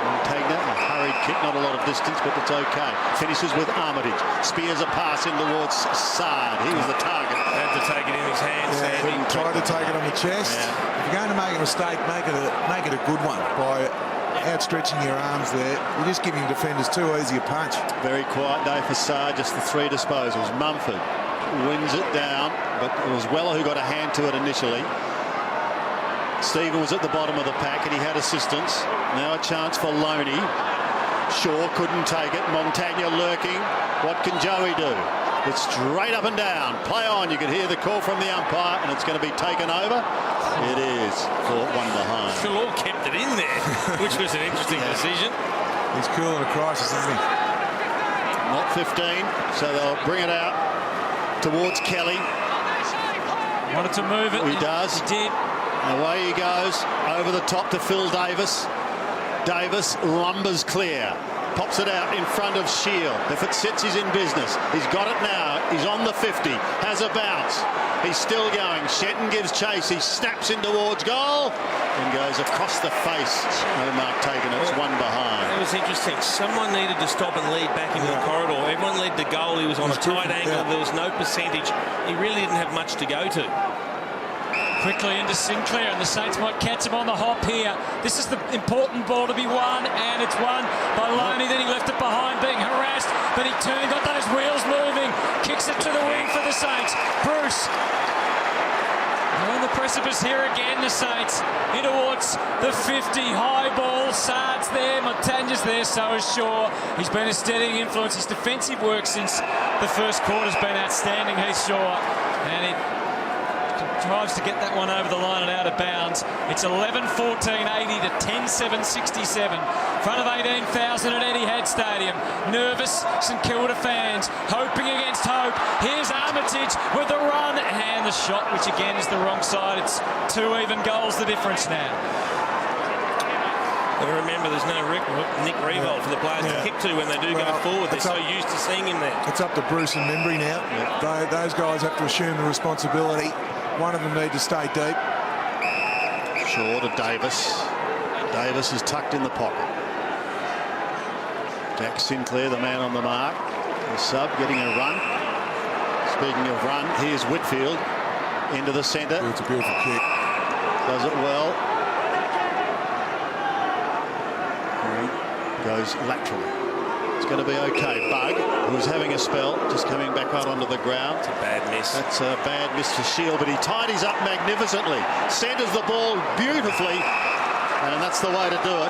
Montagna, a hurried kick, not a lot of distance, but it's okay. Finishes with Armitage. Spears a pass in towards Sard. He was the target. Had to take it in his hands. Yeah, he tried to take it on the chest. Yeah. If you're going to make a mistake, make it a good one by outstretching your arms there. You're just giving defenders too easy a punch. Very quiet day for Sard, just the 3 disposals. Mumford wins it down, but it was Weller who got a hand to it initially. Stephen was at the bottom of the pack and he had assistance. Now a chance for Loney. Shaw couldn't take it. Montagna lurking. What can Joey do? It's straight up and down. Play on. You can hear the call from the umpire and it's going to be taken over. It is for one behind. Treloar kept it in there, which was an interesting decision. He's cool in a crisis, isn't he? Not 15, so they'll bring it out towards Kelly. Wanted to move it. He does. He did. Away he goes, over the top to Phil Davis. Davis lumbers clear, pops it out in front of Shield. If it sits, he's in business. He's got it now. He's on the 50, has a bounce. He's still going. Shetton gives chase. He snaps in towards goal and goes across the face. No mark taken. It's one behind. It was interesting. Someone needed to stop and lead back into the corridor. Everyone led the goal. He was on a tight angle. There was no percentage. He really didn't have much to go to. Quickly into Sinclair, and the Saints might catch him on the hop here. This is the important ball to be won, and it's won by Loney. Then he left it behind, being harassed, but he turned, got those wheels moving, kicks it to the wing for the Saints. Bruce. They're on the precipice here again, the Saints. In towards the 50, high ball. Sard's there, Montagna's there, so is Shaw. He's been a steadying influence. His defensive work since the first quarter's been outstanding, Heath Shaw. And it tries to get that one over the line and out of bounds. It's 11-14-80 to 10-7-67. Front of 18,000 at Etihad Stadium. Nervous St Kilda fans hoping against hope. Here's Armitage with the run and the shot, which again is the wrong side. It's 2 even goals the difference now. And remember, there's no Nick Riewoldt for the players to kick to when they do go forward. They're so used to seeing him there. It's up to Bruce and Membry now. Those guys have to assume the responsibility. One of them need to stay deep. Shaw to Davis. Davis is tucked in the pocket. Jack Sinclair, the man on the mark. The sub getting a run. Speaking of run, here's Whitfield into the centre. It's a beautiful kick. Does it well. Goes laterally. It's going to be okay. Bug, who's having a spell, just coming back out onto the ground. It's a bad miss. That's a bad miss for Shield, but he tidies up magnificently. Centres the ball beautifully, and that's the way to do it.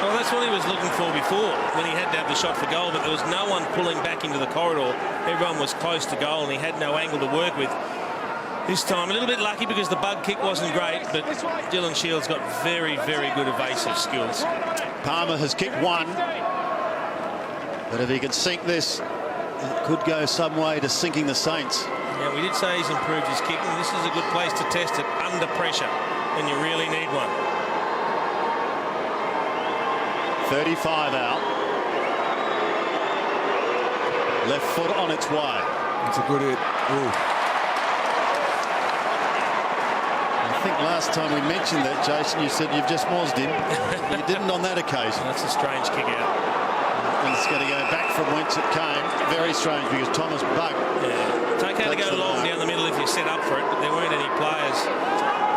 Well, that's what he was looking for before, when he had to have the shot for goal, but there was no one pulling back into the corridor. Everyone was close to goal, and he had no angle to work with. This time, a little bit lucky because the bug kick wasn't great, but Dylan Shields got very, very good evasive skills. Palmer has kicked one. But if he can sink this, it could go some way to sinking the Saints. Yeah, we did say he's improved his kicking. This is a good place to test it under pressure, and you really need one. 35 out. Left foot on its way. It's a good hit. Ooh. think last time we mentioned that, Jason, you said you've just mozzed him. You didn't on that occasion. That's a strange kick out. And it's going to go back from whence it came. Very strange because Thomas Bugg. Yeah. It's okay to go long down the middle if you're set up for it, but there weren't any players.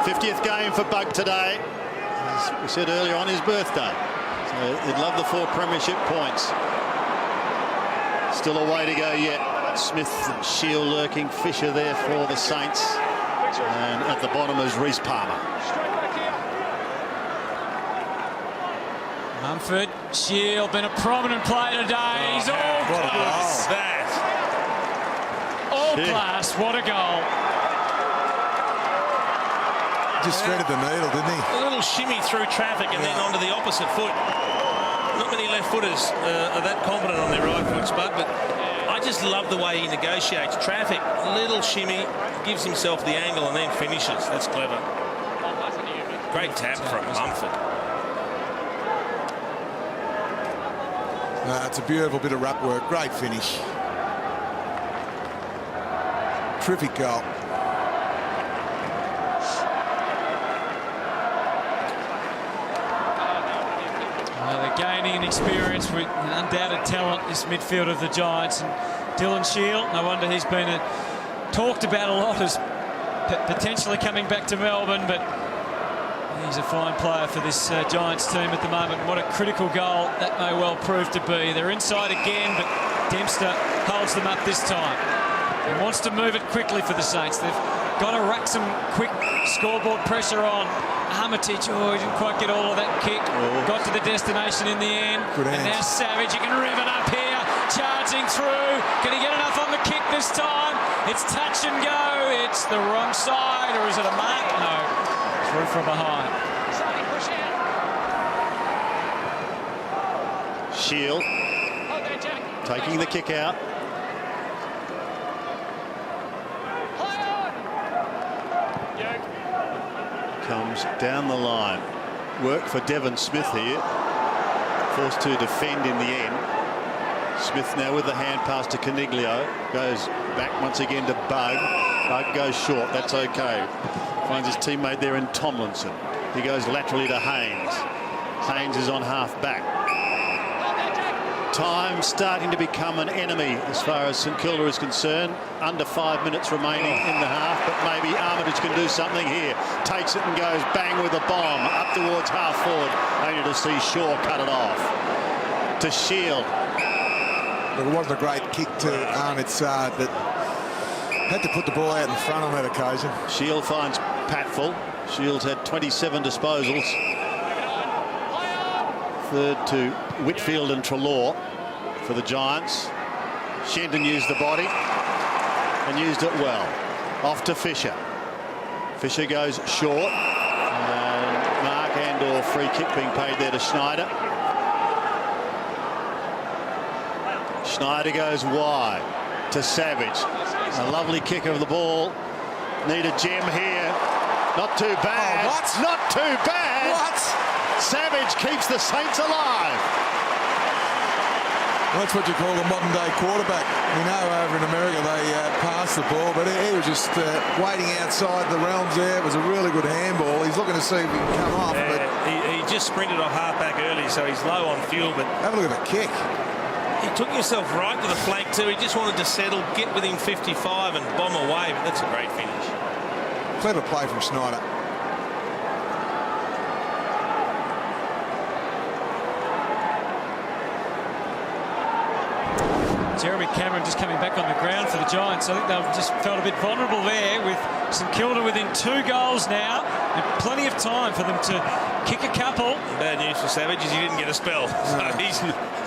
50th game for Bugg today. As we said earlier, on his birthday. So he'd love the 4 premiership points. Still a way to go yet. Smith, Shield lurking, Fisher there for the Saints. And at the bottom is Reece Palmer. Mumford, Shield, been a prominent player today. He's all class. All class. What a goal. Just threaded the needle, didn't he? A little shimmy through traffic and then onto the opposite foot. Not many left footers are that confident on their right foot, Spud, but I just love the way he negotiates traffic. A little shimmy, gives himself the angle and then finishes. That's clever. Great tap from Mumford. It's a beautiful bit of ruck work. Great finish. Terrific goal. They're gaining an experience with an undoubted talent, this midfield of the Giants. And Dylan Shield, no wonder he's been talked about a lot as potentially coming back to Melbourne, but he's a fine player for this Giants team at the moment. What a critical goal that may well prove to be. They're inside again, but Dempster holds them up this time. He wants to move it quickly for the Saints. They've got to rack some quick scoreboard pressure on. Armitage, he didn't quite get all of that kick. Got to the destination in the end. And now Savage, he can rev it up here. Charging through. Can he get enough on the kick this time? It's touch and go. It's the wrong side, or is it a mark? No. Through from behind. Shield taking the kick out. Comes down the line. Work for Devon Smith here. Forced to defend in the end. Smith now with the hand pass to Caniglio. Goes back once again to Bugg. Bugg goes short. That's okay. Finds his teammate there in Tomlinson. He goes laterally to Haynes. Haynes is on half back. Time starting to become an enemy as far as St Kilda is concerned. Under 5 minutes remaining in the half, but maybe Armitage can do something here. Takes it and goes bang with a bomb up towards half forward. Only to see Shaw cut it off. To Shield. Look, it wasn't a great kick to Ahmed Saad, but had to put the ball out in front on that occasion. Shield finds Patfull. Shield's had 27 disposals. Third to Whitfield and Treloar for the Giants. Shenton used the body and used it well. Off to Fisher. Fisher goes short. And mark and/or free kick being paid there to Schneider. Schneider goes wide to Savage. A lovely kick of the ball. Need a gem here. Not too bad. What? Not too bad. What? Savage keeps the Saints alive. Well, that's what you call a modern-day quarterback. We know over in America they pass the ball, but he was just waiting outside the realms there. It was a really good handball. He's looking to see if he can come off. Yeah, but he just sprinted off half-back early, so he's low on fuel. But have a look at the kick. He took himself right to the flank too. He just wanted to settle, get within 55 and bomb away, but that's a great finish. Clever play from Schneider. Jeremy Cameron just coming back on the ground for the Giants. I think they've just felt a bit vulnerable there with St Kilda within 2 goals now. And plenty of time for them to kick a couple. Bad news for Savage is he didn't get a spell. So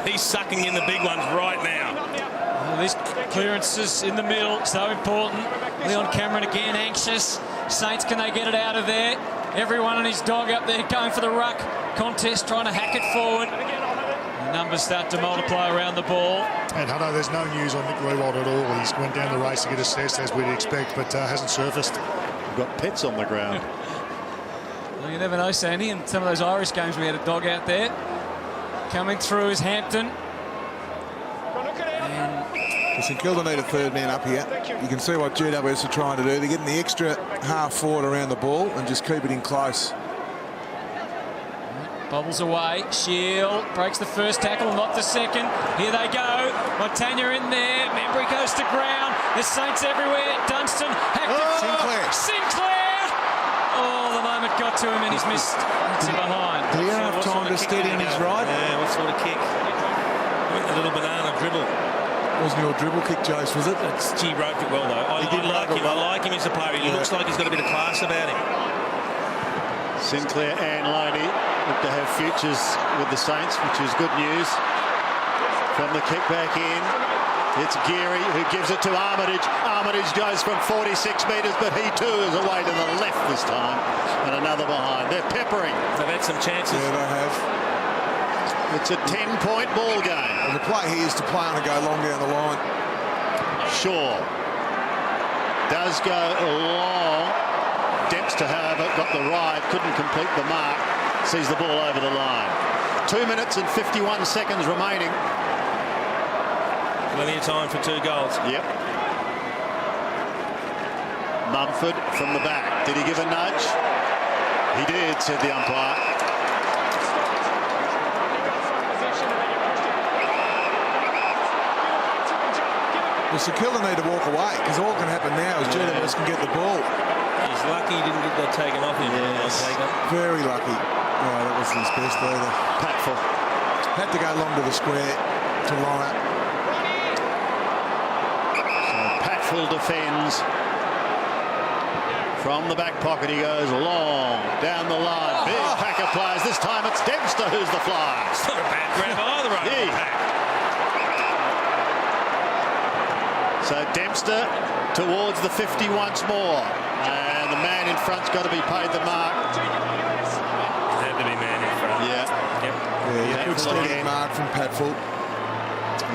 he's sucking in the big ones right now. Well, these clearances in the middle, so important. Leon Cameron again anxious. Saints, can they get it out of there? Everyone and his dog up there going for the ruck contest, trying to hack it forward. The numbers start to multiply around the ball. And Hutto, there's no news on Nick Riewoldt at all. He's went down the race to get assessed as we'd expect, but hasn't surfaced. We've got pets on the ground. Well, you never know, Sandy. In some of those Irish games, we had a dog out there. Coming through is Hampton. And St Kilda need a third man up here. You can see what GWS are trying to do. They're getting the extra half forward around the ball and just keep it in close. Bobbles away. Shield breaks the first tackle, not the second. Here they go. Montagna in there. Membry goes to ground. There's Saints everywhere. Dunstan hacked it. Sinclair! Oh, the moment got to him and he's missed. It's behind. Did he have time to steady on his ride? Yeah, what sort of kick? A little banana dribble. Wasn't your dribble kick, Jace, was it? He roped it well, though. I like him as a player. He looks like he's got a bit of class about him. Sinclair and Loney look to have futures with the Saints, which is good news. From the kick back in, it's Geary who gives it to Armitage. Armitage goes from 46 metres, but he too is away to the left this time. And another behind. They're peppering. They've had some chances. Yeah, they have. It's a 10-point ball game. And the play here is to play on and go long down the line. Shaw does go long. Dempster, however, got the ride, couldn't complete the mark, sees the ball over the line. 2 minutes and 51 seconds remaining. Plenty of time for 2 goals. Yep. Mumford from the back. Did he give a nudge? He did, said the umpire. Well, St Kilda need to walk away because all can happen now is GWS can get the ball. He's lucky he didn't get that taken off him. Yes. Very lucky. Oh, that wasn't his best either. Patful. Had to go long to the square to line up. So Patful defends. From the back pocket he goes long down the line. Big pack of players. This time it's Dempster who's the fly. It's not a bad grab either over the pack. So Dempster towards the 50 once more. And the man in front's got to be paid the mark. Had to be man in front. Yeah. Yep. Yeah, good steady mark from Patful.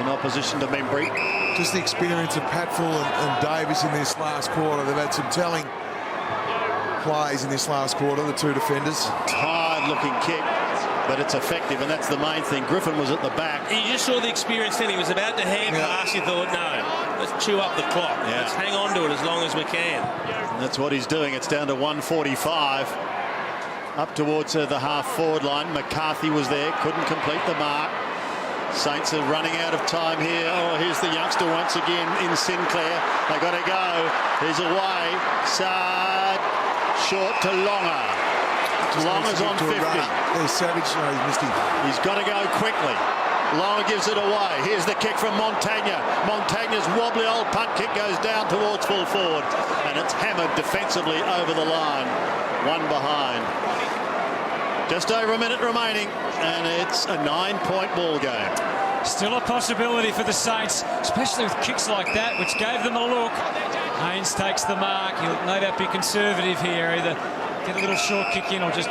In opposition to Membry. Just the experience of Patful and Davis in this last quarter. They've had some telling plays in this last quarter, the 2 defenders. Tired-looking kick, but it's effective, and that's the main thing. Griffin was at the back. You just saw the experience then. He was about to hand pass. You thought, no, let's chew up the clock. Yeah. Let's hang on to it as long as we can. And that's what he's doing. It's down to 1:45. Up towards the half-forward line. McCarthy was there, couldn't complete the mark. Saints are running out of time here. Oh, here's the youngster once again in Sinclair. They got to go. He's away. Sard short to Longer. Longer's on 50. There's Savage. No, he's missed him. He's got to go quickly. Longer gives it away. Here's the kick from Montagna. Montagna's wobbly old punt kick goes down towards full forward. And it's hammered defensively over the line. One behind. Just over a minute remaining. And it's a 9-point ball game. Still a possibility for the Saints, especially with kicks like that, which gave them a look. Haynes takes the mark. He'll no doubt be conservative here. Either get a little short kick in or just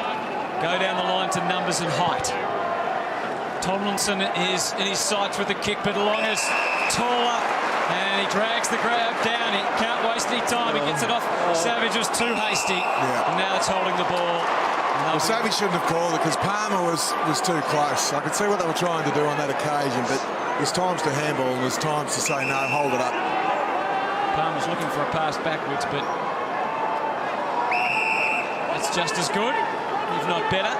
go down the line to numbers and height. Tomlinson is in his sights with the kick, but Longer's taller, and he drags the grab down. He can't waste any time. He gets it off. Savage was too hasty, and now it's holding the ball. Well, Savage shouldn't have called it because Palmer was too close. I could see what they were trying to do on that occasion, but there's times to handball and there's times to say, no, hold it up. Palmer's looking for a pass backwards, but it's just as good, if not better.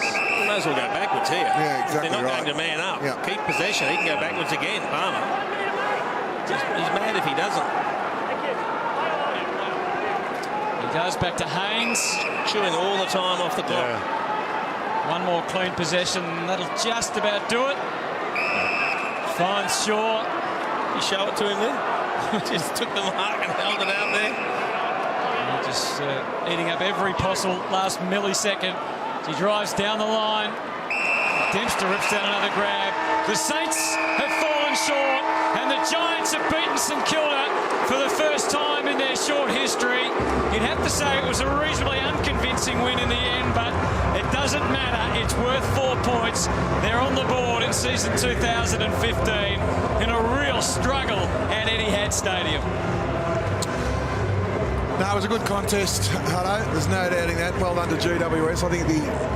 He might as well go backwards here. Yeah, exactly. They're not going to man up. Yeah. Keep possession. He can go backwards again, Palmer. He's mad if he doesn't. He goes back to Haynes. Chewing all the time off the clock. Yeah. One more clean possession. That'll just about do it. Finds Shaw. You show it to him then? Just took the mark and held it out there. Just eating up every possible last millisecond. He drives down the line. Dempster rips down another grab. The Saints have fallen short, and the Giants have beaten St Kilda for the first time in their short history. You'd have to say it was a reasonably unconvincing win in the end, but it doesn't matter. It's worth 4 points. They're on the board in season 2015 in a real struggle at Etihad Stadium. No, it was a good contest, Hutto. There's no doubting that. Well done to GWS. I think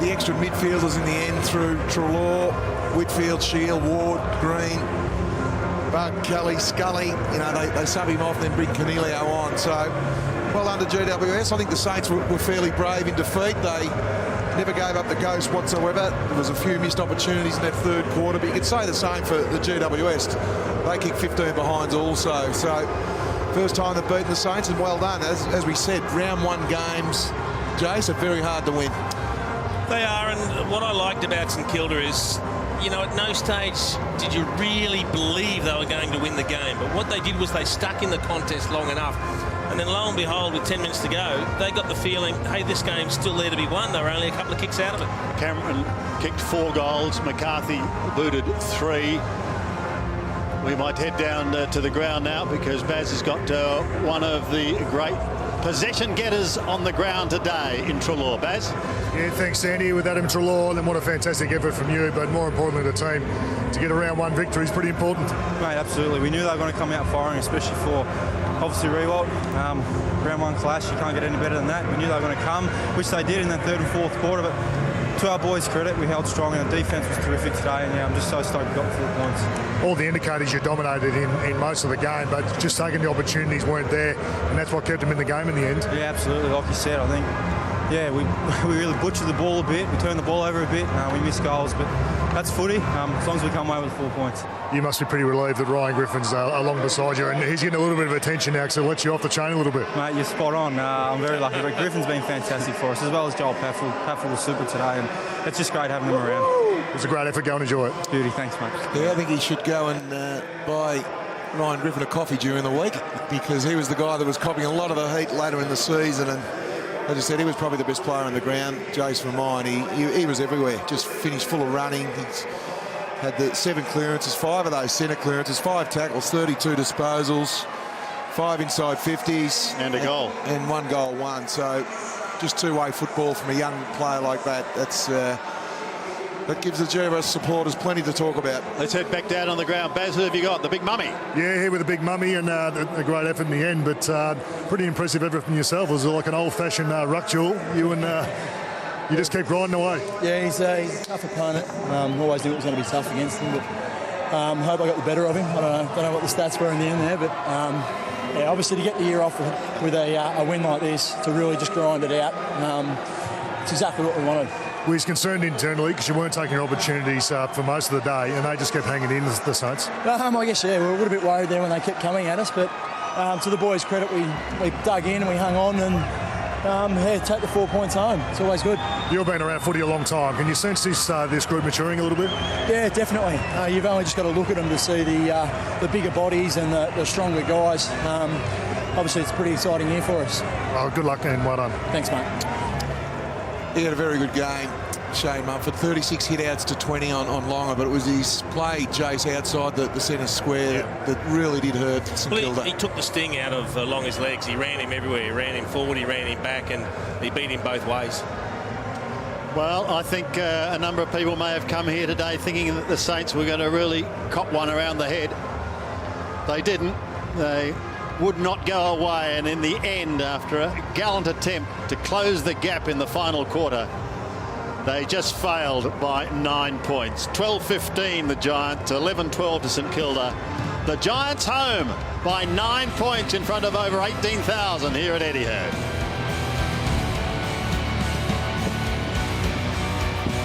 the extra midfielders in the end through Trelaw, Whitfield, Shield, Ward, Green, Bug, Kelly, Scully. You know, they sub him off, then bring Cornelio on. So, well done to GWS. I think the Saints were fairly brave in defeat. They never gave up the ghost whatsoever. There was a few missed opportunities in that third quarter, but you could say the same for the GWS. They kicked 15 behinds also. So, first time they've beaten the Saints, and well done. As we said, round one games, Jace, are very hard to win. They are, and what I liked about St Kilda is, you know, at no stage did you really believe they were going to win the game. But what they did was they stuck in the contest long enough. And then lo and behold, with 10 minutes to go, they got the feeling, hey, this game's still there to be won. They were only a couple of kicks out of it. Cameron kicked 4 goals. McCarthy booted 3. We might head down to the ground now because Baz has got one of the great possession getters on the ground today in Treloar. Baz? Yeah, thanks, Sandy, with Adam Treloar, and what a fantastic effort from you, but more importantly, the team. To get a round one victory is pretty important. Mate, absolutely. We knew they were going to come out firing, especially for, obviously, Riewoldt. Round one clash, you can't get any better than that. We knew they were going to come, which they did in the third and fourth quarter, but to our boys' credit, we held strong, and our defence was terrific today, and yeah, I'm just so stoked we got 4 points. All the indicators you dominated in most of the game, but just taking the opportunities weren't there, and that's what kept them in the game in the end. Yeah, absolutely. Like you said, I think, yeah, we really butchered the ball a bit. We turned the ball over a bit. We missed goals, but that's footy. As long as we come away with 4 points. You must be pretty relieved that Ryan Griffin's along beside you, and he's getting a little bit of attention now because it lets you off the chain a little bit. Mate, you're spot on. I'm very lucky. But Griffin's been fantastic for us, as well as Joel Paffel. Paffel was super today, and it's just great having them around. It was a great effort. Go and enjoy it. Beauty, thanks, mate. Yeah, I think he should go and buy Ryan Griffin a coffee during the week, because he was the guy that was copping a lot of the heat later in the season, and as I said, he was probably the best player on the ground. Jace for mine, he was everywhere. Just finished full of running. He's had the 7 clearances, 5 of those centre clearances, 5 tackles, 32 disposals, 5 inside 50s. And a goal. And 1 goal won. So just two-way football from a young player like that. That gives the GWS supporters plenty to talk about. Let's head back down on the ground. Baz, who have you got? The big mummy. Yeah, here with the big mummy, and a great effort in the end, but pretty impressive effort from yourself. It was like an old-fashioned ruck duel. You just keep grinding away. Yeah, he's a tough opponent. Always knew it was going to be tough against him, but hope I got the better of him. I don't know what the stats were in the end there, but yeah, obviously to get the year off with a win like this, to really just grind it out, it's exactly what we wanted. We was concerned internally because you weren't taking opportunities for most of the day, and they just kept hanging in, the Saints. I guess, yeah, we were a little bit worried there when they kept coming at us, but to the boys' credit, we dug in and we hung on and yeah, take the 4 points home. It's always good. You've been around footy a long time. Can you sense this group maturing a little bit? Yeah, definitely. You've only just got to look at them to see the bigger bodies and the stronger guys. Obviously, it's a pretty exciting year for us. Well, good luck and well done. Thanks, mate. He had a very good game, Shane Mumford. 36 hit-outs to 20 on Longer, but it was his play, Jace, outside the centre square that really did hurt St Kilda. He took the sting out of Longer's legs. He ran him everywhere. He ran him forward, he ran him back, and he beat him both ways. Well, I think a number of people may have come here today thinking that the Saints were going to really cop one around the head. They didn't. They would not go away, and in the end, after a gallant attempt to close the gap in the final quarter, they just failed by 9 points. 12-15 the Giants, 11-12 to St Kilda. The Giants home by 9 points in front of over 18,000 here at Etihad.